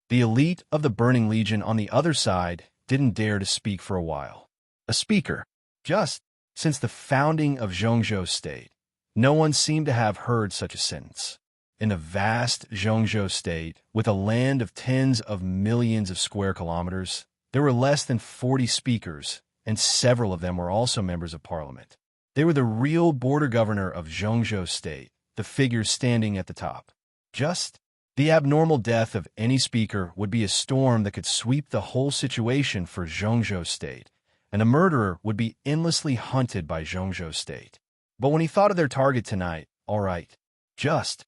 S1: The elite of the Burning Legion on the other side didn't dare to speak for a while. "A speaker?" Just since the founding of Zhongzhou State, no one seemed to have heard such a sentence. In the vast Zhongzhou State, with a land of tens of millions of square kilometers, there were less than 40 speakers, and several of them were also members of parliament. They were the real border governor of Zhongzhou State, the figures standing at the top. Just the abnormal death of any speaker would be a storm that could sweep the whole situation for Zhongzhou State, and a murderer would be endlessly hunted by Zhongzhou State. But when he thought of their target tonight, all right, just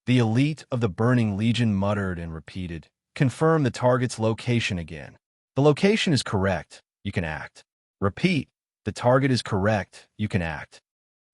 S1: the elite of the Burning Legion muttered and repeated, confirm the target's location again. The location is correct, you can act. Repeat, the target is correct, you can act.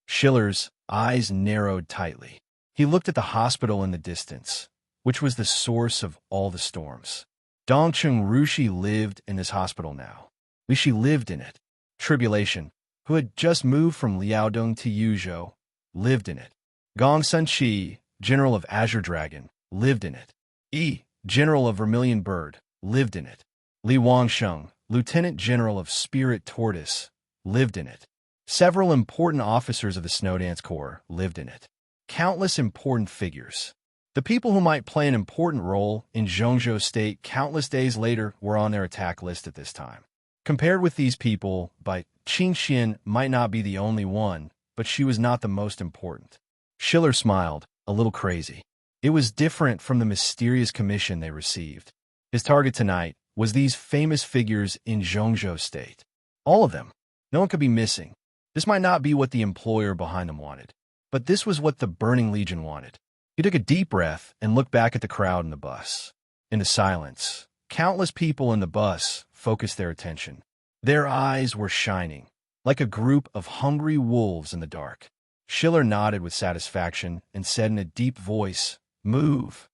S1: Schiller's eyes narrowed tightly. He looked at the hospital in the distance, which was the source of all the storms. Dongcheng Rushi lived in this hospital now. At least she lived in it. Tribulation, who had just moved from Liaodong to Yuzhou, lived in it. Gong Sunqi, General of Azure Dragon, lived in it. Yi, General of Vermilion Bird, lived in it. Li Wangsheng, Lieutenant General of Spirit Tortoise, lived in it. Several important officers of the Snowdance Corps lived in it. Countless important figures. The people who might play an important role in Zhongzhou State countless days later were on their attack list at this time. Compared with these people, Bai Qingxian might not be the only one, but she was not the most important. Schiller smiled, a little crazy. It was different from the mysterious commission they received. His target tonight was these famous figures in Zhongzhou State. All of them. No one could be missing. This might not be what the employer behind them wanted, but this was what the Burning Legion wanted. He took a deep breath and looked back at the crowd in the bus. In the silence, countless people in the bus focused their attention. Their eyes were shining, like a group of hungry wolves in the dark. Schiller nodded with satisfaction and said in a deep voice, "Move."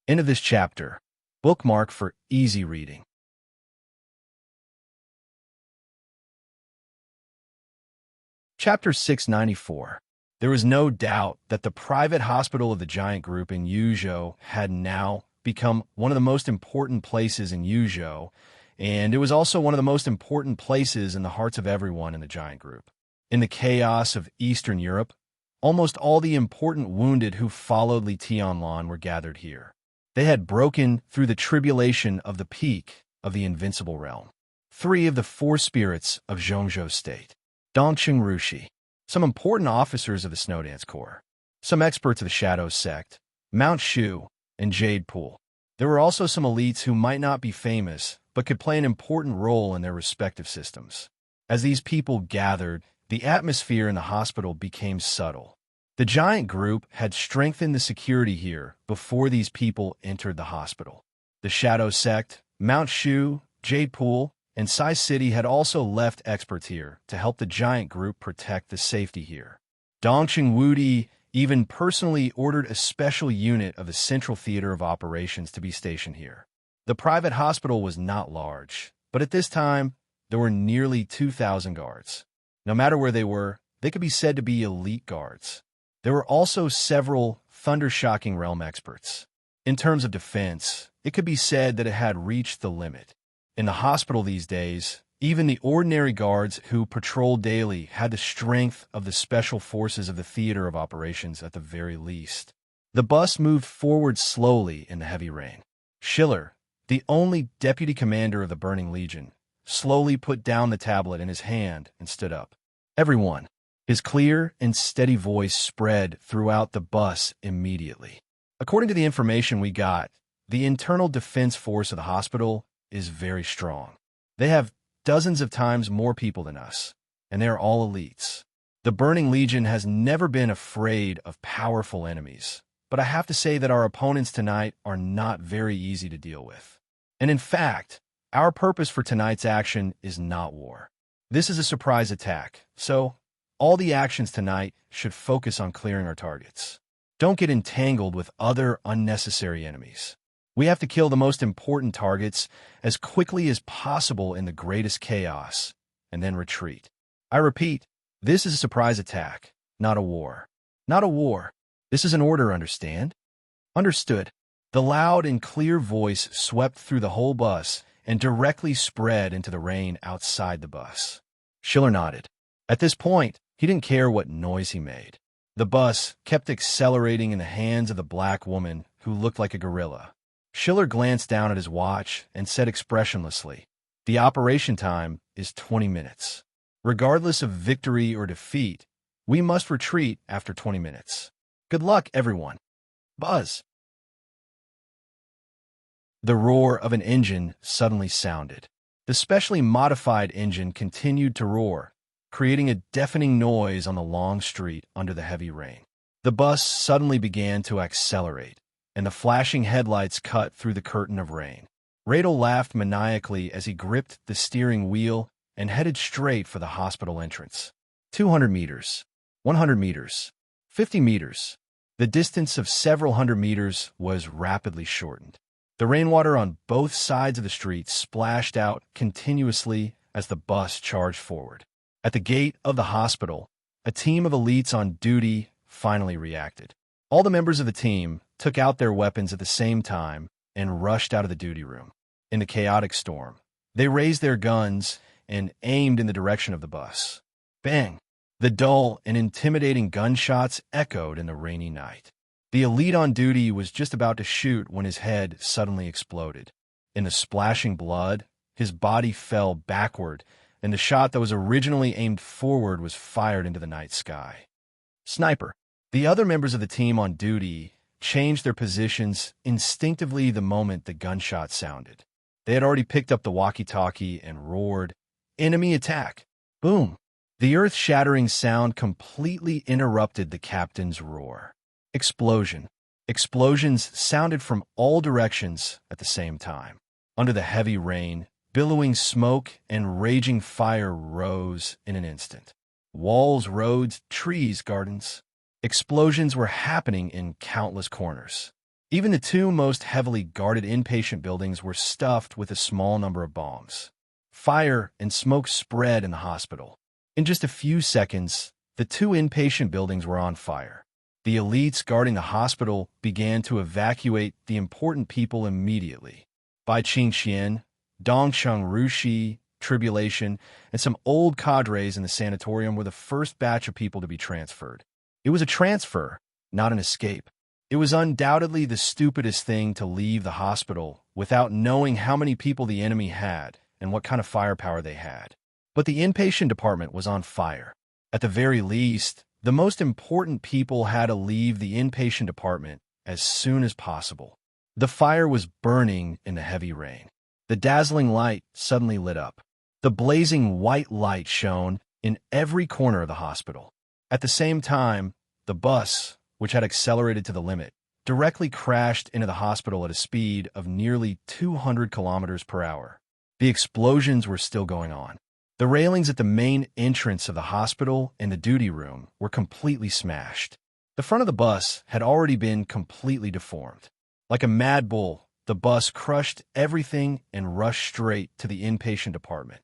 S1: End of this chapter. Bookmark for easy reading. Chapter 694. There was no doubt that the private hospital of the giant group in Yuzhou had now become one of the most important places in Yuzhou, and it was also one of the most important places in the hearts of everyone in the giant group. In the chaos of Eastern Europe, almost all the important wounded who followed Li Tianlan were gathered here. They had broken through the tribulation of the peak of the invincible realm. 3 of the 4 spirits of Zhongzhou State. Dongcheng Rushi, some important officers of the Snowdance Corps, some experts of the Shadow Sect, Mount Shu, and Jade Pool. There were also some elites who might not be famous, but could play an important role in their respective systems. As these people gathered, the atmosphere in the hospital became subtle. The giant group had strengthened the security here before these people entered the hospital. The Shadow Sect, Mount Shu, Jade Pool, and Sai City had also left experts here to help the giant group protect the safety here. Dongcheng Wudi even personally ordered a special unit of the Central Theater of Operations to be stationed here. The private hospital was not large, but at this time, there were nearly 2,000 guards. No matter where they were, they could be said to be elite guards. There were also several thunder-shocking realm experts. In terms of defense, it could be said that it had reached the limit. In the hospital these days, even the ordinary guards who patrolled daily had the strength of the special forces of the Theater of Operations at the very least. The bus moved forward slowly in the heavy rain. Schiller, the only deputy commander of the Burning Legion, slowly put down the tablet in his hand and stood up. Everyone. His clear and steady voice spread throughout the bus immediately. According to the information we got, the internal defense force of the hospital is very strong. They have dozens of times more people than us, and they are all elites. The Burning Legion has never been afraid of powerful enemies, but I have to say that our opponents tonight are not very easy to deal with. And in fact, our purpose for tonight's action is not war. This is a surprise attack, so all the actions tonight should focus on clearing our targets. Don't get entangled with other unnecessary enemies. We have to kill the most important targets as quickly as possible in the greatest chaos, and then retreat. I repeat, this is a surprise attack, not a war. Not a war. This is an order, understand? Understood. The loud and clear voice swept through the whole bus and directly spread into the rain outside the bus. Schiller nodded. At this point, he didn't care what noise he made. The bus kept accelerating in the hands of the black woman who looked like a gorilla. Schiller glanced down at his watch and said expressionlessly, "The operation time is 20 minutes. Regardless of victory or defeat, we must retreat after 20 minutes. Good luck, everyone. Buzz." The roar of an engine suddenly sounded. The specially modified engine continued to roar, creating a deafening noise on the long street under the heavy rain. The bus suddenly began to accelerate, and the flashing headlights cut through the curtain of rain. Radel laughed maniacally as he gripped the steering wheel and headed straight for the hospital entrance. 200 meters, 100 meters, 50 meters. The distance of several hundred meters was rapidly shortened. The rainwater on both sides of the street splashed out continuously as the bus charged forward. At the gate of the hospital, a team of elites on duty finally reacted. All the members of the team took out their weapons at the same time and rushed out of the duty room. In the chaotic storm, they raised their guns and aimed in the direction of the bus. Bang! The dull and intimidating gunshots echoed in the rainy night. The elite on duty was just about to shoot when his head suddenly exploded. In the splashing blood, his body fell backward, and the shot that was originally aimed forward was fired into the night sky. Sniper. The other members of the team on duty changed their positions instinctively the moment the gunshot sounded. They had already picked up the walkie-talkie and roared, "Enemy attack!" Boom! The earth-shattering sound completely interrupted the captain's roar. Explosion. Explosions sounded from all directions at the same time. Under the heavy rain, billowing smoke and raging fire rose in an instant. Walls, roads, trees, gardens. Explosions were happening in countless corners. Even the two most heavily guarded inpatient buildings were stuffed with a small number of bombs. Fire and smoke spread in the hospital. In just a few seconds, the two inpatient buildings were on fire. The elites guarding the hospital began to evacuate the important people immediately. Bai Qingxian, Dongcheng Rushi, Tribulation, and some old cadres in the sanatorium were the first batch of people to be transferred. It was a transfer, not an escape. It was undoubtedly the stupidest thing to leave the hospital without knowing how many people the enemy had and what kind of firepower they had. But the inpatient department was on fire. At the very least, the most important people had to leave the inpatient department as soon as possible. The fire was burning in the heavy rain. The dazzling light suddenly lit up. The blazing white light shone in every corner of the hospital. At the same time, the bus, which had accelerated to the limit, directly crashed into the hospital at a speed of nearly 200 kilometers per hour. The explosions were still going on. The railings at the main entrance of the hospital and the duty room were completely smashed. The front of the bus had already been completely deformed. Like a mad bull, the bus crushed everything and rushed straight to the inpatient department.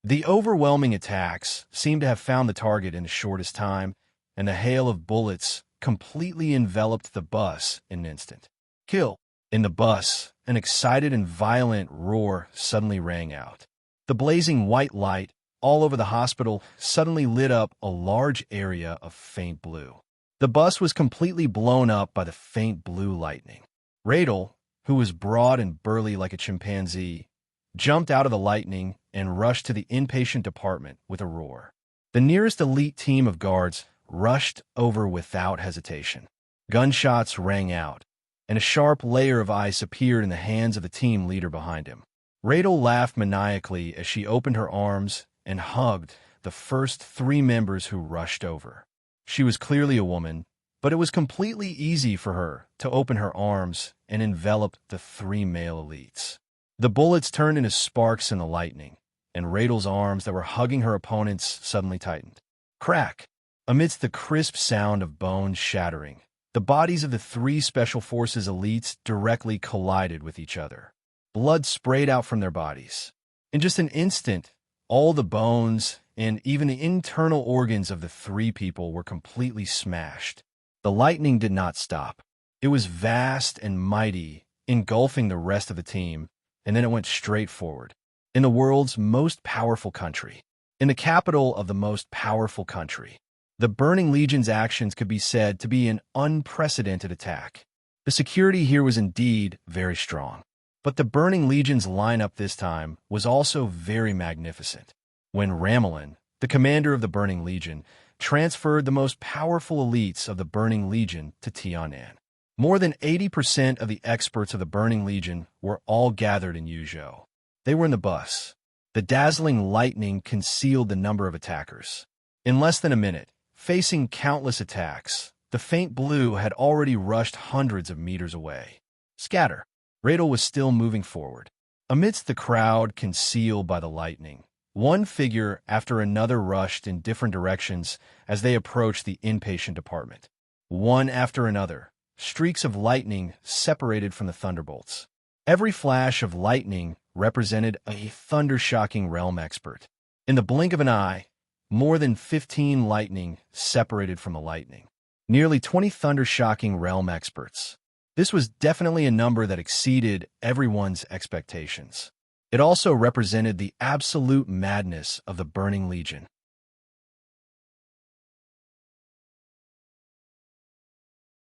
S1: The overwhelming attacks seemed to have found the target in the shortest time, and the hail of bullets completely enveloped the bus in an instant. Kill! In the bus, an excited and violent roar suddenly rang out. The blazing white light all over the hospital suddenly lit up a large area of faint blue. The bus was completely blown up by the faint blue lightning. Radel, who was broad and burly like a chimpanzee, jumped out of the lightning and rushed to the inpatient department with a roar. The nearest elite team of guards rushed over without hesitation. Gunshots rang out, and a sharp layer of ice appeared in the hands of the team leader behind him. Radel laughed maniacally as she opened her arms and hugged the first three members who rushed over. She was clearly a woman, but it was completely easy for her to open her arms and envelop the three male elites. The bullets turned into sparks in the lightning, and Radel's arms that were hugging her opponents suddenly tightened. Crack! Amidst the crisp sound of bones shattering, the bodies of the three Special Forces elites directly collided with each other. Blood sprayed out from their bodies. In just an instant, all the bones and even the internal organs of the three people were completely smashed. The lightning did not stop. It was vast and mighty, engulfing the rest of the team, and then it went straight forward. in the world's most powerful country, in the capital of the most powerful country. The Burning Legion's actions could be said to be an unprecedented attack. The security here was indeed very strong. But the Burning Legion's lineup this time was also very magnificent. When Ramelin, the commander of the Burning Legion, transferred the most powerful elites of the Burning Legion to Tianan. More than 80% of the experts of the Burning Legion were all gathered in Yuzhou. They were in the bus. The dazzling lightning concealed the number of attackers. In less than a minute, facing countless attacks, the faint blue had already rushed hundreds of meters away. Scatter. Radel was still moving forward. Amidst the crowd concealed by the lightning, one figure after another rushed in different directions as they approached the inpatient department. One after another, streaks of lightning separated from the thunderbolts. Every flash of lightning represented a thunder-shocking realm expert. In the blink of an eye, more than 15 lightning separated from the lightning. Nearly 20 thunder-shocking realm experts. This was definitely a number that exceeded everyone's expectations. It also represented the absolute madness of the Burning Legion.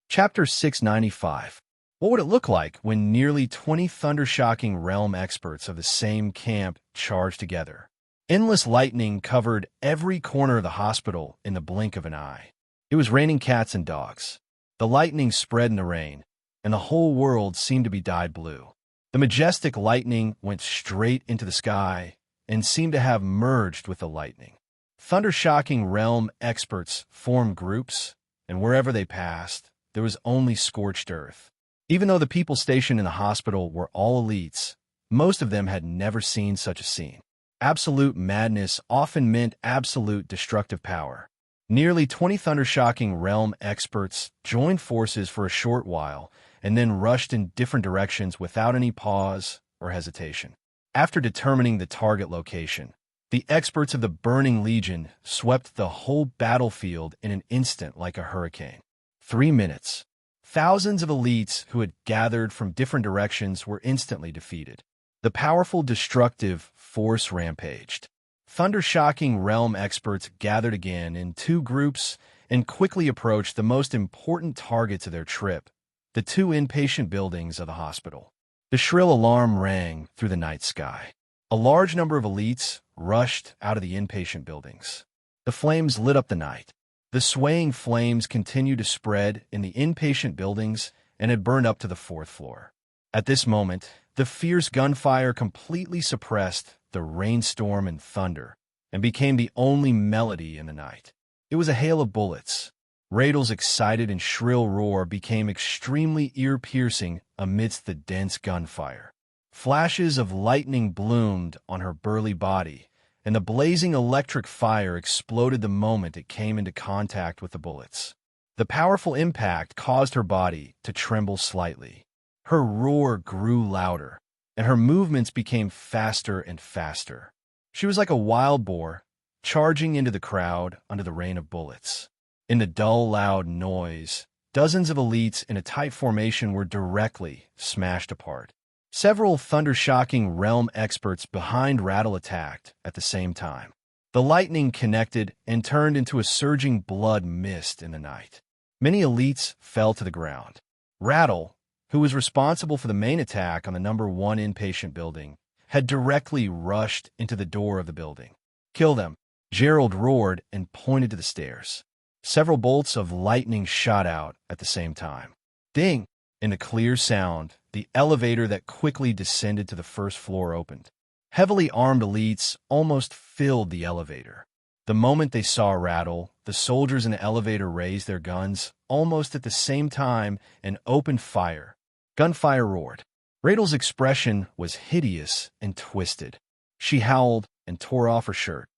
S1: Chapter 695. What would it look like when nearly 20 thunder-shocking realm experts of the same camp charged together? Endless lightning covered every corner of the hospital in the blink of an eye. It was raining cats and dogs. The lightning spread in the rain, and the whole world seemed to be dyed blue. The majestic lightning went straight into the sky and seemed to have merged with the lightning. Thunder-shocking realm experts formed groups, and wherever they passed, there was only scorched earth. Even though the people stationed in the hospital were all elites, most of them had never seen such a scene. Absolute madness often meant absolute destructive power. Nearly 20 thunder-shocking realm experts joined forces for a short while and then rushed in different directions without any pause or hesitation. After determining the target location, the experts of the Burning Legion swept the whole battlefield in an instant like a hurricane. 3 minutes. Thousands of elites who had gathered from different directions were instantly defeated. The powerful destructive force rampaged. Thunder-shocking realm experts gathered again in 2 groups and quickly approached the most important targets of their trip, the 2 inpatient buildings of the hospital. The shrill alarm rang through the night sky. A large number of elites rushed out of the inpatient buildings. The flames lit up the night. The swaying flames continued to spread in the inpatient buildings and had burned up to the 4th floor. At this moment, the fierce gunfire completely suppressed the rainstorm and thunder and became the only melody in the night. It was a hail of bullets. Radel's excited and shrill roar became extremely ear-piercing amidst the dense gunfire. Flashes of lightning bloomed on her burly body, and the blazing electric fire exploded the moment it came into contact with the bullets. The powerful impact caused her body to tremble slightly. Her roar grew louder, and her movements became faster and faster. She was like a wild boar, charging into the crowd under the rain of bullets. In the dull, loud noise, dozens of elites in a tight formation were directly smashed apart. Several thunder-shocking realm experts behind Rattle attacked at the same time. The lightning connected and turned into a surging blood mist in the night. Many elites fell to the ground. Rattle, who was responsible for the main attack on the number 1 inpatient building, had directly rushed into the door of the building. "Kill them!" Gerald roared and pointed to the stairs. Several bolts of lightning shot out at the same time. Ding! In a clear sound, the elevator that quickly descended to the 1st floor opened. Heavily armed elites almost filled the elevator. The moment they saw Rattle, the soldiers in the elevator raised their guns almost at the same time and opened fire. Gunfire roared. Radel's expression was hideous and twisted. She howled and tore off her shirt.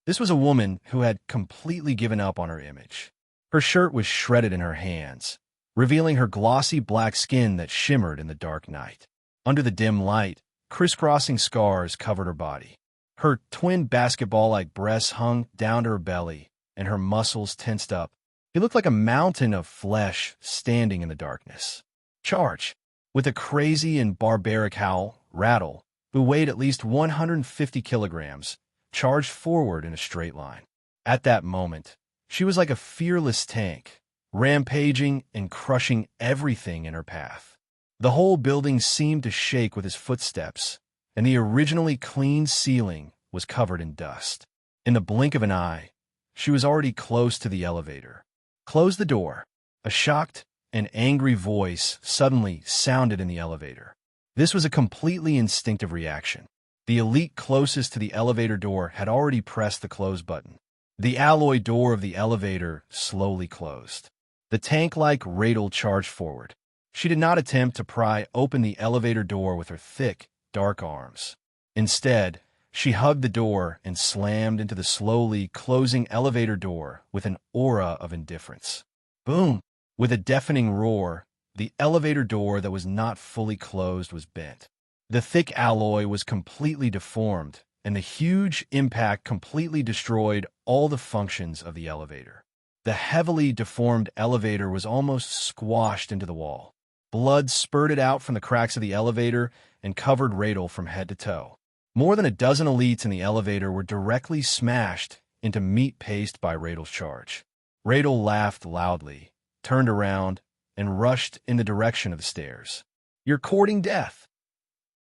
S1: This was a woman who had completely given up on her image. Her shirt was shredded in her hands, revealing her glossy black skin that shimmered in the dark night. Under the dim light, crisscrossing scars covered her body. Her twin basketball-like breasts hung down to her belly, and her muscles tensed up. It looked like a mountain of flesh standing in the darkness. "Charge!" With a crazy and barbaric howl, Rattle, who weighed at least 150 kilograms, charged forward in a straight line. At that moment, she was like a fearless tank, rampaging and crushing everything in her path. The whole building seemed to shake with his footsteps, and the originally clean ceiling was covered in dust. In the blink of an eye, she was already close to the elevator. "Close the door." A shocked and angry voice suddenly sounded in the elevator. This was a completely instinctive reaction. The elite closest to the elevator door had already pressed the close button. The alloy door of the elevator slowly closed. The tank-like Radel charged forward. She did not attempt to pry open the elevator door with her thick, dark arms. Instead, she hugged the door and slammed into the slowly closing elevator door with an aura of indifference. Boom! With a deafening roar, the elevator door that was not fully closed was bent. The thick alloy was completely deformed, and the huge impact completely destroyed all the functions of the elevator. The heavily deformed elevator was almost squashed into the wall. Blood spurted out from the cracks of the elevator and covered Radel from head to toe. More than a dozen elites in the elevator were directly smashed into meat paste by Radel's charge. Radel laughed loudly, turned around, and rushed in the direction of the stairs. "You're courting death!"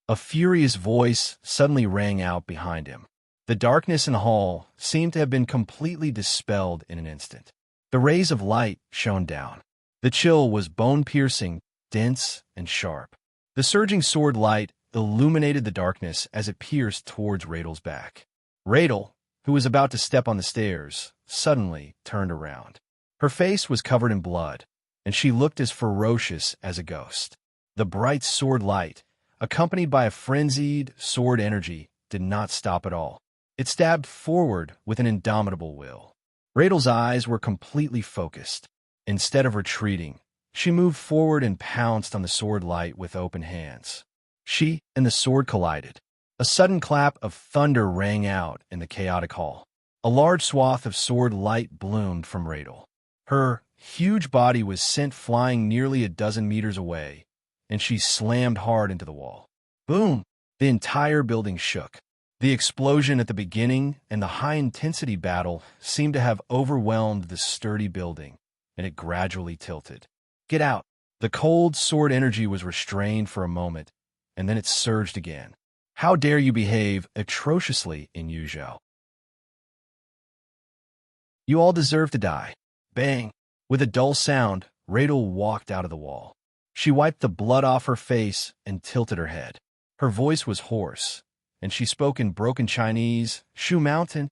S1: A furious voice suddenly rang out behind him. The darkness in the hall seemed to have been completely dispelled in an instant. The rays of light shone down. The chill was bone-piercing, dense, and sharp. The surging sword light illuminated the darkness as it pierced towards Radel's back. Radel, who was about to step on the stairs, suddenly turned around. Her face was covered in blood, and she looked as ferocious as a ghost. The bright sword light, accompanied by a frenzied sword energy, did not stop at all. It stabbed forward with an indomitable will. Radel's eyes were completely focused. Instead of retreating, she moved forward and pounced on the sword light with open hands. She and the sword collided. A sudden clap of thunder rang out in the chaotic hall. A large swath of sword light bloomed from Radel. Her huge body was sent flying nearly a dozen meters away, and she slammed hard into the wall. Boom! The entire building shook. The explosion at the beginning and the high-intensity battle seemed to have overwhelmed the sturdy building, and it gradually tilted. "Get out!" The cold sword energy was restrained for a moment, and then it surged again. "How dare you behave atrociously in Yuzhou? You all deserve to die." Bang! With a dull sound, Radel walked out of the wall. She wiped the blood off her face and tilted her head. Her voice was hoarse, and she spoke in broken Chinese. Shu Mountain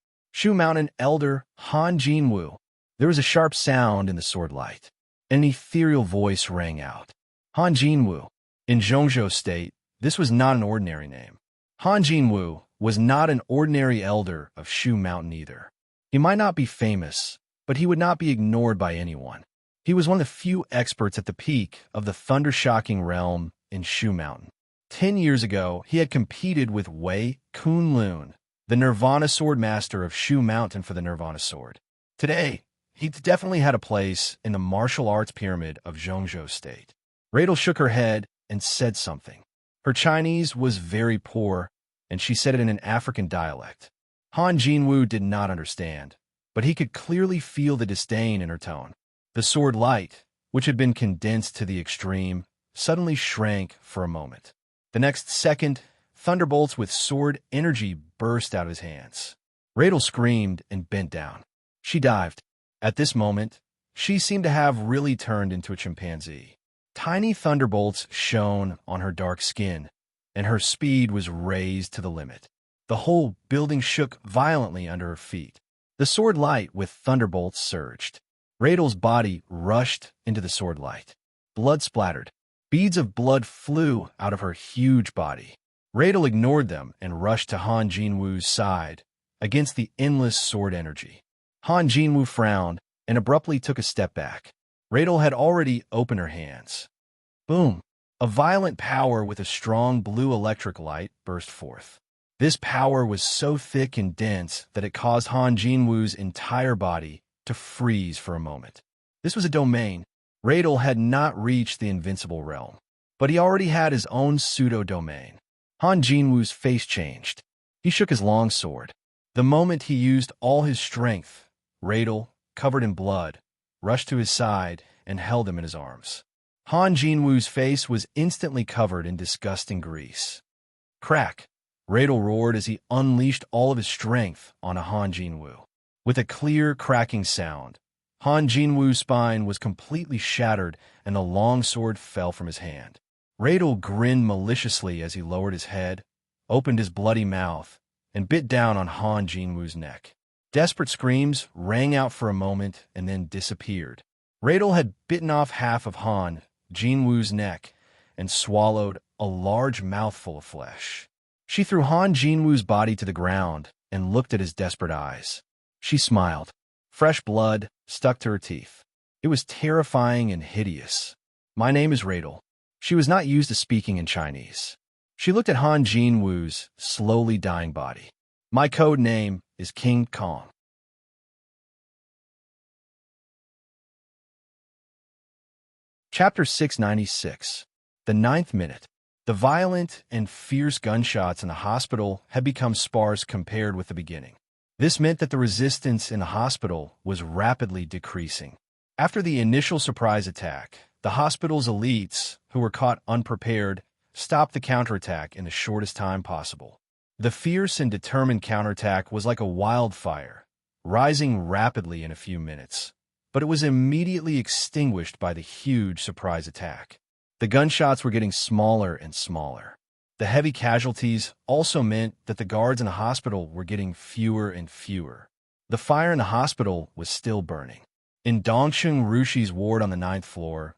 S1: Elder Han Jinwu." There was a sharp sound in the sword light. An ethereal voice rang out. Han Jinwu. In Zhongzhou State, this was not an ordinary name. Han Jinwu was not an ordinary elder of Shu Mountain either. He might not be famous, but he would not be ignored by anyone. He was one of the few experts at the peak of the thunder-shocking realm in Shu Mountain. 10 years ago, he had competed with Wei Kunlun, the Nirvana Sword Master of Shu Mountain, for the Nirvana Sword. Today, he definitely had a place in the martial arts pyramid of Zhongzhou State. Radel shook her head and said something. Her Chinese was very poor, and she said it in an African dialect. Han Jinwu did not understand, but he could clearly feel the disdain in her tone. The sword light, which had been condensed to the extreme, suddenly shrank for a moment. The next second, thunderbolts with sword energy burst out of his hands. Radel screamed and bent down. She dived. At this moment, she seemed to have really turned into a chimpanzee. Tiny thunderbolts shone on her dark skin, and her speed was raised to the limit. The whole building shook violently under her feet. The sword light with thunderbolts surged. Radel's body rushed into the sword light. Blood splattered. Beads of blood flew out of her huge body. Radel ignored them and rushed to Han Jinwu's side against the endless sword energy. Han Jinwu frowned and abruptly took a step back. Radel had already opened her hands. Boom! A violent power with a strong blue electric light burst forth. This power was so thick and dense that it caused Han Jinwu's entire body to freeze for a moment. This was a domain. Radel had not reached the invincible realm, but he already had his own pseudo-domain. Han Jinwoo's face changed. He shook his long sword. The moment he used all his strength, Radel, covered in blood, rushed to his side and held him in his arms. Han Jinwoo's face was instantly covered in disgusting grease. Crack! Radel roared as he unleashed all of his strength on Han Jinwoo. With a clear, cracking sound, Han Jinwoo's spine was completely shattered and the long sword fell from his hand. Radel grinned maliciously as he lowered his head, opened his bloody mouth, and bit down on Han Jinwoo's neck. Desperate screams rang out for a moment and then disappeared. Radel had bitten off half of Han Jinwoo's neck and swallowed a large mouthful of flesh. She threw Han Jinwoo's body to the ground and looked at his desperate eyes. She smiled. Fresh blood stuck to her teeth. It was terrifying and hideous. "My name is Radel." She was not used to speaking in Chinese. She looked at Han Jinwoo's slowly dying body. "My code name is King Kong." Chapter 696. The Ninth Minute. The violent and fierce gunshots in the hospital had become sparse compared with the beginning. This meant that the resistance in the hospital was rapidly decreasing. After the initial surprise attack, the hospital's elites, who were caught unprepared, stopped the counterattack in the shortest time possible. The fierce and determined counterattack was like a wildfire, rising rapidly in a few minutes, but it was immediately extinguished by the huge surprise attack. The gunshots were getting smaller and smaller. The heavy casualties also meant that the guards in the hospital were getting fewer and fewer. The fire in the hospital was still burning. In Dongsheng Rushi's ward on the 9th floor,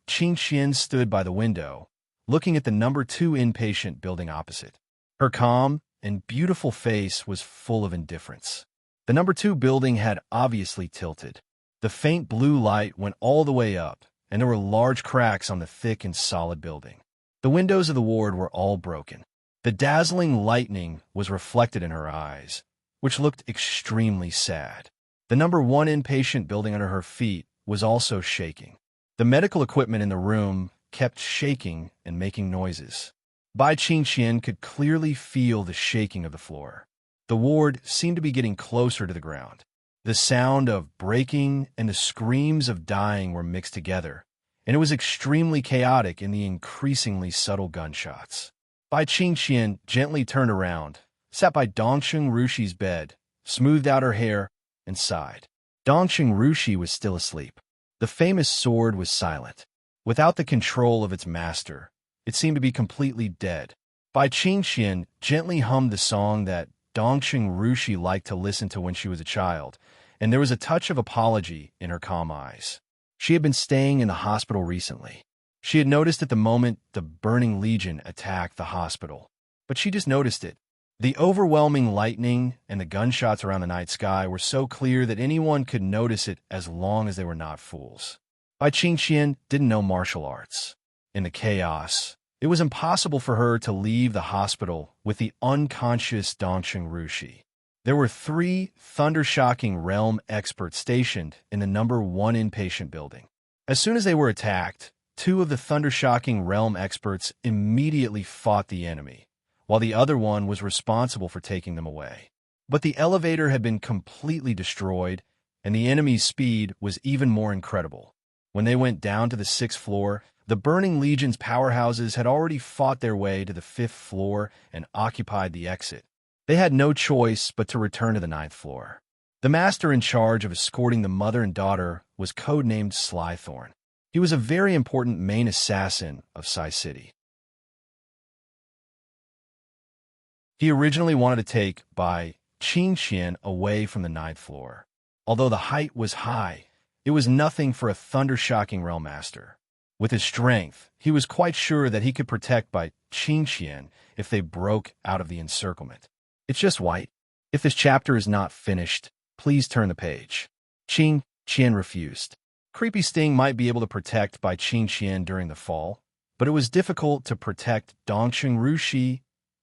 S1: Qing Xian stood by the window, looking at the number 2 inpatient building opposite. Her calm and beautiful face was full of indifference. The number 2 building had obviously tilted. The faint blue light went all the way up, and there were large cracks on the thick and solid building. The windows of the ward were all broken. The dazzling lightning was reflected in her eyes, which looked extremely sad. The number 1 inpatient building under her feet was also shaking. The medical equipment in the room kept shaking and making noises. Bai Qingxian could clearly feel the shaking of the floor. The ward seemed to be getting closer to the ground. The sound of breaking and the screams of dying were mixed together, and it was extremely chaotic in the increasingly subtle gunshots. Bai Qingxian gently turned around, sat by Dongsheng Rushi's bed, smoothed out her hair, and sighed. Dongsheng Rushi was still asleep. The famous sword was silent. Without the control of its master, it seemed to be completely dead. Bai Qingxian gently hummed the song that Dongsheng Rushi liked to listen to when she was a child, and there was a touch of apology in her calm eyes. She had been staying in the hospital recently. She had noticed at the moment the Burning Legion attacked the hospital, but she just noticed it. The overwhelming lightning and the gunshots around the night sky were so clear that anyone could notice it as long as they were not fools. Bai Qingxian didn't know martial arts. In the chaos, it was impossible for her to leave the hospital with the unconscious Dongsheng Rushi. There were 3 thunder-shocking realm experts stationed in the number 1 inpatient building. As soon as they were attacked, 2 of the thunder-shocking realm experts immediately fought the enemy, while the other one was responsible for taking them away. But the elevator had been completely destroyed, and the enemy's speed was even more incredible. When they went down to the 6th floor, the Burning Legion's powerhouses had already fought their way to the 5th floor and occupied the exit. They had no choice but to return to the 9th floor. The master in charge of escorting the mother and daughter was codenamed Slythorn. He was a very important main assassin of Sai City. He originally wanted to take Bai Qingxian away from the 9th floor. Although the height was high, it was nothing for a thunder-shocking realm master. With his strength, he was quite sure that he could protect Bai Qingxian if they broke out of the encirclement. It's just white. If this chapter is not finished, please turn the page. Qingxian refused. Creepy Sting might be able to protect Bai Qingxian during the fall, but it was difficult to protect Dongsheng Rushi,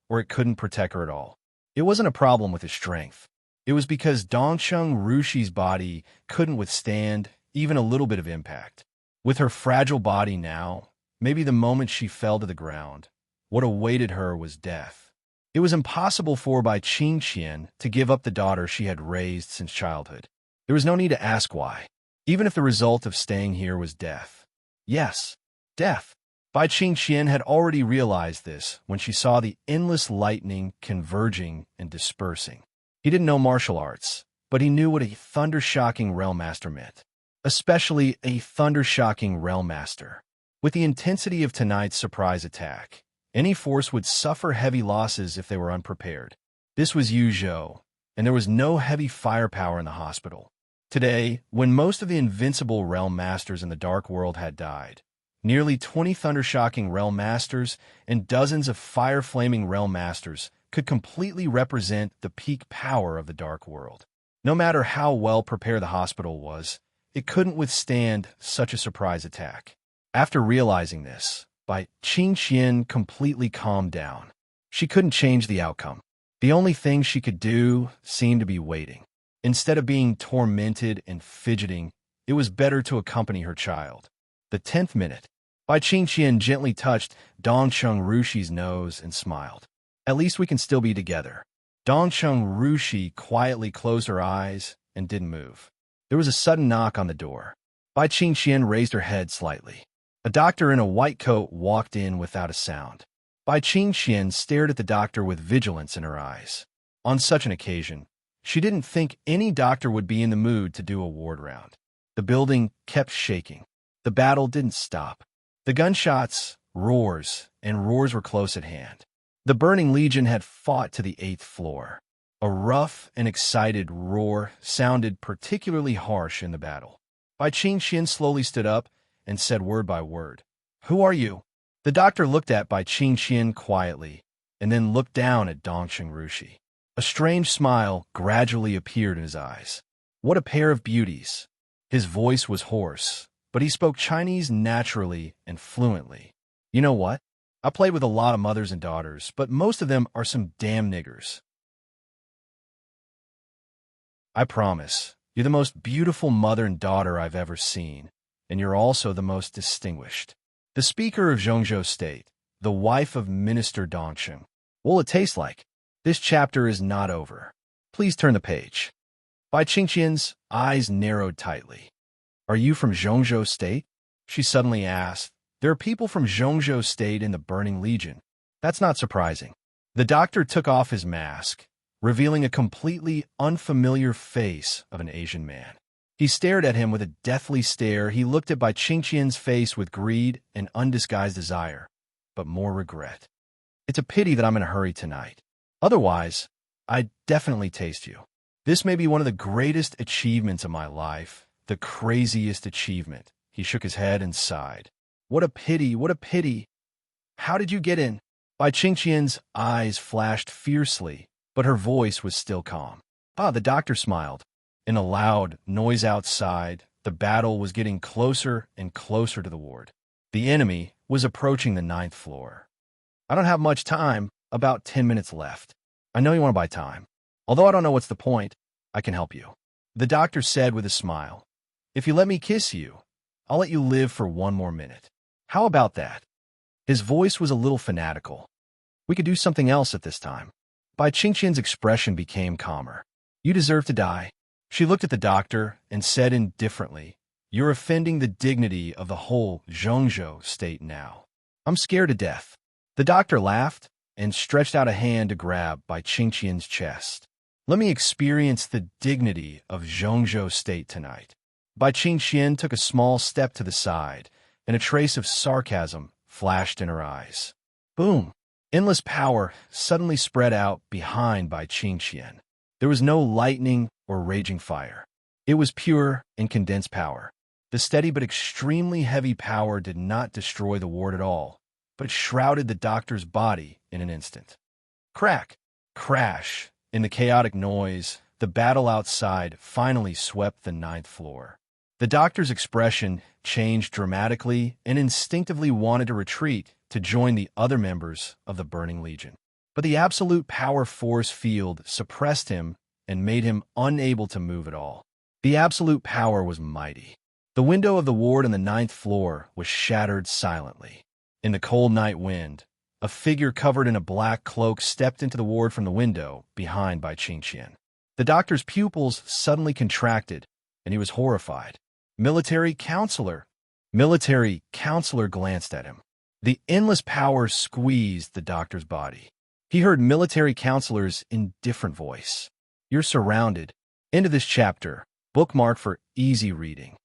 S1: or it couldn't protect her at all. It wasn't a problem with his strength. It was because Dongsheng Rushi's body couldn't withstand even a little bit of impact. With her fragile body now, maybe the moment she fell to the ground, What awaited her was death. It was impossible for Bai Qingqian to give up the daughter she had raised since childhood. There was no need to ask why, even if the result of staying here was death. Yes, death. Bai Qingqian had already realized this when she saw the endless lightning converging and dispersing. He didn't know martial arts, but he knew what a thunder-shocking Realm Master meant, especially a thunder-shocking Realm Master. With the intensity of tonight's surprise attack, any force would suffer heavy losses if they were unprepared. This was Yuzhou, and there was no heavy firepower in the hospital. Today, when most of the invincible Realm Masters in the Dark World had died, nearly 20 thunder-shocking Realm Masters and dozens of fire-flaming Realm Masters could completely represent the peak power of the Dark World. No matter how well prepared the hospital was, it couldn't withstand such a surprise attack. After realizing this, Bai Qingqian completely calmed down. She couldn't change the outcome. The only thing she could do seemed to be waiting. Instead of being tormented and fidgeting, it was better to accompany her child. The 10th minute, Bai Qingqian gently touched Dongcheng Rushi's nose and smiled. At least we can still be together. Dongcheng Rushi quietly closed her eyes and didn't move. There was a sudden knock on the door. Bai Qingqian raised her head slightly. A doctor in a white coat walked in without a sound. Bai Qingqian stared at the doctor with vigilance in her eyes. On such an occasion, she didn't think any doctor would be in the mood to do a ward round. The building kept shaking. The battle didn't stop. The gunshots, roars, and roars were close at hand. The Burning Legion had fought to the 8th floor. A rough and excited roar sounded particularly harsh in the battle. Bai Qingqian slowly stood up and said word by word, "Who are you?" The doctor looked at Bai Qingqian quietly, and then looked down at Dongcheng Rushi. A strange smile gradually appeared in his eyes. What a pair of beauties! His voice was hoarse, but he spoke Chinese naturally and fluently. You know what? I played with a lot of mothers and daughters, but most of them are some damn niggers. I promise, you're the most beautiful mother and daughter I've ever seen, and you're also the most distinguished. The speaker of Zhongzhou State, the wife of Minister Dongcheng. What will it taste like? This chapter is not over. Please turn the page. Bai Qingqian's eyes narrowed tightly. Are you from Zhongzhou State? She suddenly asked. There are people from Zhongzhou State in the Burning Legion. That's not surprising. The doctor took off his mask, revealing a completely unfamiliar face of an Asian man. He stared at him with a deathly stare. He looked at Bai Qingqian's face with greed and undisguised desire, but more regret. It's a pity that I'm in a hurry tonight. Otherwise, I'd definitely taste you. This may be one of the greatest achievements of my life, the craziest achievement. He shook his head and sighed. What a pity, what a pity. How did you get in? Bai Qingqian's eyes flashed fiercely, but her voice was still calm. The doctor smiled. In a loud noise outside, the battle was getting closer and closer to the ward. The enemy was approaching the 9th floor. I don't have much time, about 10 minutes left. I know you want to buy time. Although I don't know what's the point, I can help you. The doctor said with a smile, if you let me kiss you, I'll let you live for 1 more minute. How about that? His voice was a little fanatical. We could do something else at this time. Bai Qingqian's expression became calmer. You deserve to die. She looked at the doctor and said indifferently, you're offending the dignity of the whole Zhongzhou State now. I'm scared to death. The doctor laughed and stretched out a hand to grab Bai Qingqian's chest. Let me experience the dignity of Zhongzhou State tonight. Bai Qingqian took a small step to the side, and a trace of sarcasm flashed in her eyes. Boom! Endless power suddenly spread out behind Bai Qingqian. There was no lightning or raging fire. It was pure and condensed power. The steady but extremely heavy power did not destroy the ward at all, but it shrouded the doctor's body in an instant. Crack! Crash! In the chaotic noise, the battle outside finally swept the 9th floor. The doctor's expression changed dramatically and instinctively wanted to retreat to join the other members of the Burning Legion. But the absolute power force field suppressed him and made him unable to move at all. The absolute power was mighty. The window of the ward on the 9th floor was shattered silently. In the cold night wind, A figure covered in a black cloak stepped into the ward from the window, behind by Qingqian. The doctor's pupils suddenly contracted, and he was horrified. Military counselor! Military counselor glanced at him. The endless power squeezed the doctor's body. He heard military counselor's indifferent voice. You're surrounded. End of this chapter. Bookmark for easy reading.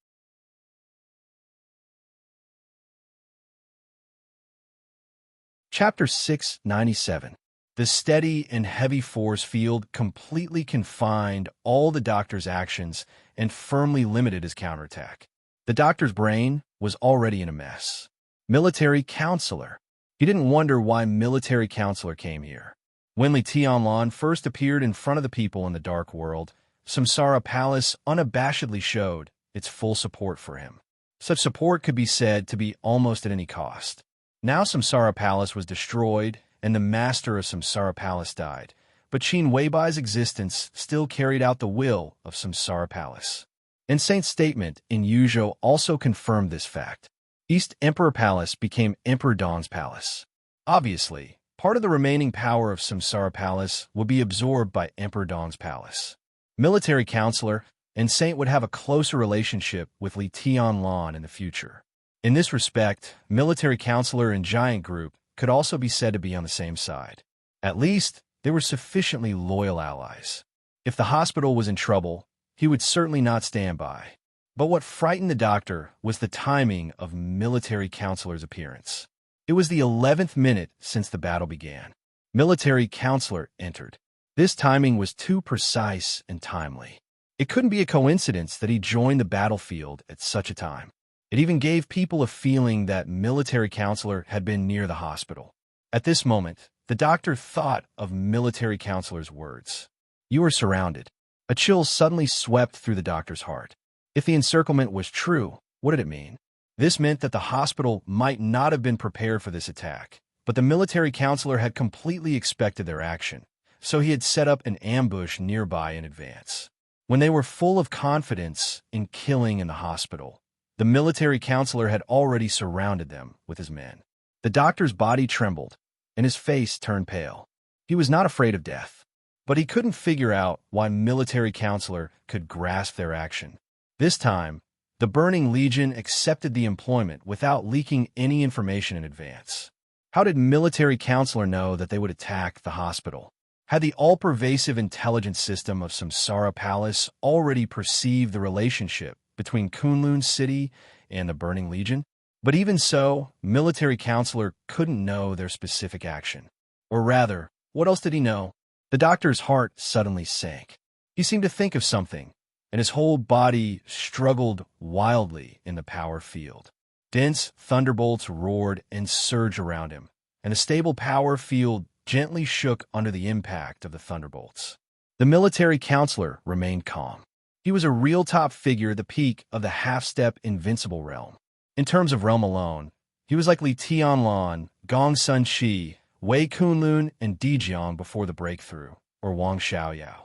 S1: Chapter 697. The steady and heavy force field completely confined all the doctor's actions and firmly limited his counterattack. The doctor's brain was already in a mess. Military counselor. He didn't wonder why military counselor came here. When Li Tianlan first appeared in front of the people in the dark world, Samsara Palace unabashedly showed its full support for him. Such support could be said to be almost at any cost. Now Samsara Palace was destroyed, and the master of Samsara Palace died, but Qin Weibai's existence still carried out the will of Samsara Palace. And Saint's statement in Yuzhou also confirmed this fact. East Emperor Palace became Emperor Dong's palace. Obviously, part of the remaining power of Samsara Palace would be absorbed by Emperor Dong's palace. Military counselor and Saint would have a closer relationship with Li Tianlan in the future. In this respect, military counselor and giant group could also be said to be on the same side. At least, they were sufficiently loyal allies. If the hospital was in trouble, he would certainly not stand by. But what frightened the doctor was the timing of military counselor's appearance. It was the 11th minute since the battle began. Military counselor entered. This timing was too precise and timely. It couldn't be a coincidence that he joined the battlefield at such a time. It even gave people a feeling that military counselor had been near the hospital. At this moment, the doctor thought of military counselor's words. You are surrounded. A chill suddenly swept through the doctor's heart. If the encirclement was true, what did it mean? This meant that the hospital might not have been prepared for this attack, but the military counselor had completely expected their action, so he had set up an ambush nearby in advance. When they were full of confidence in killing in the hospital, the military counselor had already surrounded them with his men. The doctor's body trembled, and his face turned pale. He was not afraid of death, but he couldn't figure out why military counselor could grasp their action. This time, the Burning Legion accepted the employment without leaking any information in advance. How did military counselor know that they would attack the hospital? Had the all-pervasive intelligence system of Samsara Palace already perceived the relationship between Kunlun City and the Burning Legion? But even so, military counselor couldn't know their specific action. Or rather, what else did he know? The doctor's heart suddenly sank. He seemed to think of something, and his whole body struggled wildly in the power field. Dense thunderbolts roared and surged around him, and the stable power field gently shook under the impact of the thunderbolts. The military counselor remained calm. He was a real top figure at the peak of the half-step invincible realm. In terms of realm alone, he was like Li Tianlan, Gong Sun Qi, Wei Kunlun, and Dijiang before the breakthrough, or Wang Xiaoyao.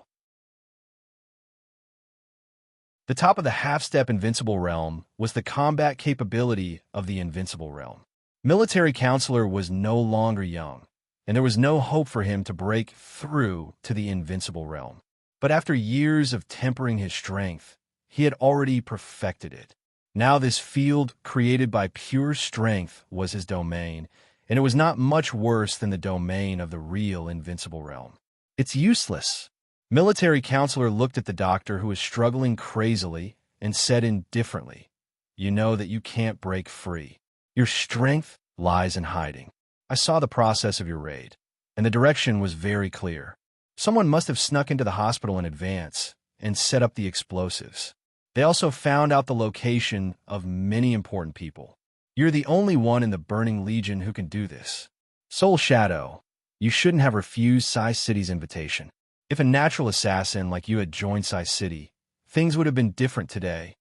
S1: The top of the half-step invincible realm was the combat capability of the invincible realm. Military counselor was no longer young, and there was no hope for him to break through to the invincible realm. But after years of tempering his strength, he had already perfected it. Now this field created by pure strength was his domain, and it was not much worse than the domain of the real invincible realm. It's useless. Military counselor looked at the doctor who was struggling crazily and said indifferently, You know that you can't break free. Your strength lies in hiding. I saw the process of your raid, and the direction was very clear. Someone must have snuck into the hospital in advance and set up the explosives. They also found out the location of many important people. You're the only one in the Burning Legion who can do this. Soul Shadow, you shouldn't have refused Sai City's invitation. If a natural assassin like you had joined Sai City, things would have been different today.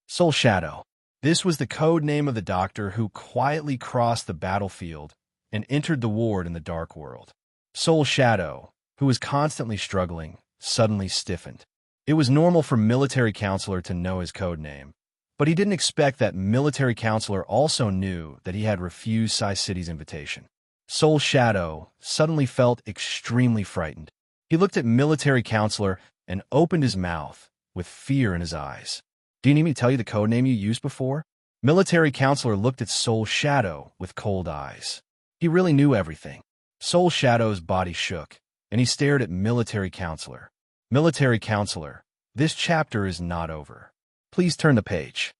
S1: Soul Shadow. This was the code name of the doctor who quietly crossed the battlefield and entered the ward in the dark world. Soul Shadow, who was constantly struggling, suddenly stiffened. It was normal for military counselor to know his code name, but he didn't expect that military counselor also knew that he had refused Sai City's invitation. Soul Shadow suddenly felt extremely frightened. He looked at Military Counselor and opened his mouth with fear in his eyes. Do you need me to tell you the code name you used before? Military Counselor looked at Soul Shadow with cold eyes. He really knew everything. Soul Shadow's body shook, and he stared at Military Counselor. Military Counselor, this chapter is not over. Please turn the page.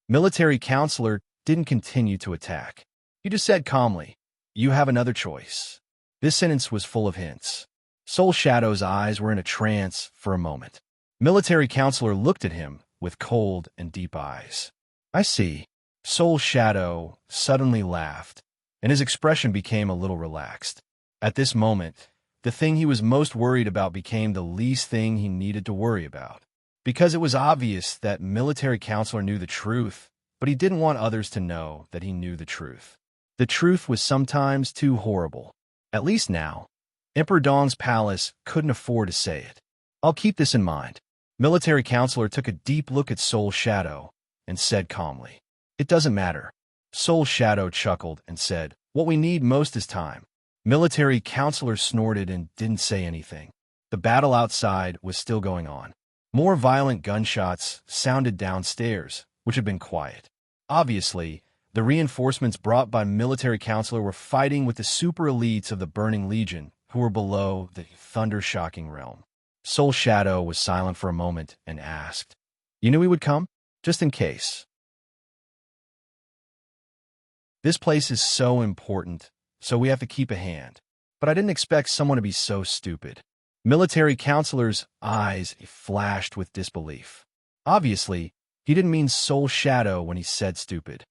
S1: Military Counselor didn't continue to attack. He just said calmly, "You have another choice." This sentence was full of hints. Soul Shadow's eyes were in a trance for a moment. Military Counselor looked at him with cold and deep eyes. "I see." Soul Shadow suddenly laughed, and his expression became a little relaxed. At this moment, the thing he was most worried about became the least thing he needed to worry about. Because it was obvious that Military Counselor knew the truth, but he didn't want others to know that he knew the truth. The truth was sometimes too horrible. At least now, Emperor Dong's palace couldn't afford to say it. I'll keep this in mind. Military Counselor took a deep look at Soul Shadow and said calmly, "It doesn't matter." Soul Shadow chuckled and said, "What we need most is time." Military Counselor snorted and didn't say anything. The battle outside was still going on. More violent gunshots sounded downstairs, which had been quiet. Obviously, the reinforcements brought by Military Counselor were fighting with the super elites of the Burning Legion, who were below the thunder-shocking realm. Soul Shadow was silent for a moment and asked, "You knew he would come? Just in case." "This place is so important, so we have to keep a hand. But I didn't expect someone to be so stupid." Military Counselor's eyes flashed with disbelief. Obviously, he didn't mean Soul Shadow when he said stupid.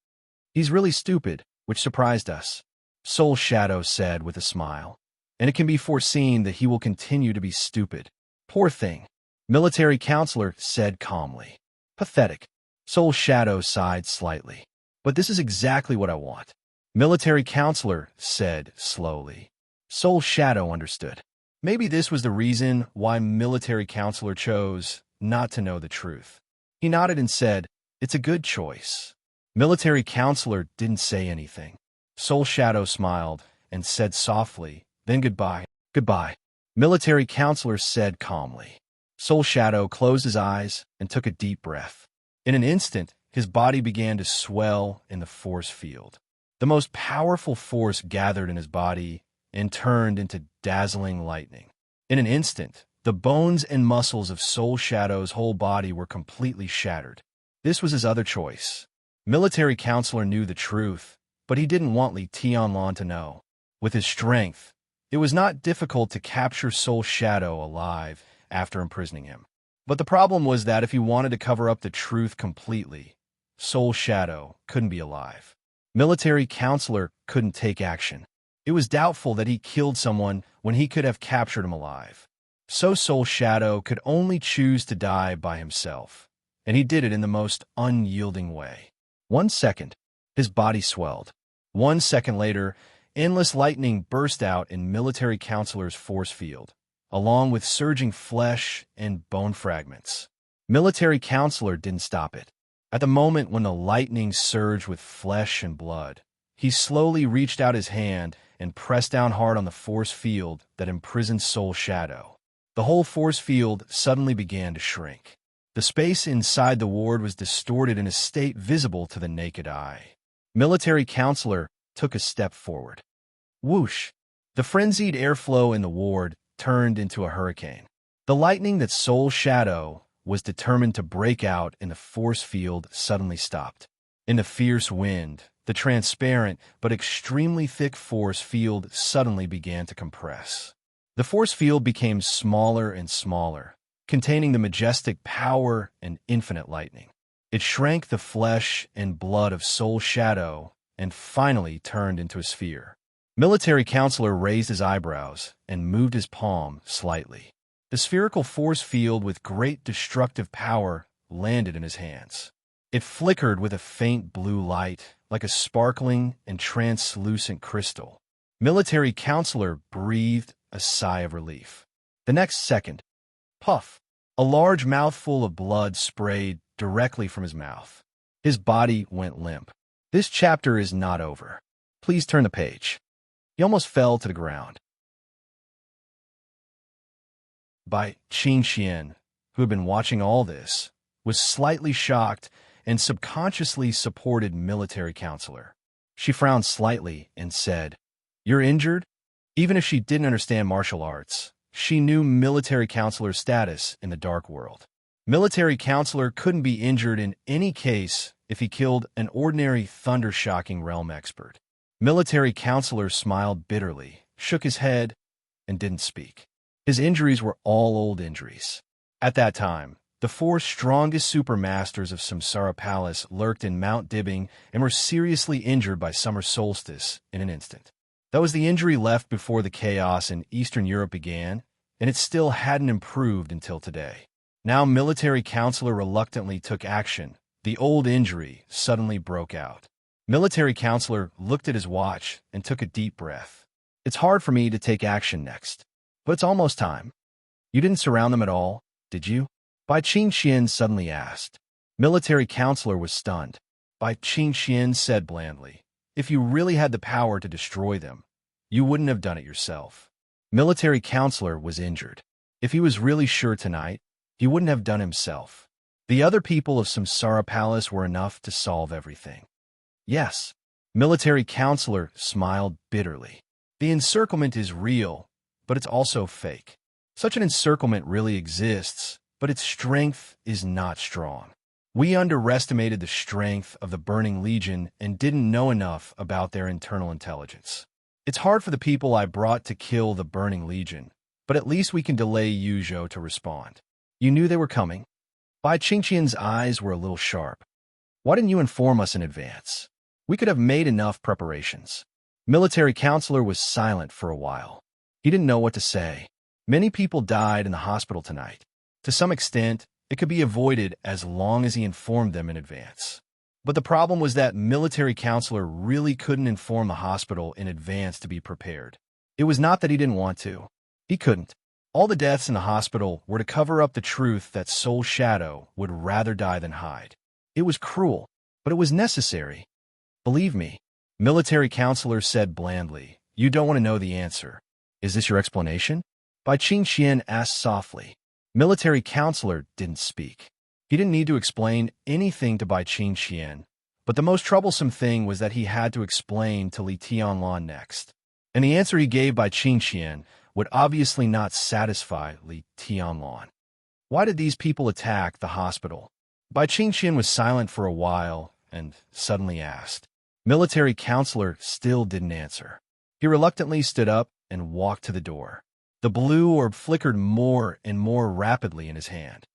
S1: "He's really stupid, which surprised us," Soul Shadow said with a smile. "And it can be foreseen that he will continue to be stupid." "Poor thing," Military Counselor said calmly. "Pathetic." Soul Shadow sighed slightly. "But this is exactly what I want," Military Counselor said slowly. Soul Shadow understood. Maybe this was the reason why Military Counselor chose not to know the truth. He nodded and said, "It's a good choice." Military Counselor didn't say anything. Soul Shadow smiled and said softly, "Then goodbye." "Goodbye," Military Counselor said calmly. Soul Shadow closed his eyes and took a deep breath. In an instant, his body began to swell in the force field. The most powerful force gathered in his body and turned into dazzling lightning. In an instant, the bones and muscles of Soul Shadow's whole body were completely shattered. This was his other choice. Military Counselor knew the truth, but he didn't want Li Tianlan to know. With his strength, it was not difficult to capture Soul Shadow alive after imprisoning him. But the problem was that if he wanted to cover up the truth completely, Soul Shadow couldn't be alive. Military Counselor couldn't take action. It was doubtful that he killed someone when he could have captured him alive. So Soul Shadow could only choose to die by himself, and he did it in the most unyielding way. 1 second, his body swelled. 1 second later, endless lightning burst out in Military Counselor's force field, along with surging flesh and bone fragments. Military Counselor didn't stop it. At the moment when the lightning surged with flesh and blood, he slowly reached out his hand and pressed down hard on the force field that imprisoned Soul Shadow. The whole force field suddenly began to shrink. The space inside the ward was distorted in a state visible to the naked eye. Military Counselor took a step forward. Whoosh! The frenzied airflow in the ward turned into a hurricane. The lightning that Soul Shadow was determined to break out in the force field suddenly stopped. In the fierce wind, the transparent but extremely thick force field suddenly began to compress. The force field became smaller and smaller, containing the majestic power and infinite lightning. It shrank the flesh and blood of Soul Shadow and finally turned into a sphere. Military Counselor raised his eyebrows and moved his palm slightly. The spherical force field with great destructive power landed in his hands. It flickered with a faint blue light, like a sparkling and translucent crystal. Military Counselor breathed a sigh of relief. The next second, puff! A large mouthful of blood sprayed directly from his mouth. His body went limp. This chapter is not over. Please turn the page. He almost fell to the ground. Bai Qingxian, who had been watching all this, was slightly shocked and subconsciously supported military counselor. She frowned slightly and said, "You're injured?" Even if she didn't understand martial arts, she knew military counselor's status in the dark world. Military counselor couldn't be injured in any case if he killed an ordinary thunder-shocking realm expert. Military counselor smiled bitterly, shook his head, and didn't speak. His injuries were all old injuries. At that time, the four strongest supermasters of Samsara Palace lurked in Mount Dibbing and were seriously injured by summer solstice in an instant. That was the injury left before the chaos in Eastern Europe began, and it still hadn't improved until today. Now military counselor reluctantly took action. The old injury suddenly broke out. Military counselor looked at his watch and took a deep breath. "It's hard for me to take action next, but it's almost time." "You didn't surround them at all, did you?" Bai Qingxian suddenly asked. Military counselor was stunned. Bai Qingxian said blandly, "If you really had the power to destroy them, you wouldn't have done it yourself." Military counselor was injured. If he was really sure tonight, he wouldn't have done himself. The other people of Samsara Palace were enough to solve everything. Yes. Military counselor smiled bitterly. The encirclement is real, but it's also fake. Such an encirclement really exists, but its strength is not strong. We underestimated the strength of the Burning Legion and didn't know enough about their internal intelligence. It's hard for the people I brought to kill the Burning Legion, but at least we can delay Yuzhou to respond. You knew they were coming? Bai Qingqian's eyes were a little sharp. Why didn't you inform us in advance? We could have made enough preparations. Military counselor was silent for a while. He didn't know what to say. Many people died in the hospital tonight. To some extent, it could be avoided as long as he informed them in advance. But the problem was that military counselor really couldn't inform the hospital in advance to be prepared. It was not that he didn't want to. He couldn't. All the deaths in the hospital were to cover up the truth that Soul Shadow would rather die than hide. It was cruel, but it was necessary. Believe me, military counselor said blandly, "You don't want to know the answer. Is this your explanation?" Bai Qingxian asked softly. Military counselor didn't speak. He didn't need to explain anything to Bai Qingxian, but the most troublesome thing was that he had to explain to Li Tianlan next. And the answer he gave Bai Qingxian would obviously not satisfy Li Tianlan. Why did these people attack the hospital? Bai Qingxian was silent for a while and suddenly asked. Military counselor still didn't answer. He reluctantly stood up and walked to the door. The blue orb flickered more and more rapidly in his hand.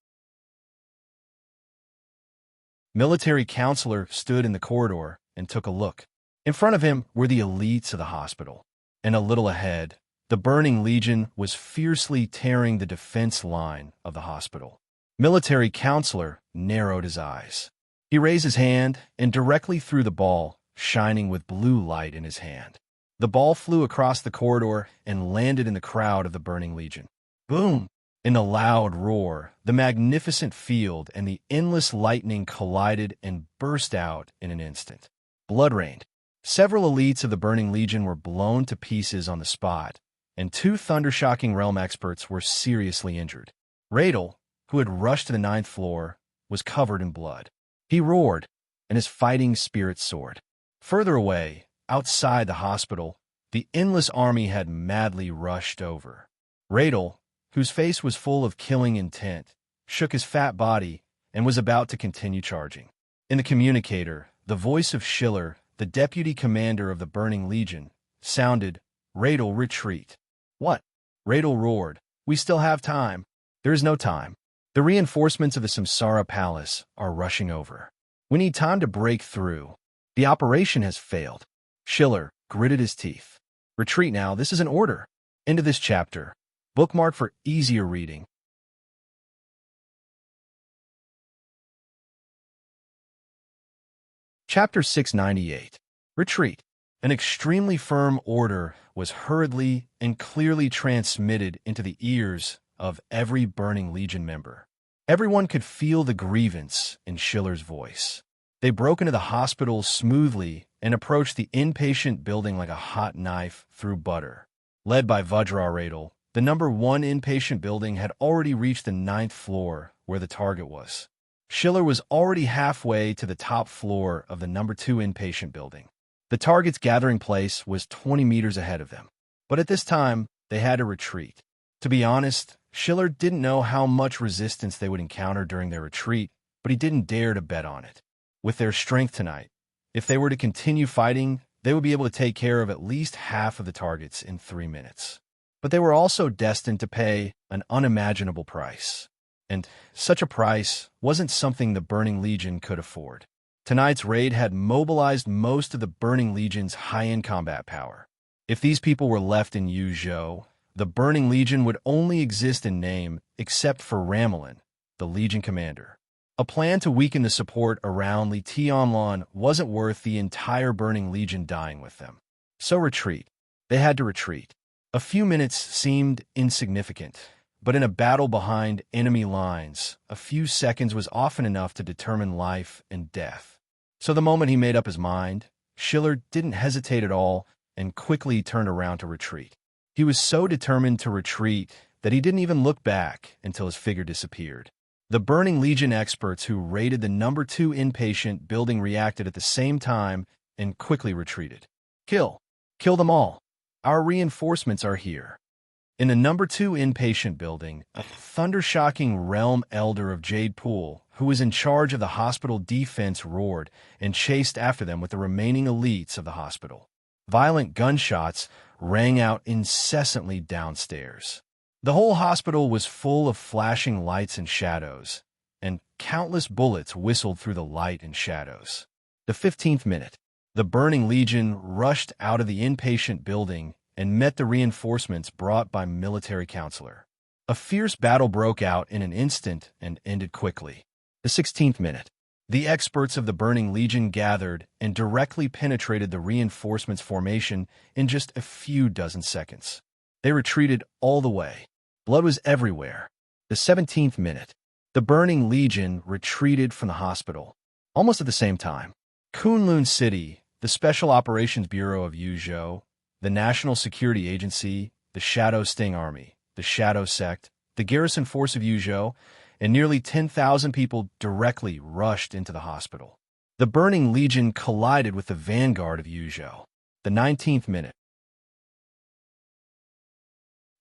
S1: Military counselor stood in the corridor and took a look. In front of him were the elites of the hospital, and a little ahead, the Burning Legion was fiercely tearing the defense line of the hospital. Military counselor narrowed his eyes. He raised his hand and directly threw the ball, shining with blue light in his hand. The ball flew across the corridor and landed in the crowd of the Burning Legion. Boom! In a loud roar, the magnificent field and the endless lightning collided and burst out in an instant. Blood rained. Several elites of the Burning Legion were blown to pieces on the spot, and 2 thunder-shocking realm experts were seriously injured. Radel, who had rushed to the 9th floor, was covered in blood. He roared, and his fighting spirit soared. Further away, outside the hospital, the endless army had madly rushed over. Radel, whose face was full of killing intent, shook his fat body and was about to continue charging. In the communicator, the voice of Schiller, the deputy commander of the Burning Legion, sounded, "Radel, retreat." "What?" Radel roared. "We still have time." "There is no time. The reinforcements of the Samsara Palace are rushing over. We need time to break through. The operation has failed." Schiller gritted his teeth. "Retreat now, this is an order." End of this chapter. Bookmark for easier reading. Chapter 698. Retreat. An extremely firm order was hurriedly and clearly transmitted into the ears of every Burning Legion member. Everyone could feel the grievance in Schiller's voice. They broke into the hospital smoothly and approached the inpatient building like a hot knife through butter. Led by Vajraradal, the number 1 inpatient building had already reached the 9th floor, where the target was. Schiller was already halfway to the top floor of the number 2 inpatient building. The target's gathering place was 20 meters ahead of them. But at this time, they had to retreat. To be honest, Schiller didn't know how much resistance they would encounter during their retreat, but he didn't dare to bet on it. With their strength tonight, if they were to continue fighting, they would be able to take care of at least half of the targets in 3 minutes. But they were also destined to pay an unimaginable price. And such a price wasn't something the Burning Legion could afford. Tonight's raid had mobilized most of the Burning Legion's high-end combat power. If these people were left in Yuzhou, the Burning Legion would only exist in name except for Ramelin, the Legion commander. A plan to weaken the support around Li Tianlan wasn't worth the entire Burning Legion dying with them. So retreat. They had to retreat. A few minutes seemed insignificant, but in a battle behind enemy lines, a few seconds was often enough to determine life and death. So the moment he made up his mind, Schiller didn't hesitate at all and quickly turned around to retreat. He was so determined to retreat that he didn't even look back until his figure disappeared. The Burning Legion experts who raided the number 2 inpatient building reacted at the same time and quickly retreated. Kill them all. Our reinforcements are here. In the number 2 inpatient building, a thunder-shocking realm elder of Jade Pool, who was in charge of the hospital defense, roared and chased after them with the remaining elites of the hospital. Violent gunshots rang out incessantly downstairs. The whole hospital was full of flashing lights and shadows, and countless bullets whistled through the light and shadows. The 15th minute, the Burning Legion rushed out of the inpatient building and met the reinforcements brought by military counselor. A fierce battle broke out in an instant and ended quickly. The 16th minute, the experts of the Burning Legion gathered and directly penetrated the reinforcements' formation in just a few dozen seconds. They retreated all the way. Blood was everywhere. The 17th minute, the Burning Legion retreated from the hospital. Almost at the same time, Kunlun City, the Special Operations Bureau of Yuzhou, the National Security Agency, the Shadow Sting Army, the Shadow Sect, the Garrison Force of Yuzhou, and nearly 10,000 people directly rushed into the hospital. The Burning Legion collided with the vanguard of Yuzhou. The 19th minute,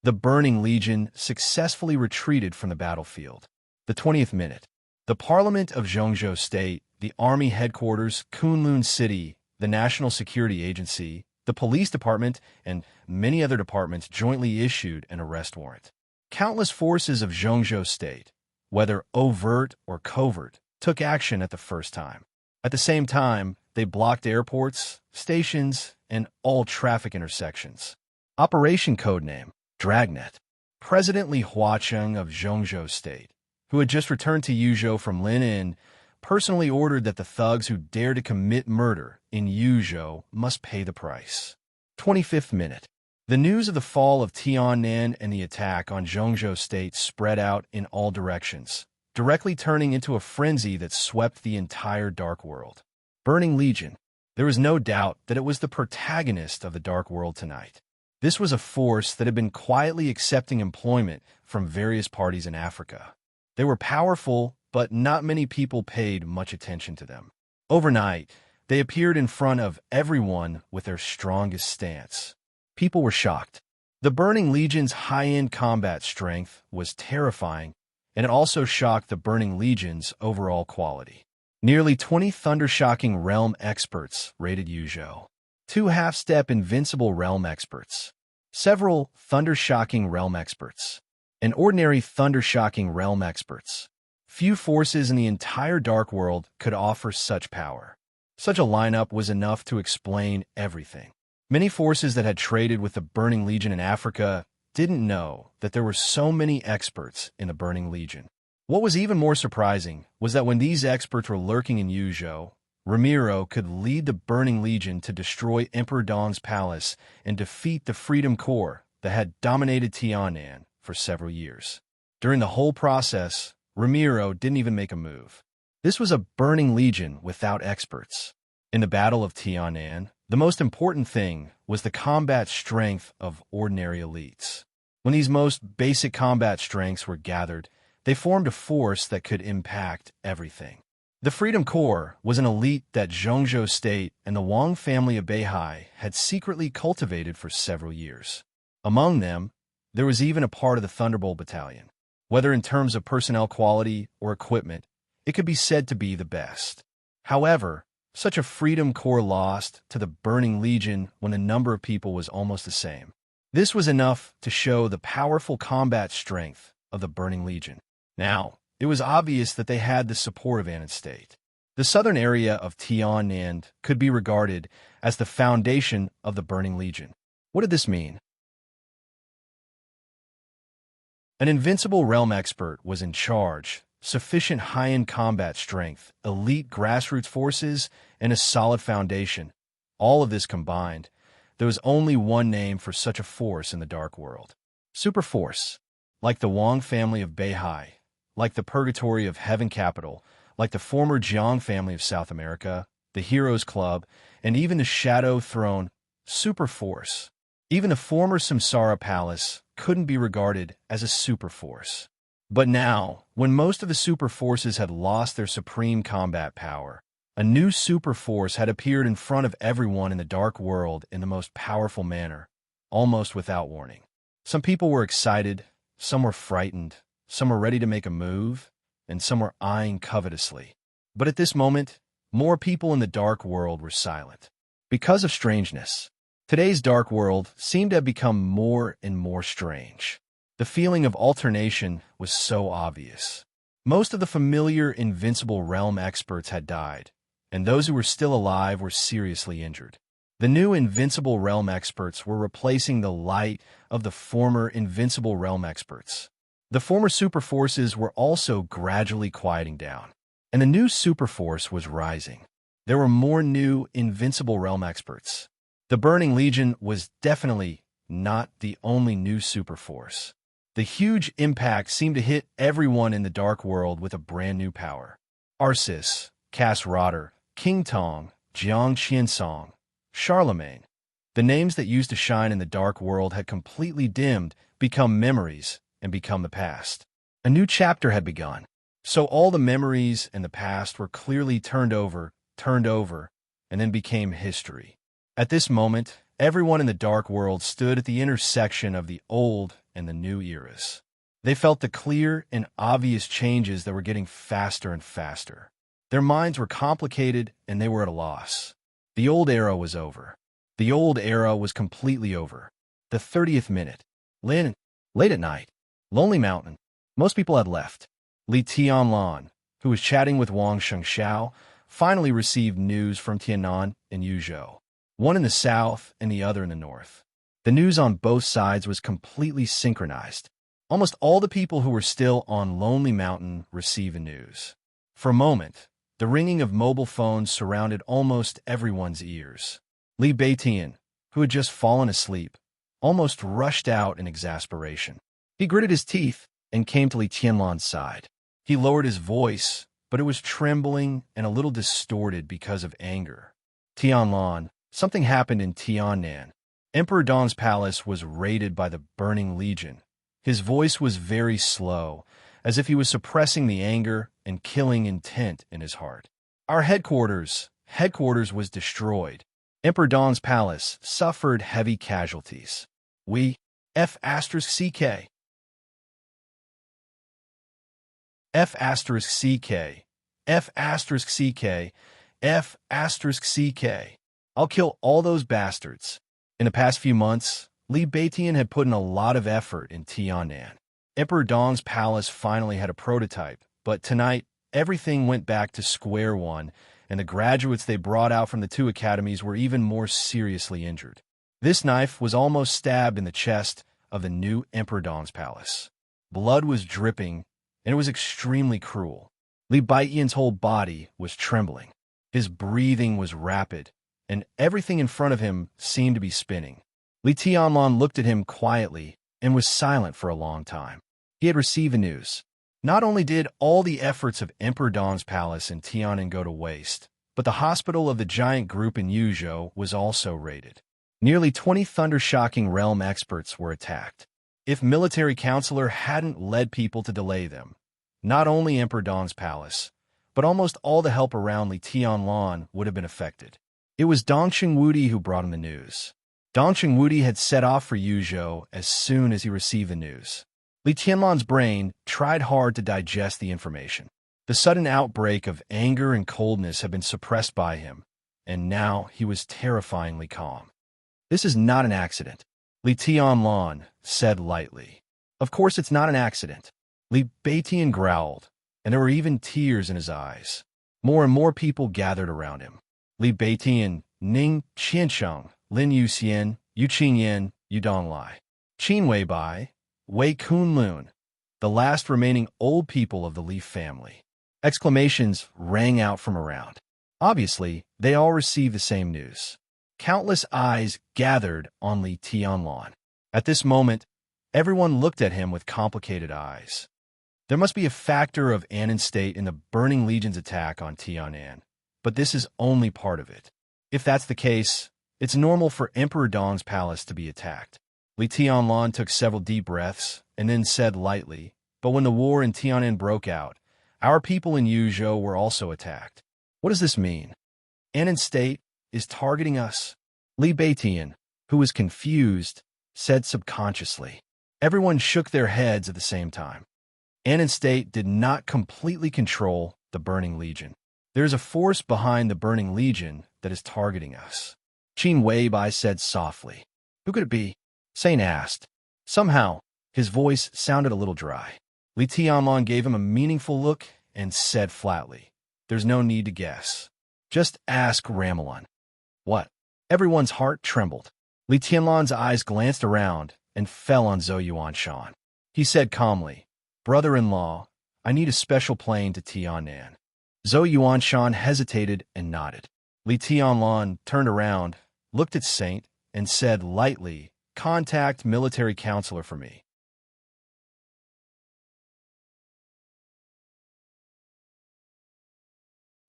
S1: the Burning Legion successfully retreated from the battlefield. The 20th minute, the Parliament of Zhongzhou State, the Army Headquarters, Kunlun City, the National Security Agency, the Police Department, and many other departments jointly issued an arrest warrant. Countless forces of Zhongzhou State, whether overt or covert, took action at the first time. At the same time, they blocked airports, stations, and all traffic intersections. Operation Codename Dragnet. President Li Huacheng of Zhongzhou State, who had just returned to Yuzhou from Linin, personally ordered that the thugs who dare to commit murder in Yuzhou must pay the price. 25th minute. The news of the fall of Tiannan and the attack on Zhongzhou State spread out in all directions, directly turning into a frenzy that swept the entire Dark World. Burning Legion. There was no doubt that it was the protagonist of the Dark World tonight. This was a force that had been quietly accepting employment from various parties in Africa. They were powerful, but not many people paid much attention to them. Overnight, they appeared in front of everyone with their strongest stance. People were shocked. The Burning Legion's high-end combat strength was terrifying, and it also shocked the Burning Legion's overall quality. Nearly 20 thunder-shocking realm experts raided Yuzhou. 2 half-step invincible realm experts. Several thunder-shocking realm experts. And ordinary thunder-shocking realm experts. Few forces in the entire Dark World could offer such power. Such a lineup was enough to explain everything. Many forces that had traded with the Burning Legion in Africa didn't know that there were so many experts in the Burning Legion. What was even more surprising was that when these experts were lurking in Yuzhou, Ramiro could lead the Burning Legion to destroy Emperor Dong's palace and defeat the Freedom Corps that had dominated Tiannan for several years. During the whole process, Ramiro didn't even make a move. This was a Burning Legion without experts. In the Battle of Tiannan, the most important thing was the combat strength of ordinary elites. When these most basic combat strengths were gathered, they formed a force that could impact everything. The Freedom Corps was an elite that Zhongzhou State and the Wang family of Beihai had secretly cultivated for several years. Among them, there was even a part of the Thunderbolt Battalion. Whether in terms of personnel quality or equipment, it could be said to be the best. However, such a Freedom Corps lost to the Burning Legion when the number of people was almost the same. This was enough to show the powerful combat strength of the Burning Legion. Now, it was obvious that they had the support of Annan State. The southern area of Tiannan could be regarded as the foundation of the Burning Legion. What did this mean? An invincible realm expert was in charge, sufficient high-end combat strength, elite grassroots forces, and a solid foundation. All of this combined, there was only one name for such a force in the Dark World. Super Force. Like the Wang family of Beihai, like the Purgatory of Heaven Capital, like the former Jiang family of South America, the Heroes Club, and even the Shadow Throne, Super Force. Even the former Samsara Palace couldn't be regarded as a super force. But now, when most of the super forces had lost their supreme combat power, a new super force had appeared in front of everyone in the Dark World in the most powerful manner, almost without warning. Some people were excited, some were frightened, some were ready to make a move, and some were eyeing covetously. But at this moment, more people in the Dark World were silent. Because of strangeness, today's Dark World seemed to have become more and more strange. The feeling of alternation was so obvious. Most of the familiar invincible realm experts had died, and those who were still alive were seriously injured. The new invincible realm experts were replacing the light of the former invincible realm experts. The former super forces were also gradually quieting down, and the new super force was rising. There were more new invincible realm experts. The Burning Legion was definitely not the only new super force. The huge impact seemed to hit everyone in the Dark World with a brand new power. Arsis, Cass Rotter, King Tong, Jiang Qiansong, Charlemagne. The names that used to shine in the Dark World had completely dimmed, become memories, and become the past. A new chapter had begun. So all the memories and the past were clearly turned over, and then became history. At this moment, everyone in the Dark World stood at the intersection of the old and the new eras. They felt the clear and obvious changes that were getting faster and faster. Their minds were complicated and they were at a loss. The old era was over. The old era was completely over. The 30th minute. Lin, late at night. Lonely Mountain. Most people had left. Li Tianlan, who was chatting with Wang Shengxiao, finally received news from Tiannan and Yuzhou, one in the south and the other in the north. The news on both sides was completely synchronized. Almost all the people who were still on Lonely Mountain received the news. For a moment, the ringing of mobile phones surrounded almost everyone's ears. Li Beitian, who had just fallen asleep, almost rushed out in exasperation. He gritted his teeth and came to Li Tianlan's side. He lowered his voice, but it was trembling and a little distorted because of anger. Tianlan, something happened in Tiannan. Emperor Dong's palace was raided by the Burning Legion. His voice was very slow, as if he was suppressing the anger and killing intent in his heart. Our headquarters was destroyed. Emperor Dong's palace suffered heavy casualties. We, F***CK. F***CK. F***CK. F***CK. I'll kill all those bastards. In the past few months, Li Beitian had put in a lot of effort in Tiannan. Emperor Dong's palace finally had a prototype, but tonight, everything went back to square one, and the graduates they brought out from the two academies were even more seriously injured. This knife was almost stabbed in the chest of the new Emperor Dong's palace. Blood was dripping, and it was extremely cruel. Li Beitian's whole body was trembling. His breathing was rapid, and everything in front of him seemed to be spinning. Li Tianlan looked at him quietly and was silent for a long time. He had received the news. Not only did all the efforts of Emperor Dong's palace in Tiannan go to waste, But the hospital of the giant group in Yuzhou was also raided. Nearly 20 thunder-shocking realm experts were attacked. If military counselor hadn't led people to delay them, not only Emperor Dong's palace, but almost all the help around Li Tianlan would have been affected. It was Dong Qingwudi who brought him the news. Dong Qingwudi had set off for Yuzhou as soon as he received the news. Li Tianlan's brain tried hard to digest the information. The sudden outbreak of anger and coldness had been suppressed by him, and now he was terrifyingly calm. This is not an accident, Li Tianlan said lightly. Of course it's not an accident. Li Beitian growled, and there were even tears in his eyes. More and more people gathered around him. Li Beitian, Ning Qiansheng, Lin Yuxian, Yu Qingyan, Yu Donglai, Qin Weibai, Wei Kunlun, the last remaining old people of the Li family. Exclamations rang out from around. Obviously, they all received the same news. Countless eyes gathered on Li Tianlan. At this moment, everyone looked at him with complicated eyes. There must be a factor of Annan State in the Burning Legion's attack on Tianan, but this is only part of it. If that's the case, it's normal for Emperor Dong's palace to be attacked. Li Tianlan took several deep breaths and then said lightly, but when the war in Tianan broke out, our people in Yuzhou were also attacked. What does this mean? Annan State is targeting us? Li Beitian, who was confused, said subconsciously. Everyone shook their heads at the same time. Annan State did not completely control the Burning Legion. There is a force behind the Burning Legion that is targeting us. Qin Weibai said softly. Who could it be? Sane asked. Somehow, his voice sounded a little dry. Li Tianlan gave him a meaningful look and said flatly, there's no need to guess. Just ask Ramelon. What? Everyone's heart trembled. Li Tianlan's eyes glanced around and fell on Zhou Yuanshan. He said calmly, brother-in-law, I need a special plane to Tianan. Zhou Yuanshan hesitated and nodded. Li Tianlan turned around, looked at Saint, and said lightly, contact military counselor for me.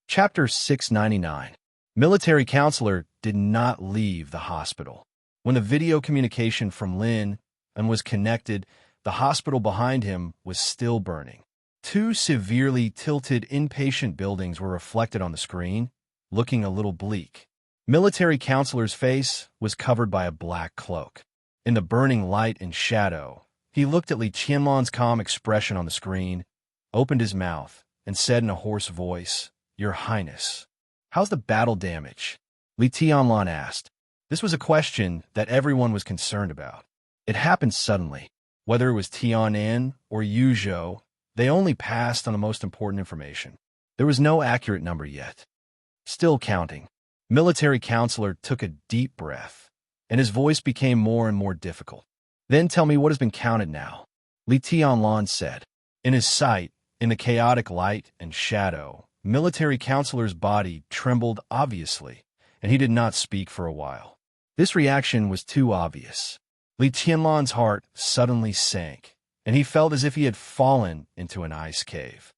S1: Chapter 699. Military counselor did not leave the hospital. When the video communication from Lin and was connected, the hospital behind him was still burning. Two severely tilted inpatient buildings were reflected on the screen, looking a little bleak. Military counselor's face was covered by a black cloak. In the burning light and shadow, he looked at Li Tianlan's calm expression on the screen, opened his mouth, and said in a hoarse voice, Your Highness, how's the battle damage? Li Tianlan asked. This was a question that everyone was concerned about. It happened suddenly. Whether it was Tianan or Yuzhou, they only passed on the most important information. There was no accurate number yet. Still counting. Military counselor took a deep breath, and his voice became more and more difficult. Then tell me what has been counted now, Li Tianlan said. In his sight, in the chaotic light and shadow, military counselor's body trembled obviously, and he did not speak for a while. This reaction was too obvious. Li Tianlan's heart suddenly sank, and he felt as if he had fallen into an ice cave.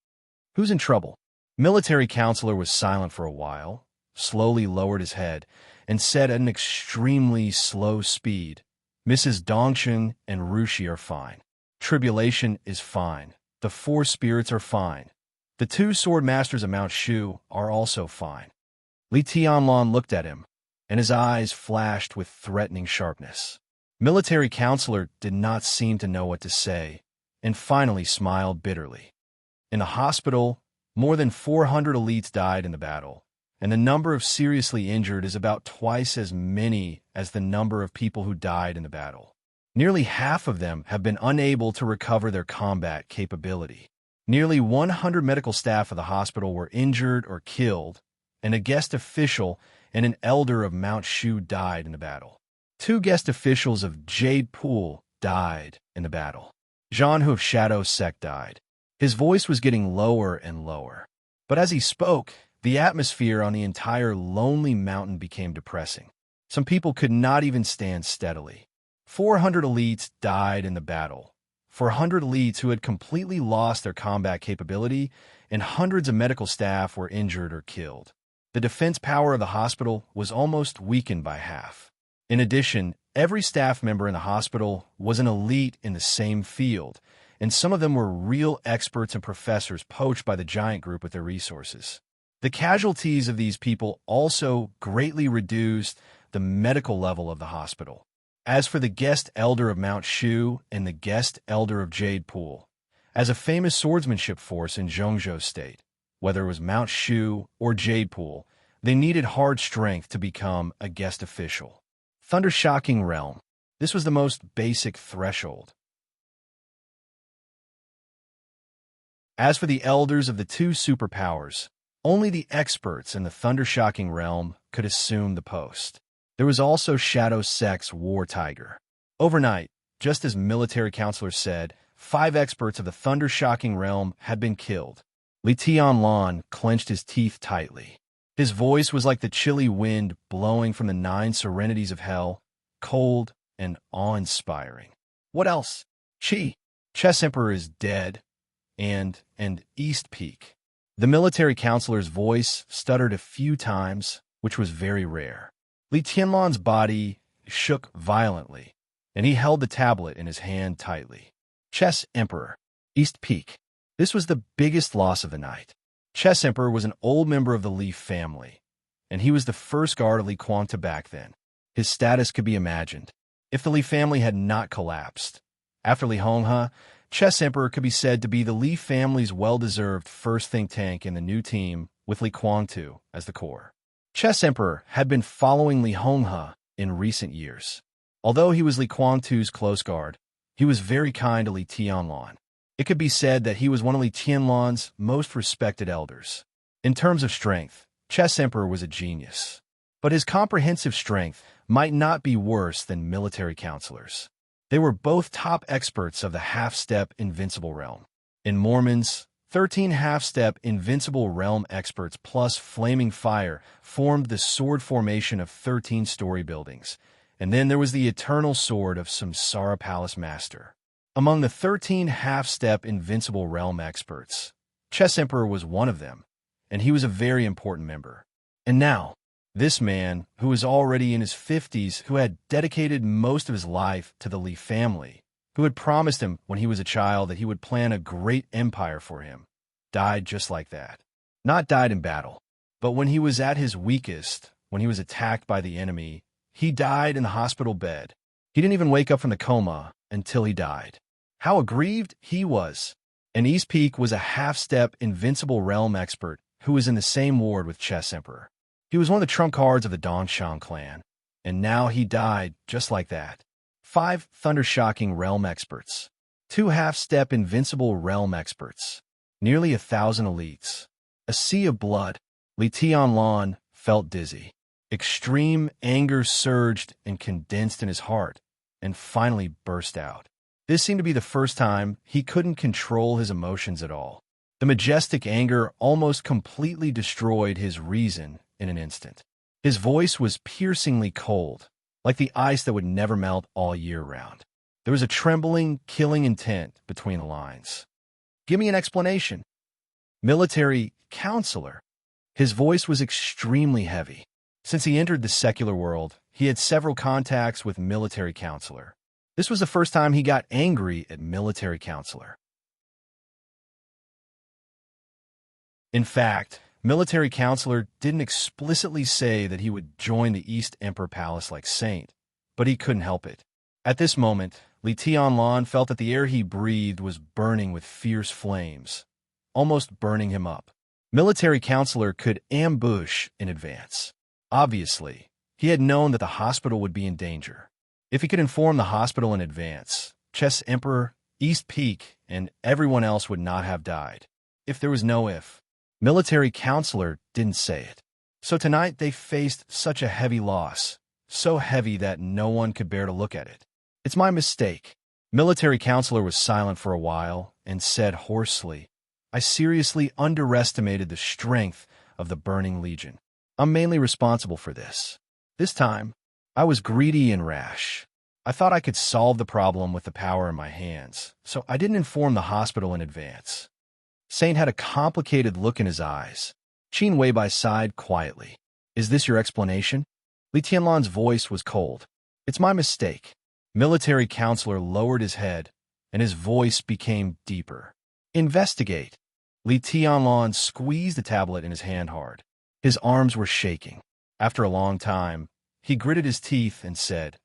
S1: Who's in trouble? Military counselor was silent for a while, slowly lowered his head, and said at an extremely slow speed, Mrs. Dongchen and Rushi are fine. Tribulation is fine. The four spirits are fine. The two sword masters of Mount Shu are also fine. Li Tianlan looked at him, and his eyes flashed with threatening sharpness. Military counselor did not seem to know what to say, and finally smiled bitterly. In the hospital, more than 400 elites died in the battle, and the number of seriously injured is about twice as many as the number of people who died in the battle. Nearly half of them have been unable to recover their combat capability. Nearly 100 medical staff of the hospital were injured or killed, and a guest official and an elder of Mount Shu died in the battle. 2 guest officials of Jade Pool died in the battle. Zhan Hu of Shadow Sect died. His voice was getting lower and lower. But as he spoke, the atmosphere on the entire lonely mountain became depressing. Some people could not even stand steadily. 400 elites died in the battle. 400 elites who had completely lost their combat capability, and hundreds of medical staff were injured or killed. The defense power of the hospital was almost weakened by half. In addition, every staff member in the hospital was an elite in the same field, and some of them were real experts and professors poached by the giant group with their resources. The casualties of these people also greatly reduced the medical level of the hospital. As for the guest elder of Mount Shu and the guest elder of Jade Pool, as a famous swordsmanship force in Zhongzhou State, whether it was Mount Shu or Jade Pool, they needed hard strength to become a guest official. Thunder-shocking realm. This was the most basic threshold. As for the elders of the two superpowers, only the experts in the thunder-shocking realm could assume the post. There was also Shadow Sect's War Tiger. Overnight, just as military counselors said, 5 experts of the thunder-shocking realm had been killed. Li Tianlan clenched his teeth tightly. His voice was like the chilly wind blowing from the 9 serenities of hell, cold and awe-inspiring. What else? Chess Emperor is dead, and East Peak. The military counselor's voice stuttered a few times, which was very rare. Li Tianlan's body shook violently, and he held the tablet in his hand tightly. Chess Emperor, East Peak. This was the biggest loss of the night. Chess Emperor was an old member of the Li family, and he was the first guard of Li Kuang-tu back then. His status could be imagined. If the Li family had not collapsed, after Li Honghe, Chess Emperor could be said to be the Li family's well-deserved first think tank in the new team with Li Kuang-tu as the core. Chess Emperor had been following Li Honghe in recent years. Although he was Li Kuang-tu's close guard, he was very kind to Li Tianlan. It could be said that he was one of Li Tianlan's most respected elders. In terms of strength, Chess Emperor was a genius. But his comprehensive strength might not be worse than military counselors. They were both top experts of the half-step invincible realm. In Mormon's 13 half-step invincible realm experts plus flaming fire formed the sword formation of 13-story buildings, and then there was the eternal sword of Samsara Palace Master. Among the 13 half-step invincible realm experts, Chess Emperor was one of them, and he was a very important member. And now, this man, who was already in his 50s, who had dedicated most of his life to the Li family, who had promised him when he was a child that he would plan a great empire for him, died just like that. Not died in battle, but when he was at his weakest, when he was attacked by the enemy, he died in the hospital bed. He didn't even wake up from the coma until he died. How aggrieved he was. And East Peak was a half-step invincible realm expert who was in the same ward with Chess Emperor. He was one of the trump cards of the Dongshan clan, and now he died just like that. 5 thunder-shocking realm experts. 2 half-step invincible realm experts. Nearly 1,000 elites. A sea of blood. Li Tianlan felt dizzy. Extreme anger surged and condensed in his heart, and finally burst out. This seemed to be the first time he couldn't control his emotions at all. The majestic anger almost completely destroyed his reason in an instant. His voice was piercingly cold, like the ice that would never melt all year round. There was a trembling, killing intent between the lines. Give me an explanation. Military counselor. His voice was extremely heavy. Since he entered the secular world, he had several contacts with military counselor. This was the first time he got angry at military counselor. In fact, military counselor didn't explicitly say that he would join the East Emperor Palace like Saint, but he couldn't help it. At this moment, Li Tianlan felt that the air he breathed was burning with fierce flames, almost burning him up. Military counselor could ambush in advance. Obviously, he had known that the hospital would be in danger. If he could inform the hospital in advance, Chess Emperor, East Peak, and everyone else would not have died. If there was no if. Military counselor didn't say it. So tonight they faced such a heavy loss, so heavy that no one could bear to look at it. It's my mistake. Military counselor was silent for a while and said hoarsely, I seriously underestimated the strength of the Burning Legion. I'm mainly responsible for this. This time, I was greedy and rash. I thought I could solve the problem with the power in my hands, so I didn't inform the hospital in advance. Saint had a complicated look in his eyes. Qin Weibai sighed quietly. Is this your explanation? Li Tianlan's voice was cold. It's my mistake. Military counselor lowered his head, and his voice became deeper. Investigate. Li Tianlan squeezed the tablet in his hand hard. His arms were shaking. After a long time, he gritted his teeth and said,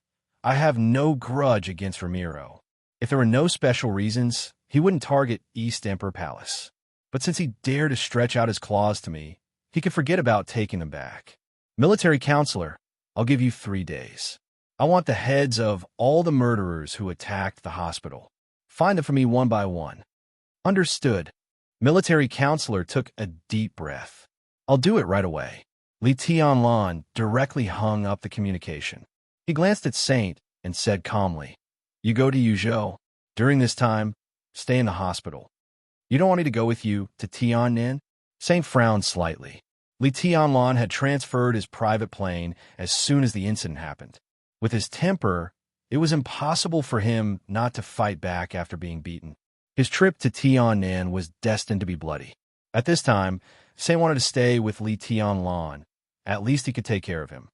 S1: I have no grudge against Ramiro. If there were no special reasons, he wouldn't target East Emperor Palace. But since he dared to stretch out his claws to me, he could forget about taking them back. Military counselor, I'll give you 3 days. I want the heads of all the murderers who attacked the hospital. Find them for me one by one. Understood. Military counselor took a deep breath. I'll do it right away. Li Tianlan directly hung up the communication. He glanced at Saint and said calmly, You go to Yuzhou. During this time, stay in the hospital. You don't want me to go with you to Tiannan? Saint frowned slightly. Li Tianlan had transferred his private plane as soon as the incident happened. With his temper, it was impossible for him not to fight back after being beaten. His trip to Tiannan was destined to be bloody. At this time, Saint wanted to stay with Li Tianlan. At least he could take care of him.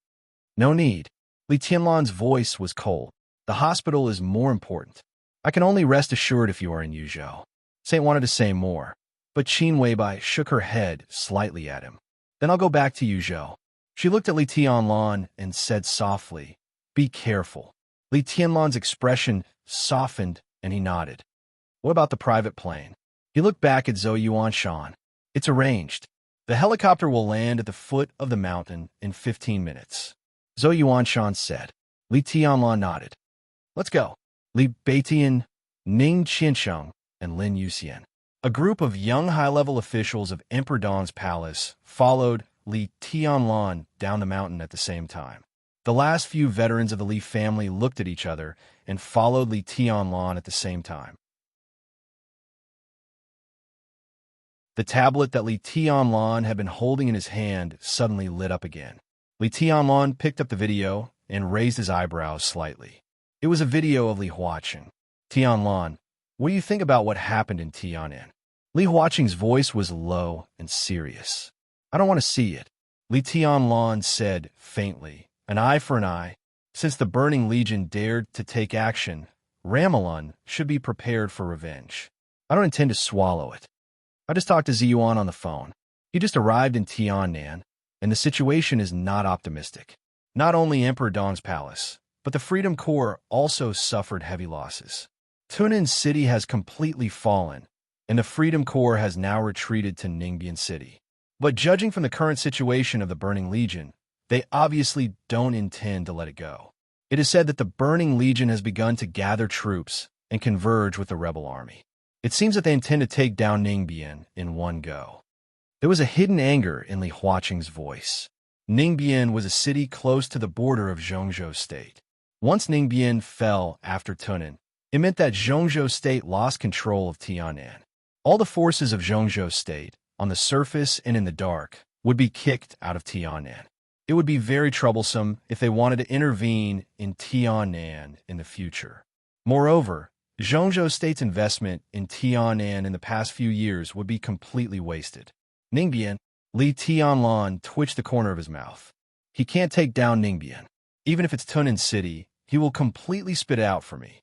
S1: No need. Li Tianlan's voice was cold. The hospital is more important. I can only rest assured if you are in Yuzhou. Saint wanted to say more, but Qin Weibai shook her head slightly at him. Then I'll go back to Yuzhou. She looked at Li Tianlan and said softly, Be careful. Li Tianlan's expression softened and he nodded. What about the private plane? He looked back at Zhou Yuanshan. It's arranged. The helicopter will land at the foot of the mountain in 15 minutes. Zhou Yuanshan said. Li Tianlan nodded. Let's go. Li Beitian, Ning Qiansheng, and Lin Yuxian. A group of young high-level officials of Emperor Dong's palace followed Li Tianlan down the mountain at the same time. The last few veterans of the Li family looked at each other and followed Li Tianlan at the same time. The tablet that Li Tianlan had been holding in his hand suddenly lit up again. Li Tianlan picked up the video and raised his eyebrows slightly. It was a video of Li Huaqing. Tianlan, what do you think about what happened in Tiannan? Li Huaqing's voice was low and serious. I don't want to see it. Li Tianlan said faintly, an eye for an eye. Since the Burning Legion dared to take action, Ramelun should be prepared for revenge. I don't intend to swallow it. I just talked to Ziyuan on the phone. He just arrived in Tiannan, and the situation is not optimistic. Not only Emperor Dong's palace, but the Freedom Corps also suffered heavy losses. Tunnan City has completely fallen, and the Freedom Corps has now retreated to Ningbian City. But judging from the current situation of the Burning Legion, they obviously don't intend to let it go. It is said that the Burning Legion has begun to gather troops and converge with the rebel army. It seems that they intend to take down Ningbian in one go. There was a hidden anger in Li Huaqing's voice. Ningbian was a city close to the border of Zhongzhou State. Once Ningbian fell after Tunnan, it meant that Zhongzhou State lost control of Tiannan. All the forces of Zhongzhou State, on the surface and in the dark, would be kicked out of Tiannan. It would be very troublesome if they wanted to intervene in Tiannan in the future. Moreover, Zhongzhou State's investment in Tiannan in the past few years would be completely wasted. Ningbian, Li Tianlan twitched the corner of his mouth. He can't take down Ningbian. Even if it's Tunnan City, he will completely spit it out for me.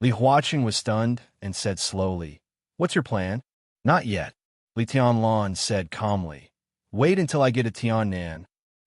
S1: Li Huaqing was stunned and said slowly, What's your plan? Not yet. Li Tianlan said calmly, Wait until I get to Tiannan.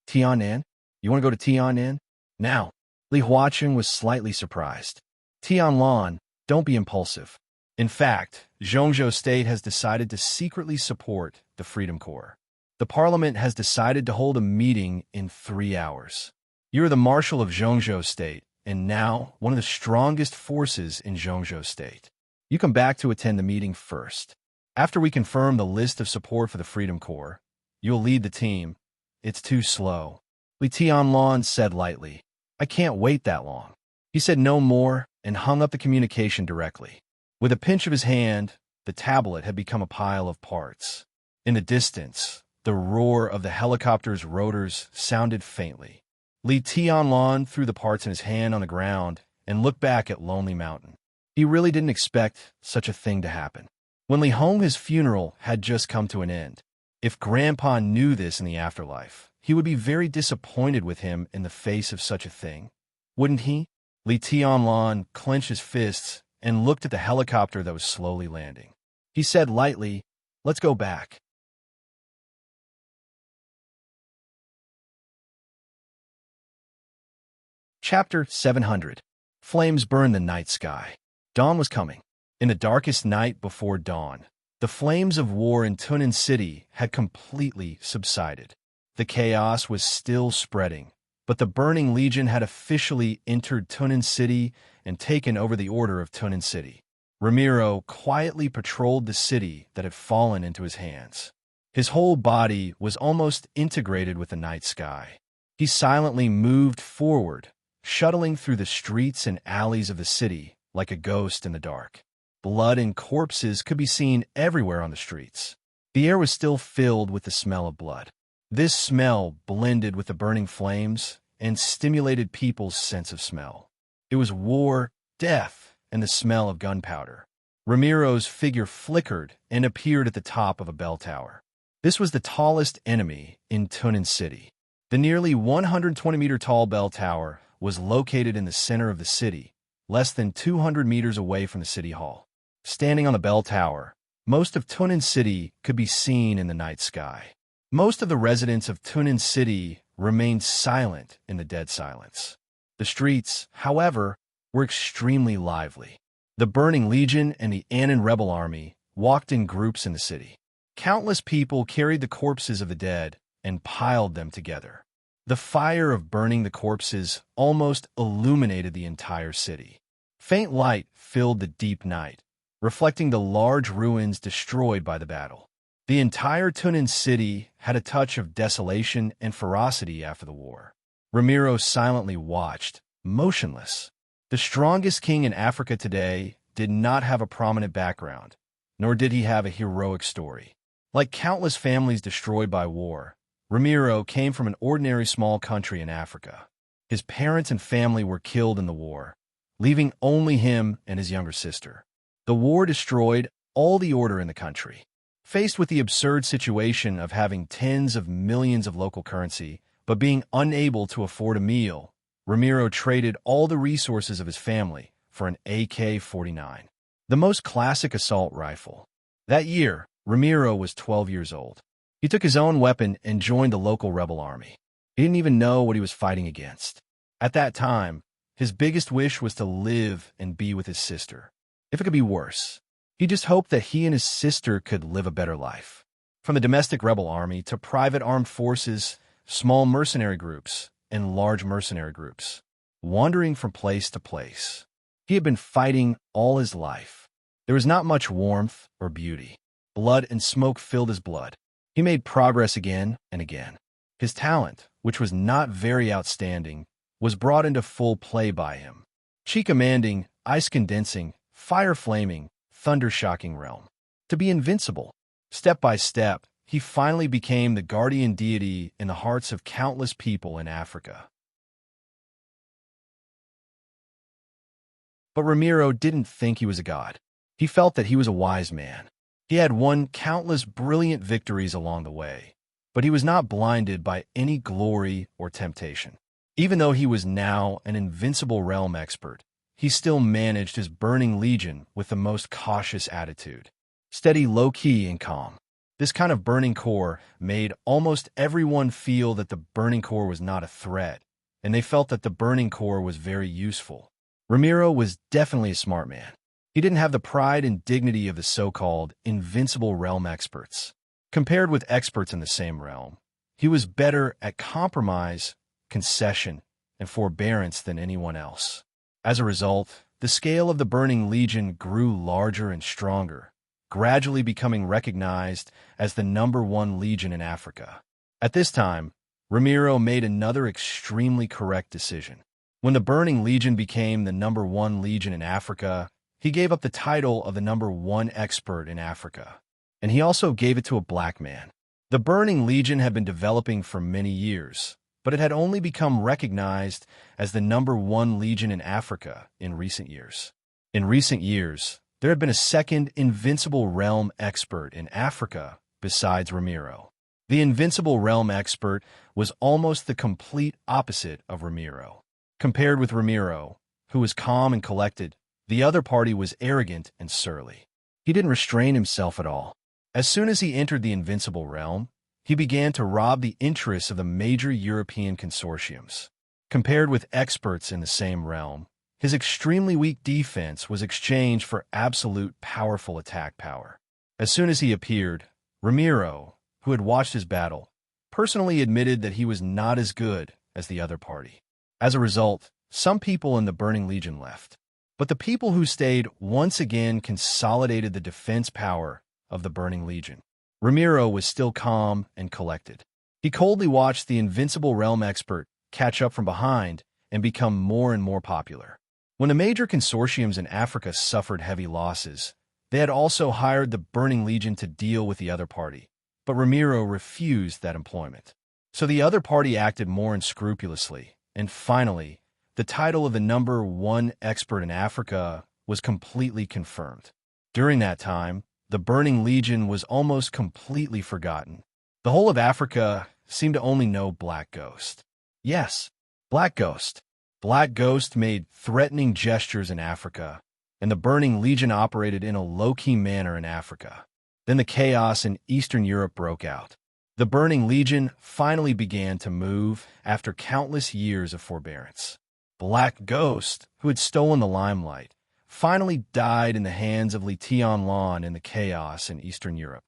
S1: Tiannan? You want to go to Tiannan? Now. Li Huaqing was slightly surprised. Tianlan, don't be impulsive. In fact, Zhongzhou State has decided to secretly support the Freedom Corps. The parliament has decided to hold a meeting in 3 hours. You are the Marshal of Zhongzhou State, and now one of the strongest forces in Zhongzhou State. You come back to attend the meeting first. After we confirm the list of support for the Freedom Corps, you'll lead the team. It's too slow. Li Tianlan said lightly, I can't wait that long. He said no more and hung up the communication directly. With a pinch of his hand, the tablet had become a pile of parts. In the distance, the roar of the helicopter's rotors sounded faintly. Li Tianlan threw the parts in his hand on the ground and looked back at Lonely Mountain. He really didn't expect such a thing to happen. When Li Hong's funeral had just come to an end, If Grandpa knew this in the afterlife, he would be very disappointed with him in the face of such a thing. Wouldn't he? Li Tianlan clenched his fists and looked at the helicopter that was slowly landing. He said lightly, "Let's go back." Chapter 700. Flames burned the night sky. Dawn was coming. In the darkest night before dawn, the flames of war in Tunan City had completely subsided. The chaos was still spreading, but the Burning Legion had officially entered Tunan City and taken over the order of Tunan City. Ramiro quietly patrolled the city that had fallen into his hands. His whole body was almost integrated with the night sky. He silently moved forward, shuttling through the streets and alleys of the city like a ghost in the dark. Blood and corpses could be seen everywhere on the streets. The air was still filled with the smell of blood. This smell blended with the burning flames and stimulated people's sense of smell. It was war, death, and the smell of gunpowder. Ramiro's figure flickered and appeared at the top of a bell tower. This was the tallest enemy in Tunan City. The nearly 120-meter-tall bell tower was located in the center of the city, less than 200 meters away from the city hall. Standing on the bell tower, most of Tunan City could be seen in the night sky. Most of the residents of Tunan City remained silent in the dead silence. The streets, however, were extremely lively. The Burning Legion and the Annan Rebel Army walked in groups in the city. Countless people carried the corpses of the dead and piled them together. The fire of burning the corpses almost illuminated the entire city. Faint light filled the deep night, reflecting the large ruins destroyed by the battle. The entire Tunan City had a touch of desolation and ferocity after the war. Ramiro silently watched, motionless. The strongest king in Africa today did not have a prominent background, nor did he have a heroic story. Like countless families destroyed by war, Ramiro came from an ordinary small country in Africa. His parents and family were killed in the war, leaving only him and his younger sister. The war destroyed all the order in the country. Faced with the absurd situation of having tens of millions of local currency, but being unable to afford a meal, Ramiro traded all the resources of his family for an AK-49, the most classic assault rifle. That year, Ramiro was 12 years old. He took his own weapon and joined the local rebel army. He didn't even know what he was fighting against. At that time, his biggest wish was to live and be with his sister. If it could be worse, he just hoped that he and his sister could live a better life. From the domestic rebel army to private armed forces, small mercenary groups, and large mercenary groups, wandering from place to place. He had been fighting all his life. There was not much warmth or beauty. Blood and smoke filled his blood. He made progress again and again. His talent, which was not very outstanding, was brought into full play by him. Chi commanding, ice condensing, fire flaming, thunder shocking realm. To be invincible. Step by step, he finally became the guardian deity in the hearts of countless people in Africa. But Ramiro didn't think he was a god. He felt that he was a wise man. He had won countless brilliant victories along the way, but he was not blinded by any glory or temptation. Even though he was now an invincible realm expert, he still managed his Burning Legion with the most cautious attitude. Steady, low-key, and calm. This kind of burning core made almost everyone feel that the burning core was not a threat, and they felt that the burning core was very useful. Ramiro was definitely a smart man. He didn't have the pride and dignity of the so-called invincible realm experts. Compared with experts in the same realm, he was better at compromise, concession, and forbearance than anyone else. As a result, the scale of the Burning Legion grew larger and stronger, gradually becoming recognized as the #1 legion in Africa. At this time, Ramiro made another extremely correct decision. When the Burning Legion became the #1 legion in Africa, he gave up the title of the #1 expert in Africa, and he also gave it to a black man. The Burning Legion had been developing for many years, but it had only become recognized as the #1 legion in Africa in recent years. In recent years, there had been a second invincible realm expert in Africa besides Ramiro. The Invincible Realm expert was almost the complete opposite of Ramiro. Compared with Ramiro, who was calm and collected, the other party was arrogant and surly. He didn't restrain himself at all. As soon as he entered the Invincible Realm, he began to rob the interests of the major European consortiums. Compared with experts in the same realm, his extremely weak defense was exchanged for absolute powerful attack power. As soon as he appeared, Ramiro, who had watched his battle, personally admitted that he was not as good as the other party. As a result, some people in the Burning Legion left. But the people who stayed once again consolidated the defense power of the Burning Legion. Ramiro was still calm and collected. He coldly watched the Invincible Realm expert catch up from behind and become more and more popular. When the major consortiums in Africa suffered heavy losses, they had also hired the Burning Legion to deal with the other party, but Ramiro refused that employment. So the other party acted more unscrupulously, and finally, the title of the #1 expert in Africa was completely confirmed. During that time, the Burning Legion was almost completely forgotten. The whole of Africa seemed to only know Black Ghost. Yes, Black Ghost. Black Ghost made threatening gestures in Africa, and the Burning Legion operated in a low-key manner in Africa. Then the chaos in Eastern Europe broke out. The Burning Legion finally began to move after countless years of forbearance. Black Ghost, who had stolen the limelight, finally died in the hands of Li Tianlan in the chaos in Eastern Europe.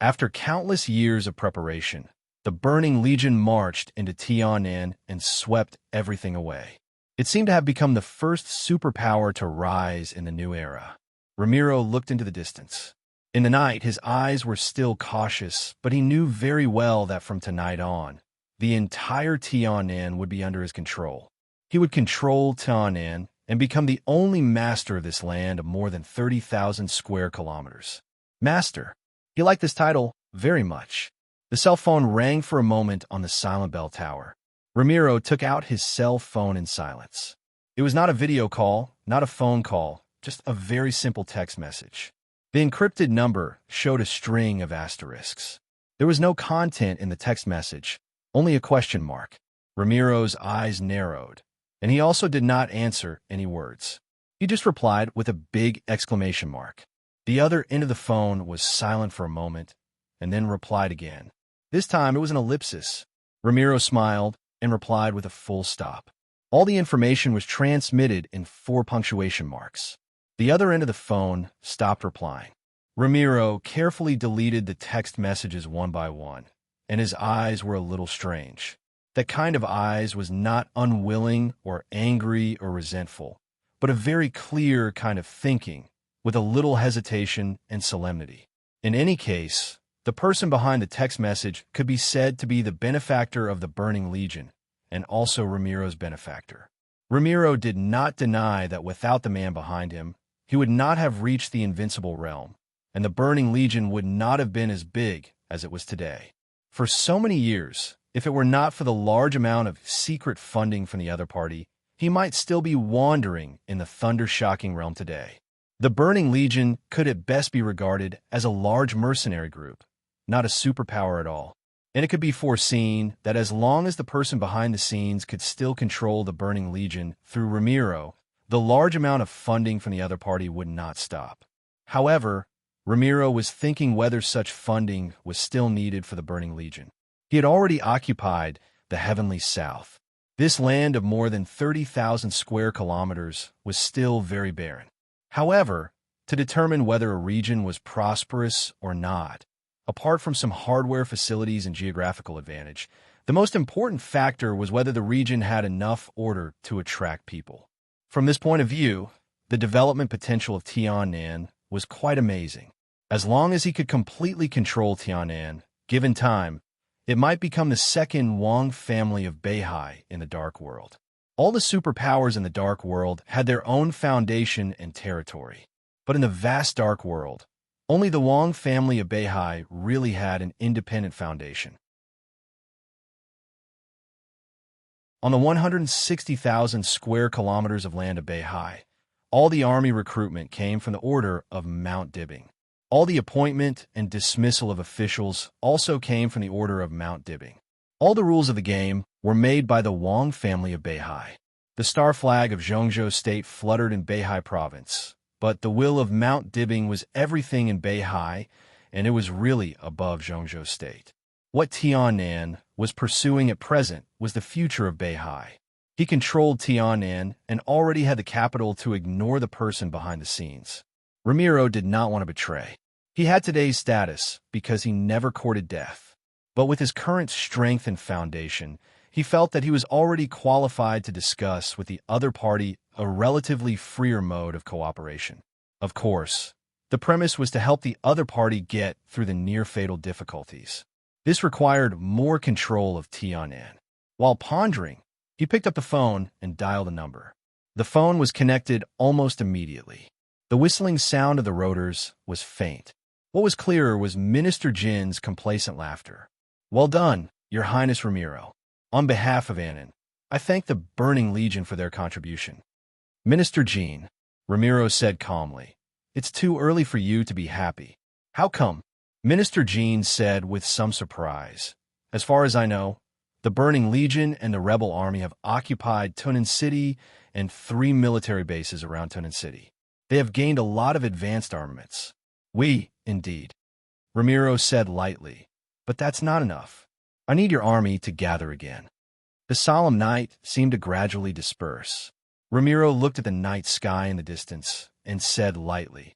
S1: After countless years of preparation, the Burning Legion marched into Tian'an and swept everything away. It seemed to have become the first superpower to rise in the new era. Ramiro looked into the distance. In the night, his eyes were still cautious, but he knew very well that from tonight on, the entire Tian'an would be under his control. He would control Tian'an and become the only master of this land of more than 30,000 square kilometers. Master. He liked this title very much. The cell phone rang for a moment on the Silent Bell Tower. Ramiro took out his cell phone in silence. It was not a video call, not a phone call, just a very simple text message. The encrypted number showed a string of asterisks. There was no content in the text message, only a question mark. Ramiro's eyes narrowed, and he also did not answer any words. He just replied with a big exclamation mark. The other end of the phone was silent for a moment, and then replied again. This time it was an ellipsis. Ramiro smiled and replied with a full stop. All the information was transmitted in 4 punctuation marks. The other end of the phone stopped replying. Ramiro carefully deleted the text messages one by one, and his eyes were a little strange. That kind of eyes was not unwilling or angry or resentful, but a very clear kind of thinking, with a little hesitation and solemnity. In any case, the person behind the text message could be said to be the benefactor of the Burning Legion, and also Ramiro's benefactor. Ramiro did not deny that without the man behind him, he would not have reached the Invincible Realm, and the Burning Legion would not have been as big as it was today. For so many years, if it were not for the large amount of secret funding from the other party, he might still be wandering in the thunder-shocking realm today. The Burning Legion could at best be regarded as a large mercenary group, not a superpower at all, and it could be foreseen that as long as the person behind the scenes could still control the Burning Legion through Ramiro, the large amount of funding from the other party would not stop. However, Ramiro was thinking whether such funding was still needed for the Burning Legion. He had already occupied the Heavenly South. This land of more than 30,000 square kilometers was still very barren. However, to determine whether a region was prosperous or not, apart from some hardware facilities and geographical advantage, the most important factor was whether the region had enough order to attract people. From this point of view, the development potential of Tian'an was quite amazing. As long as he could completely control Tian'an, given time, it might become the second Wang family of Beihai in the Dark World. All the superpowers in the Dark World had their own foundation and territory. But in the vast Dark World, only the Wang family of Beihai really had an independent foundation. On the 160,000 square kilometers of land of Beihai, All the army recruitment came from the order of Mount Dibbing. All the appointment and dismissal of officials also came from the order of Mount Dibbing. All the rules of the game were made by the Wang family of Beihai. The star flag of Zhongzhou State fluttered in Beihai Province, but the will of Mount Dibbing was everything in Beihai, and it was really above Zhongzhou State. What Tiannan was pursuing at present was the future of Beihai. He controlled Tiannan and already had the capital to ignore the person behind the scenes. Ramiro did not want to betray. He had today's status because he never courted death. But with his current strength and foundation, he felt that he was already qualified to discuss with the other party a relatively freer mode of cooperation. Of course, the premise was to help the other party get through the near-fatal difficulties. This required more control of Tiannan. While pondering, he picked up the phone and dialed a number. The phone was connected almost immediately. The whistling sound of the rotors was faint. What was clearer was Minister Jin's complacent laughter. "Well done, Your Highness Ramiro. On behalf of Annan, I thank the Burning Legion for their contribution." "Minister Jin," Ramiro said calmly, "it's too early for you to be happy." "How come?" Minister Jin said with some surprise. "As far as I know, the Burning Legion and the rebel army have occupied Tunan City and 3 military bases around Tunan City. They have gained a lot of advanced armaments." "We, indeed," Ramiro said lightly, "but that's not enough. I need your army to gather again." The solemn night seemed to gradually disperse. Ramiro looked at the night sky in the distance and said lightly,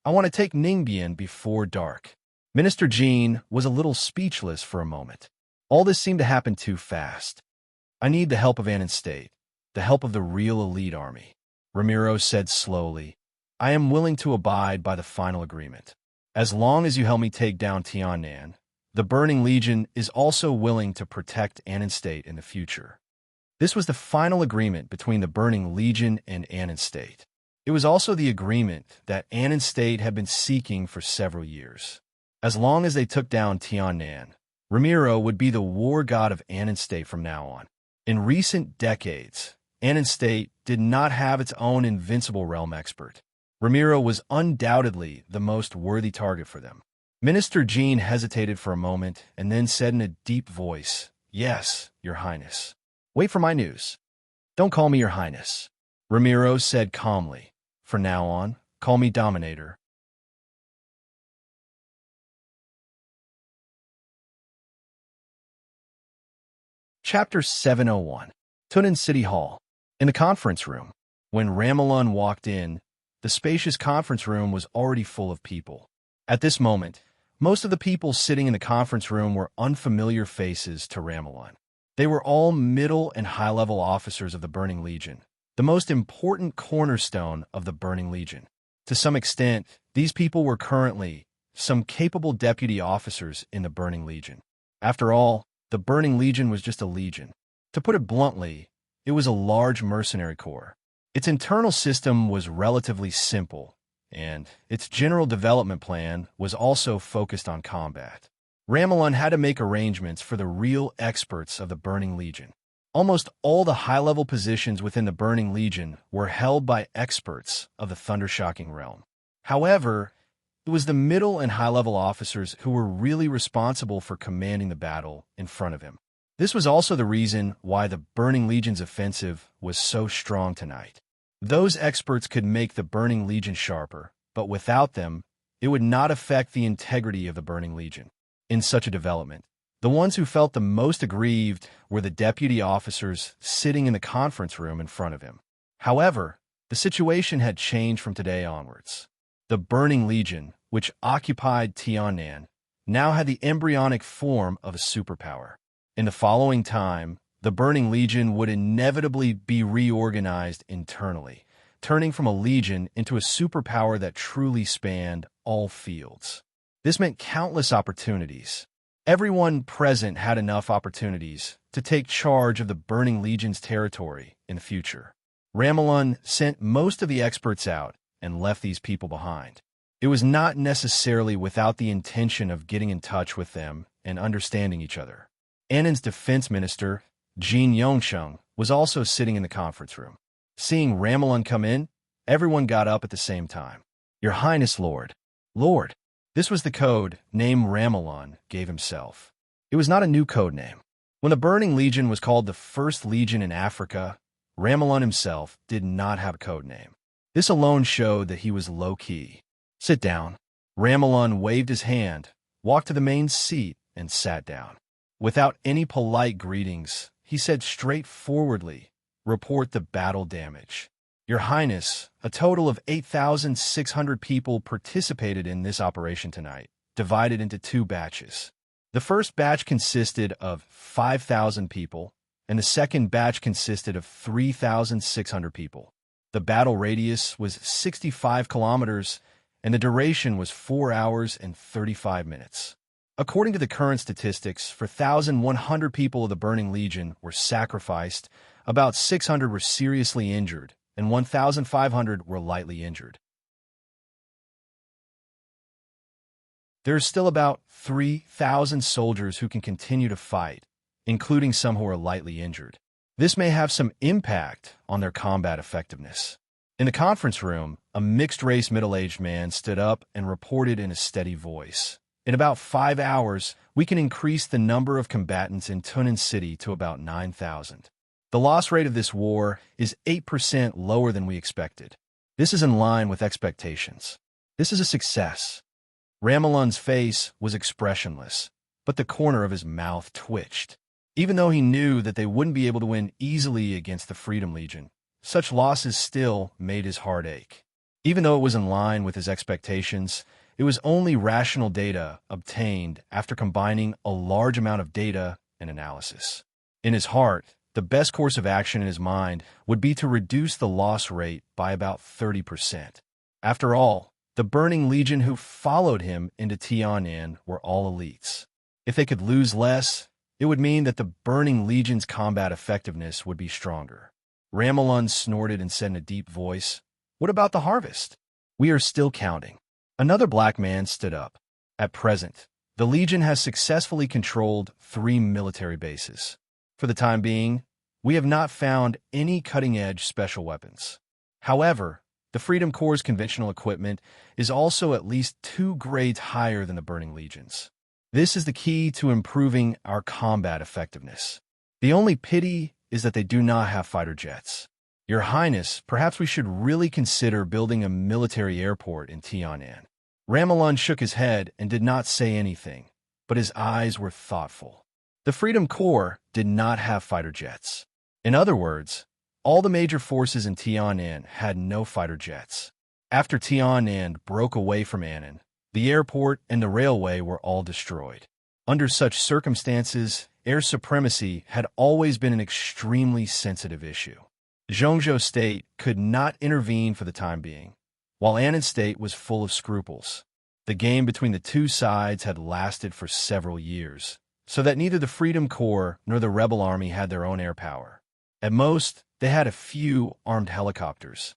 S1: "I want to take Ningbian before dark." Minister Jin was a little speechless for a moment. All this seemed to happen too fast. "I need the help of Annan State, the help of the real elite army," Ramiro said slowly. "I am willing to abide by the final agreement. As long as you help me take down Tiannan, the Burning Legion is also willing to protect Annan State in the future." This was the final agreement between the Burning Legion and Annan State. It was also the agreement that Annan State had been seeking for several years. As long as they took down Tiannan, Ramiro would be the war god of Annan State from now on. In recent decades, Annan State did not have its own invincible realm expert. Ramiro was undoubtedly the most worthy target for them. Minister Jin hesitated for a moment and then said in a deep voice, "Yes, Your Highness." "Wait for my news." "Don't call me Your Highness," Ramiro said calmly. "From now on, call me Dominator." Chapter 701. Tunan City Hall. In the conference room. When Ramelun walked in, the spacious conference room was already full of people. At this moment, most of the people sitting in the conference room were unfamiliar faces to Ramelun. They were all middle and high-level officers of the Burning Legion, the most important cornerstone of the Burning Legion. To some extent, these people were currently some capable deputy officers in the Burning Legion. After all, the Burning Legion was just a legion. To put it bluntly, it was a large mercenary corps. Its internal system was relatively simple, and its general development plan was also focused on combat. Ramelun had to make arrangements for the real experts of the Burning Legion. Almost all the high-level positions within the Burning Legion were held by experts of the Thundershocking realm. However, it was the middle and high-level officers who were really responsible for commanding the battle in front of him. This was also the reason why the Burning Legion's offensive was so strong tonight. Those experts could make the Burning Legion sharper, but without them, it would not affect the integrity of the Burning Legion. In such a development, the ones who felt the most aggrieved were the deputy officers sitting in the conference room in front of him. However, the situation had changed from today onwards. The Burning Legion, which occupied Tiannan, now had the embryonic form of a superpower. In the following time, the Burning Legion would inevitably be reorganized internally, turning from a legion into a superpower that truly spanned all fields. This meant countless opportunities. Everyone present had enough opportunities to take charge of the Burning Legion's territory in the future. Ramelun sent most of the experts out and left these people behind. It was not necessarily without the intention of getting in touch with them and understanding each other. Annan's defense minister, Jin Yongsheng, was also sitting in the conference room. Seeing Ramelun come in, Everyone got up at the same time. Your Highness, Lord. Lord. This was the code name Ramelon gave himself. It was not a new code name. When the Burning Legion was called the First Legion in Africa, Ramelon himself did not have a code name. This alone showed that he was low-key. Sit down. Ramelon waved his hand, walked to the main seat, and sat down. Without any polite greetings, he said straightforwardly, report the battle damage. Your Highness, a total of 8,600 people participated in this operation tonight, divided into 2 batches. The first batch consisted of 5,000 people, and the second batch consisted of 3,600 people. The battle radius was 65 kilometers, and the duration was 4 hours and 35 minutes. According to the current statistics, for 1,100 people of the Burning Legion were sacrificed, about 600 were seriously injured, and 1,500 were lightly injured. There are still about 3,000 soldiers who can continue to fight, including some who are lightly injured. This may have some impact on their combat effectiveness. In the conference room, a mixed-race middle-aged man stood up and reported in a steady voice. In about 5 hours, we can increase the number of combatants in Tunin City to about 9,000. The loss rate of this war is 8% lower than we expected. This is in line with expectations. This is a success. Ramelon's face was expressionless, but the corner of his mouth twitched. Even though he knew that they wouldn't be able to win easily against the Freedom Legion, such losses still made his heart ache. Even though it was in line with his expectations, it was only rational data obtained after combining a large amount of data and analysis. In his heart, the best course of action in his mind would be to reduce the loss rate by about 30%. After all, the Burning Legion who followed him into Tianan were all elites. If they could lose less, it would mean that the Burning Legion's combat effectiveness would be stronger. Ramelon snorted and said in a deep voice, "What about the harvest?" "We are still counting." Another black man stood up. "At present, the Legion has successfully controlled 3 military bases. For the time being, we have not found any cutting-edge special weapons. However, the Freedom Corps' conventional equipment is also at least 2 grades higher than the Burning Legion's. This is the key to improving our combat effectiveness. The only pity is that they do not have fighter jets. Your Highness, perhaps we should really consider building a military airport in Tianan." Ramelon shook his head and did not say anything, but his eyes were thoughtful. The Freedom Corps did not have fighter jets. In other words, all the major forces in Tianan had no fighter jets. After Tianan broke away from Annan, the airport and the railway were all destroyed. Under such circumstances, air supremacy had always been an extremely sensitive issue. Zhongzhou State could not intervene for the time being, while Annan State was full of scruples. The game between the two sides had lasted for several years, so that neither the Freedom Corps nor the rebel army had their own air power. At most, they had a few armed helicopters.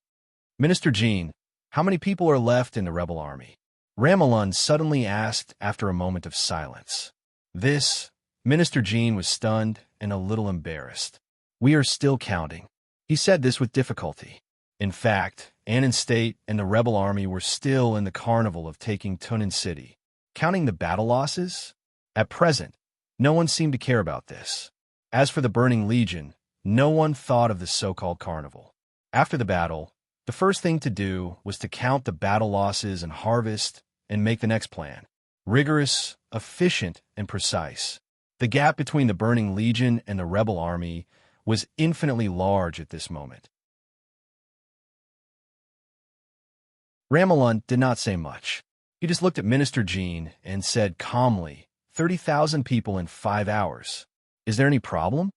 S1: "Minister Jean, how many people are left in the rebel army?" Ramelon suddenly asked after a moment of silence. Minister Jean was stunned and a little embarrassed. "We are still counting." He said this with difficulty. In fact, Annan State and the rebel army were still in the carnival of taking Tunin City. Counting the battle losses? At present, no one seemed to care about this. As for the Burning Legion, no one thought of the so-called carnival. After the battle, the first thing to do was to count the battle losses and harvest and make the next plan. Rigorous, efficient, and precise. The gap between the Burning Legion and the rebel army was infinitely large at this moment. Ramelon did not say much. He just looked at Minister Jean and said calmly, 30,000 people in 5 hours. Is there any problem?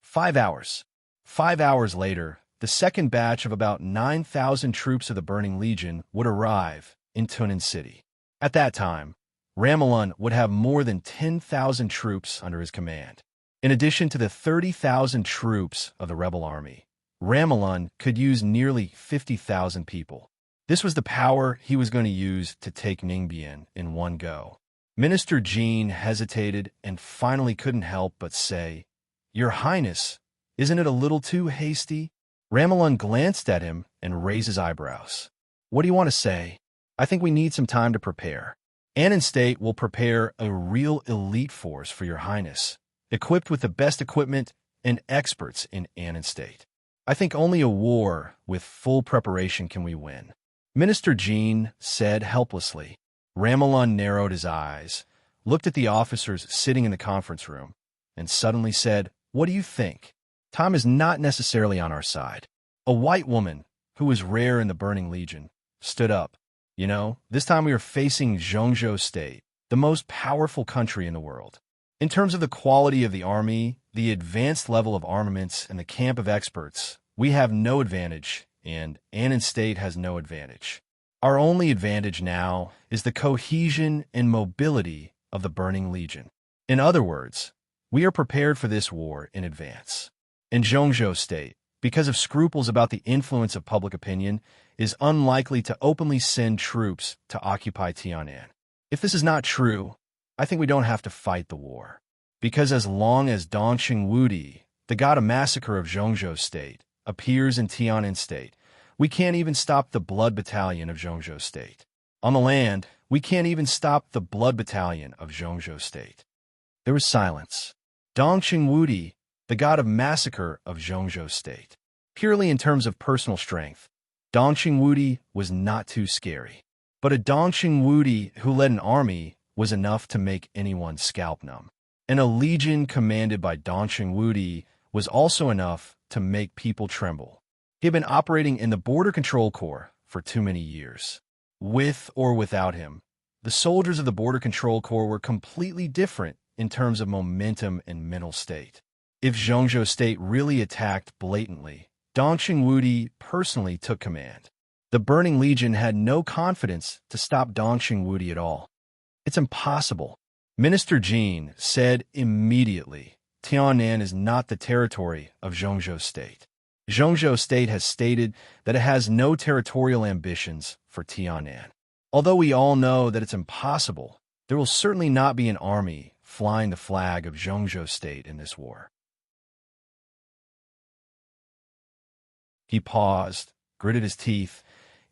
S1: 5 hours. 5 hours later, the second batch of about 9,000 troops of the Burning Legion would arrive in Tunin City. At that time, Ramelon would have more than 10,000 troops under his command. In addition to the 30,000 troops of the rebel army, Ramelon could use nearly 50,000 people. This was the power he was going to use to take Ningbian in one go. Minister Jean hesitated and finally couldn't help but say, "Your Highness, isn't it a little too hasty?" Ramelon glanced at him and raise his eyebrows. What do you want to say? I think we need some time to prepare. Annan State will prepare a real elite force for your highness, equipped with the best equipment and experts in Annan State. I think only a war with full preparation can we win. Minister Jean said helplessly. Ramelon narrowed his eyes, looked at the officers sitting in the conference room, and suddenly said, "What do you think? Time is not necessarily on our side." A white woman, who was rare in the Burning Legion, stood up. "You know, this time we are facing Zhongzhou State, the most powerful country in the world. In terms of the quality of the army, the advanced level of armaments, and the camp of experts, we have no advantage, and Annan State has no advantage. Our only advantage now is the cohesion and mobility of the Burning Legion. In other words, we are prepared for this war in advance. And Zhongzhou State, because of scruples about the influence of public opinion, is unlikely to openly send troops to occupy Tianan. If this is not true, I think we don't have to fight the war. Because as long as Dongqing Wudi, the god of massacre of Zhongzhou State, appears in Tianan State, we can't even stop the Blood Battalion of Zhongzhou State. On the land, we can't even stop the Blood Battalion of Zhongzhou State." There was silence. Dongqing Wudi, the god of massacre of Zhongzhou State. Purely in terms of personal strength, Dongqing Wudi was not too scary. But a Dongqing Wudi who led an army was enough to make anyone scalp numb. And a legion commanded by Dongqing Wudi was also enough to make people tremble. He had been operating in the Border Control Corps for too many years. With or without him, the soldiers of the Border Control Corps were completely different in terms of momentum and mental state. If Zhongzhou State really attacked blatantly, Dongqing Wudi personally took command. The Burning Legion had no confidence to stop Dongqing Wudi at all. "It's impossible," Minister Jean said immediately. "Tianan is not the territory of Zhongzhou State. Zhongzhou State has stated that it has no territorial ambitions for Tianan. Although we all know that it's impossible, there will certainly not be an army flying the flag of Zhongzhou State in this war." He paused, gritted his teeth,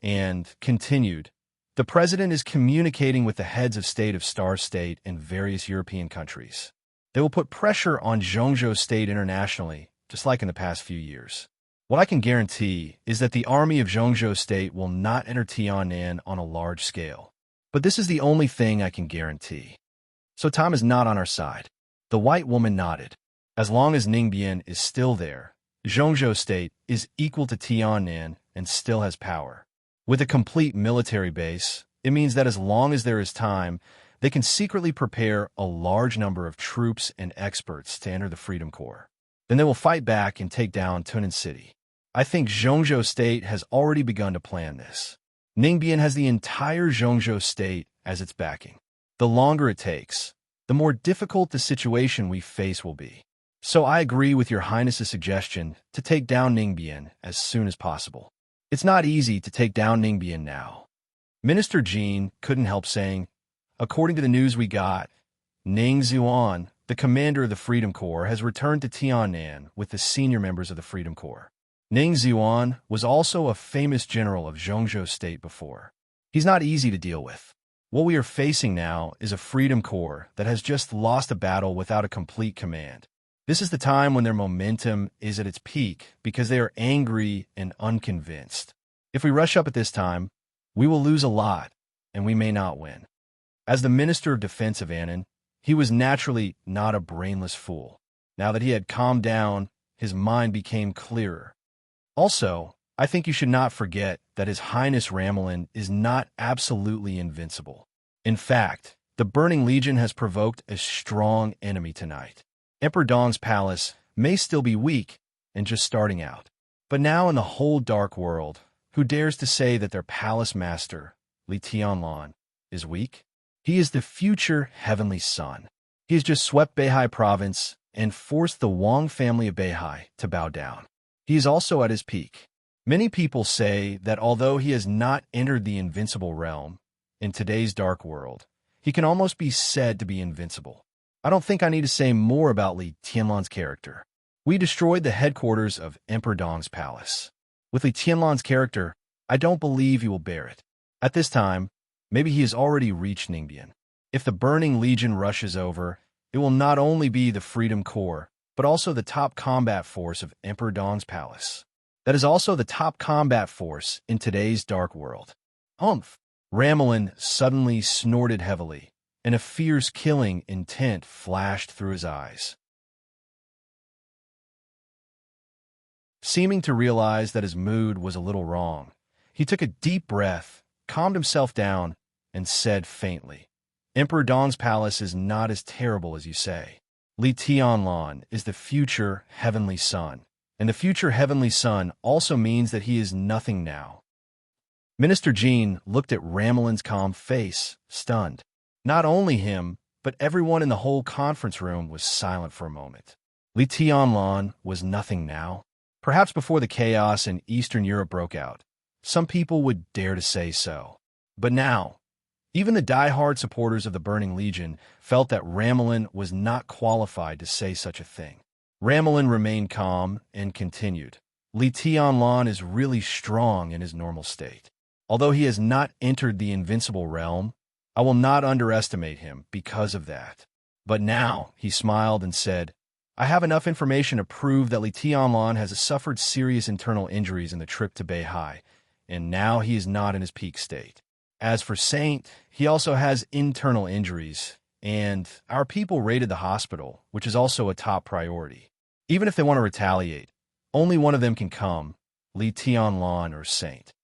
S1: and continued. "The president is communicating with the heads of state of Star State and various European countries. They will put pressure on Zhongzhou State internationally, just like in the past few years. What I can guarantee is that the army of Zhongzhou State will not enter Tianan on a large scale. But this is the only thing I can guarantee. So time is not on our side." The white woman nodded. "As long as Ningbian is still there, Zhongzhou State is equal to Tianan and still has power. With a complete military base, it means that as long as there is time, they can secretly prepare a large number of troops and experts to enter the Freedom Corps. Then they will fight back and take down Tunan City. I think Zhongzhou State has already begun to plan this. Ningbian has the entire Zhongzhou State as its backing. The longer it takes, the more difficult the situation we face will be. So I agree with Your Highness's suggestion to take down Ningbian as soon as possible. It's not easy to take down Ningbian now." Minister Jean couldn't help saying, "According to the news we got, Ning Zuan, the commander of the Freedom Corps, has returned to Tianan with the senior members of the Freedom Corps. Ning Zuan was also a famous general of Zhongzhou State before. He's not easy to deal with. What we are facing now is a Freedom Corps that has just lost a battle without a complete command. This is the time when their momentum is at its peak because they are angry and unconvinced. If we rush up at this time, we will lose a lot, and we may not win." As the Minister of Defense of Annan, he was naturally not a brainless fool. Now that he had calmed down, his mind became clearer. "Also, I think you should not forget that His Highness Ramelin is not absolutely invincible. In fact, the Burning Legion has provoked a strong enemy tonight. Emperor Dong's palace may still be weak and just starting out. But now in the whole dark world, who dares to say that their palace master, Li Tianlan, is weak? He is the future heavenly sun. He has just swept Beihai province and forced the Wang family of Beihai to bow down. He is also at his peak. Many people say that although he has not entered the invincible realm, in today's dark world, he can almost be said to be invincible. I don't think I need to say more about Li Tianlan's character. We destroyed the headquarters of Emperor Dong's palace. With Li Tianlan's character, I don't believe he will bear it. At this time, maybe he has already reached Ningbian. If the Burning Legion rushes over, it will not only be the Freedom Corps, but also the top combat force of Emperor Dong's palace. That is also the top combat force in today's dark world. Humph! Ramelin suddenly snorted heavily, and a fierce killing intent flashed through his eyes. Seeming to realize that his mood was a little wrong, he took a deep breath, calmed himself down, and said faintly, Emperor Dong's palace is not as terrible as you say. Li Tianlan is the future Heavenly Son, and the future Heavenly Son also means that he is nothing now. Minister Jean looked at Ramelin's calm face, stunned. Not only him, but everyone in the whole conference room was silent for a moment. Li Tianlan was nothing now. Perhaps before the chaos in Eastern Europe broke out, some people would dare to say so. But now, even the die-hard supporters of the Burning Legion felt that Ramelin was not qualified to say such a thing. Ramelin remained calm and continued. Li Tianlan is really strong in his normal state. Although he has not entered the invincible realm, I will not underestimate him because of that. But now, he smiled and said, I have enough information to prove that Li Tianlan has suffered serious internal injuries in the trip to Beihai, and now he is not in his peak state. As for Saint, he also has internal injuries, and our people raided the hospital, which is also a top priority. Even if they want to retaliate, only one of them can come, Li Tianlan or Saint.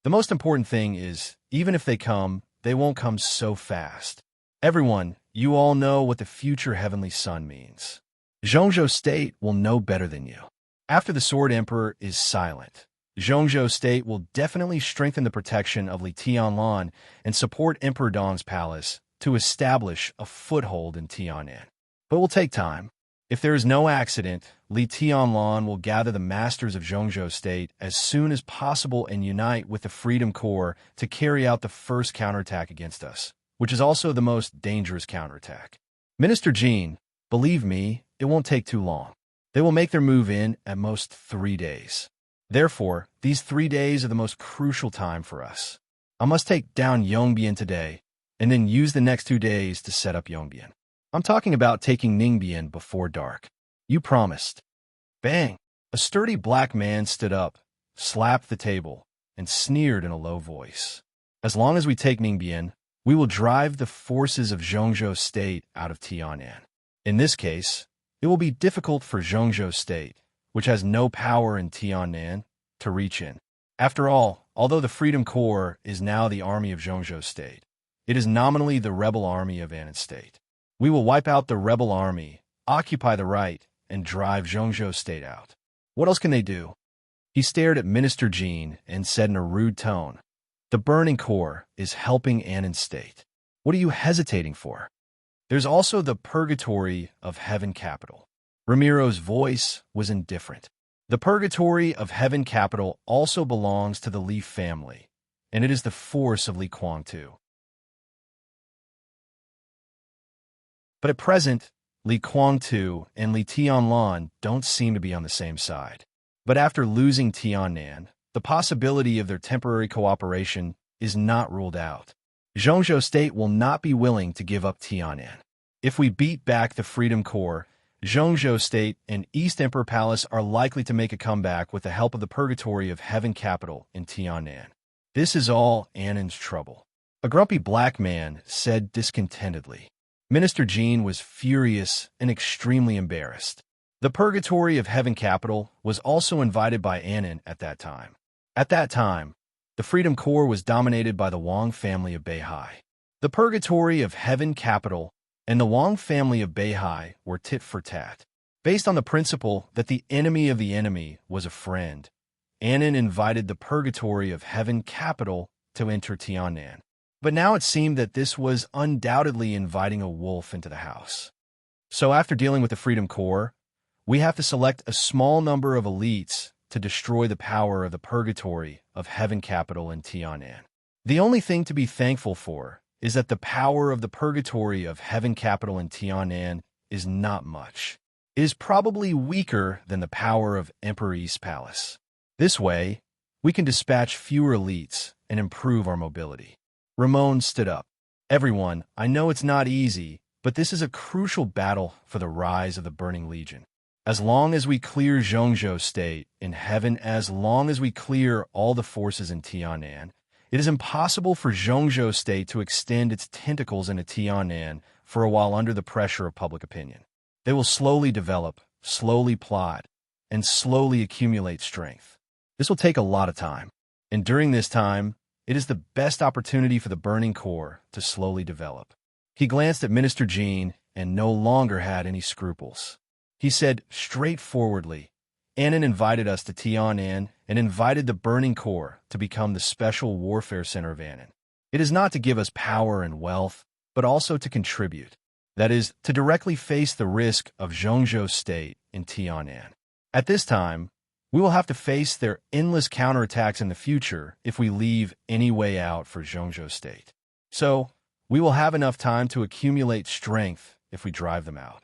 S1: The most important thing is, even if they come, they won't come so fast. Everyone, you all know what the future Heavenly Son means. Zhongzhou State will know better than you. After the Sword Emperor is silent, Zhongzhou State will definitely strengthen the protection of Li Tianlan and support Emperor Dong's palace to establish a foothold in Tianan. But it will take time. If there is no accident, Li Tianlan will gather the masters of Zhongzhou State as soon as possible and unite with the Freedom Corps to carry out the first counterattack against us, which is also the most dangerous counterattack. Minister Jean, believe me, it won't take too long. They will make their move in at most 3 days. Therefore, these 3 days are the most crucial time for us. I must take down Yongbien today, and then use the next 2 days to set up Yongbien. I'm talking about taking Ningbian before dark. You promised. Bang! A sturdy black man stood up, slapped the table, and sneered in a low voice. As long as we take Ningbian, we will drive the forces of Zhongzhou State out of Tianan. In this case, it will be difficult for Zhongzhou State, which has no power in Tianan, to reach in. After all, although the Freedom Corps is now the army of Zhongzhou State, it is nominally the rebel army of Annan State. We will wipe out the rebel army, occupy the right, and drive Zhongzhou State out. What else can they do? He stared at Minister Jean and said in a rude tone, The Burning Corps is helping Annan State. What are you hesitating for? There's also the Purgatory of Heaven Capital. Ramiro's voice was indifferent. The Purgatory of Heaven Capital also belongs to the Li family, and it is the force of Li Kuang-tu. But at present, Li Kuang-tu and Li Tianlan don't seem to be on the same side. But after losing Tianan, the possibility of their temporary cooperation is not ruled out. Zhongzhou State will not be willing to give up Tianan. If we beat back the Freedom Corps, Zhongzhou State and East Emperor Palace are likely to make a comeback with the help of the Purgatory of Heaven Capital in Tianan. This is all Annan's trouble. A grumpy black man said discontentedly. Minister Jean was furious and extremely embarrassed. The Purgatory of Heaven Capital was also invited by Annan at that time. At that time, the Freedom Corps was dominated by the Wang family of Beihai. The Purgatory of Heaven Capital and the Wang family of Beihai were tit for tat. Based on the principle that the enemy of the enemy was a friend, Annan invited the Purgatory of Heaven Capital to enter Tianan. But now it seemed that this was undoubtedly inviting a wolf into the house. So after dealing with the Freedom Corps, we have to select a small number of elites to destroy the power of the Purgatory of Heaven Capital in Tianan. The only thing to be thankful for is that the power of the Purgatory of Heaven Capital in Tianan is not much. It is probably weaker than the power of Emperor Yi's palace. This way, we can dispatch fewer elites and improve our mobility. Ramon stood up. Everyone, I know it's not easy, but this is a crucial battle for the rise of the Burning Legion. As long as we clear Zhongzhou State in heaven, as long as we clear all the forces in Tianan, it is impossible for Zhongzhou State to extend its tentacles into Tianan for a while under the pressure of public opinion. They will slowly develop, slowly plot, and slowly accumulate strength. This will take a lot of time, and during this time, it is the best opportunity for the Burning Core to slowly develop. He glanced at Minister Jean and no longer had any scruples. He said straightforwardly, Annan invited us to Tianan and invited the Burning Core to become the special warfare center of Annan. It is not to give us power and wealth, but also to contribute. That is, to directly face the risk of Zhongzhou State in Tianan. At this time, we will have to face their endless counterattacks in the future if we leave any way out for Zhongzhou State. So, we will have enough time to accumulate strength if we drive them out.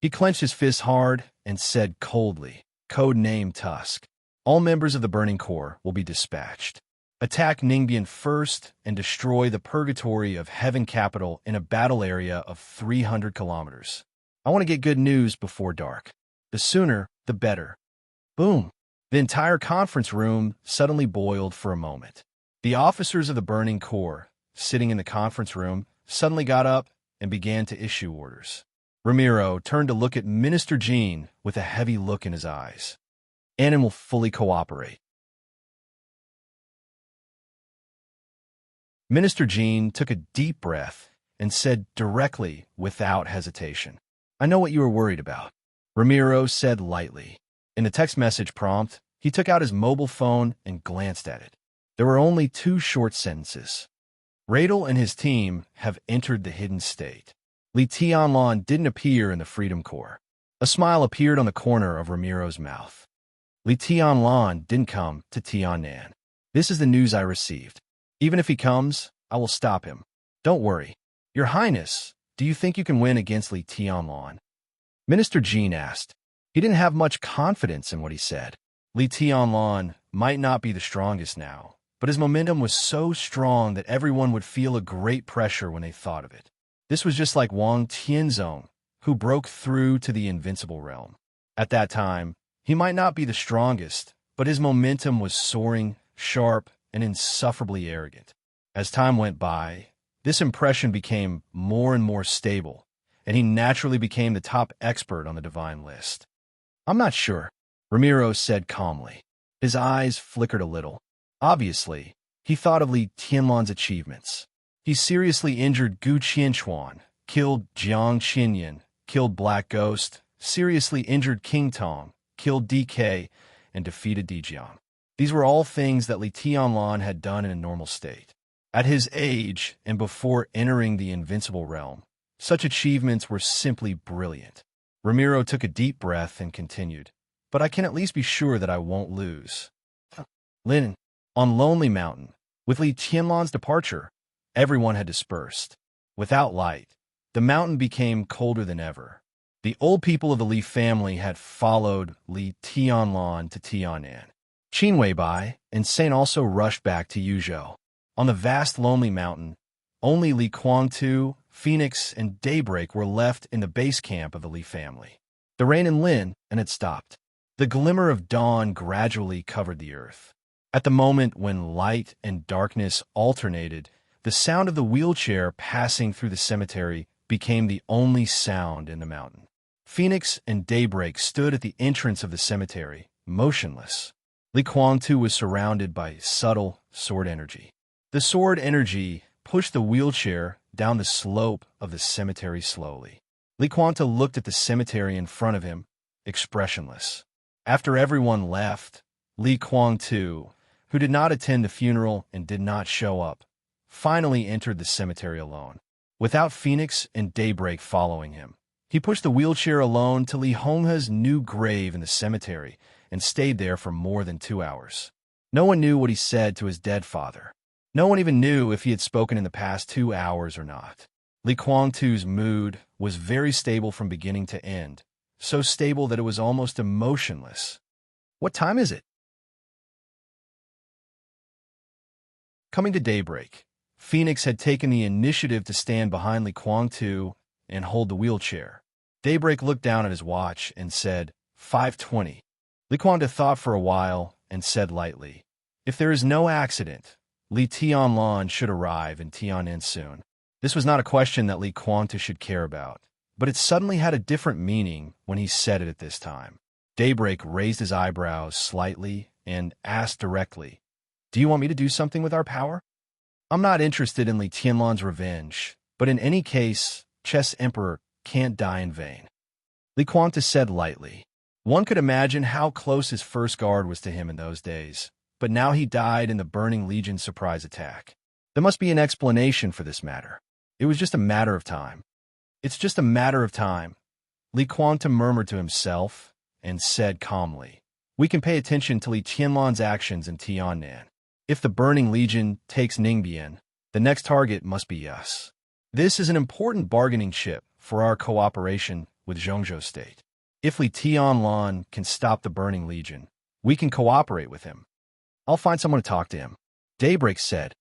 S1: He clenched his fists hard and said coldly, code name Tusk. All members of the Burning Core will be dispatched. Attack Ningbian first and destroy the purgatory of Heaven Capital in a battle area of 300 kilometers. I want to get good news before dark. The sooner, the better. Boom! The entire conference room suddenly boiled for a moment. The officers of the Burning Core, sitting in the conference room, suddenly got up and began to issue orders. Ramiro turned to look at Minister Jean with a heavy look in his eyes. Annan will fully cooperate. Minister Jean took a deep breath and said directly, without hesitation, I know what you are worried about. Ramiro said lightly. In the text message prompt, he took out his mobile phone and glanced at it. There were only 2 short sentences. Radel and his team have entered the hidden state. Li Tianlan didn't appear in the Freedom Corps. A smile appeared on the corner of Ramiro's mouth. Li Tianlan didn't come to Tianan. This is the news I received. Even if he comes, I will stop him. Don't worry. Your Highness, do you think you can win against Li Tianlan? Minister Jean asked. He didn't have much confidence in what he said. Li Tianlan might not be the strongest now, but his momentum was so strong that everyone would feel a great pressure when they thought of it. This was just like Wang Tianzong, who broke through to the invincible realm. At that time, he might not be the strongest, but his momentum was soaring, sharp, and insufferably arrogant. As time went by, this impression became more and more stable, and he naturally became the top expert on the divine list. I'm not sure, Ramiro said calmly. His eyes flickered a little. Obviously, he thought of Li Tianlan's achievements. He seriously injured Gu Qianchuan, killed Jiang Xinyan, killed Black Ghost, seriously injured King Tong, killed DK, and defeated Dijiang. These were all things that Li Tianlan had done in a normal state. At his age, and before entering the invincible realm, such achievements were simply brilliant. Ramiro took a deep breath and continued, but I can at least be sure that I won't lose. Lin, on Lonely Mountain, with Li Tianlan's departure, everyone had dispersed. Without light, the mountain became colder than ever. The old people of the Li family had followed Li Tianlan to Tianan. Qin Weibai and Saint also rushed back to Yuzhou. On the vast Lonely Mountain, only Li Kuangtu, Phoenix, and Daybreak were left in the base camp of the Li family. The rain in Lin and had stopped. The glimmer of dawn gradually covered the earth. At the moment when light and darkness alternated, the sound of the wheelchair passing through the cemetery became the only sound in the mountain. Phoenix and Daybreak stood at the entrance of the cemetery, motionless. Li Kuangtu was surrounded by subtle sword energy. The sword energy pushed the wheelchair down the slope of the cemetery slowly. Li Kuangtu looked at the cemetery in front of him, expressionless. After everyone left, Li Kuangtu, who did not attend the funeral and did not show up, finally entered the cemetery alone. Without Phoenix and Daybreak following him, he pushed the wheelchair alone to Li Honghe's new grave in the cemetery and stayed there for more than 2 hours. No one knew what he said to his dead father. No one even knew if he had spoken in the past 2 hours or not. Li Kuangtu's mood was very stable from beginning to end, so stable that it was almost emotionless. What time is it? Coming to daybreak, Phoenix had taken the initiative to stand behind Li Kuang-tu and hold the wheelchair. Daybreak looked down at his watch and said, 5:20. Li Kuang-tu thought for a while and said lightly, "If there is no accident, Li Tianlan should arrive in Tianan soon." This was not a question that Li Kuang-tu should care about, but it suddenly had a different meaning when he said it at this time. Daybreak raised his eyebrows slightly and asked directly, "Do you want me to do something with our power?" "I'm not interested in Li Tianlan's revenge, but in any case, Chess Emperor can't die in vain," Li Kuang-tu said lightly. One could imagine how close his first guard was to him in those days, but now he died in the Burning Legion surprise attack. There must be an explanation for this matter. It was just a matter of time. "It's just a matter of time," Li Kuang-tu murmured to himself and said calmly. "We can pay attention to Li Tianlan's actions in Tiannan. If the Burning Legion takes Ningbian, the next target must be us. This is an important bargaining chip for our cooperation with Zhongzhou State. If Li Tianlan can stop the Burning Legion, we can cooperate with him. I'll find someone to talk to him," Daybreak said.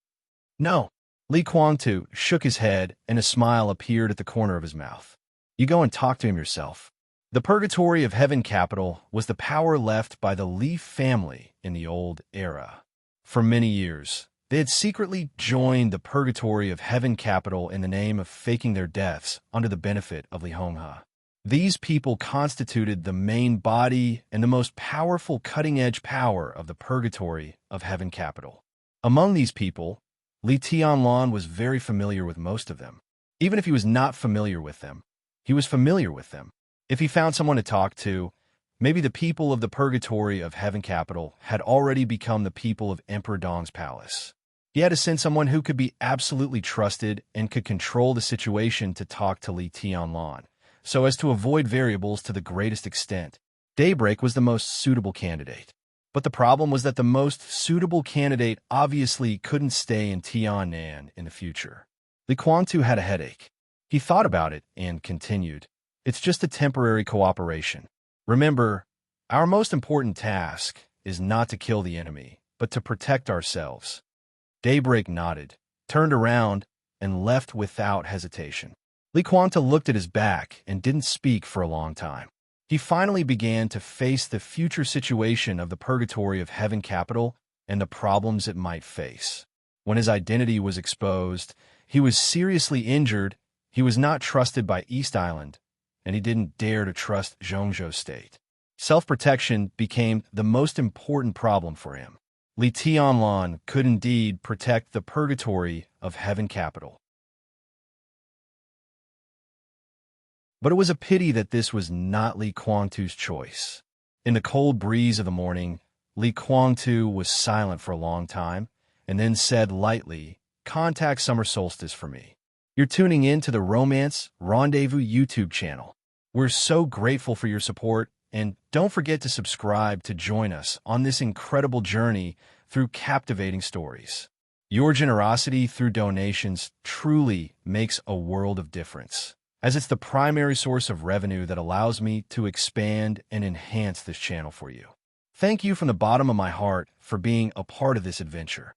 S1: "No." Li Kuang-tu shook his head and a smile appeared at the corner of his mouth. "You go and talk to him yourself." The Purgatory of Heaven Capital was the power left by the Li family in the old era. For many years, they had secretly joined the Purgatory of Heaven Capital in the name of faking their deaths under the benefit of Li Honghe. These people constituted the main body and the most powerful cutting-edge power of the Purgatory of Heaven Capital. Among these people, Li Tianlan was very familiar with most of them. Even if he was not familiar with them, he was familiar with them. If he found someone to talk to, maybe the people of the Purgatory of Heaven Capital had already become the people of Emperor Dong's palace. He had to send someone who could be absolutely trusted and could control the situation to talk to Li Tianlan, so as to avoid variables to the greatest extent. Daybreak was the most suitable candidate. But the problem was that the most suitable candidate obviously couldn't stay in Tianan in the future. Li Kuang-tu had a headache. He thought about it and continued, "It's just a temporary cooperation. Remember, our most important task is not to kill the enemy, but to protect ourselves." Daybreak nodded, turned around, and left without hesitation. Li Kuang-tu looked at his back and didn't speak for a long time. He finally began to face the future situation of the Purgatory of Heaven Capital and the problems it might face. When his identity was exposed, he was seriously injured, he was not trusted by East Island, and he didn't dare to trust Zhongzhou State. Self-protection became the most important problem for him. Li Tianlan could indeed protect the Purgatory of Heaven Capital. But it was a pity that this was not Li Kuang-tu's choice. In the cold breeze of the morning, Li Kuang-tu was silent for a long time, and then said lightly, "Contact Summer Solstice for me. You're tuning in to the Romance Rendezvous YouTube channel. We're so grateful for your support, and don't forget to subscribe to join us on this incredible journey through captivating stories. Your generosity through donations truly makes a world of difference, as it's the primary source of revenue that allows me to expand and enhance this channel for you. Thank you from the bottom of my heart for being a part of this adventure.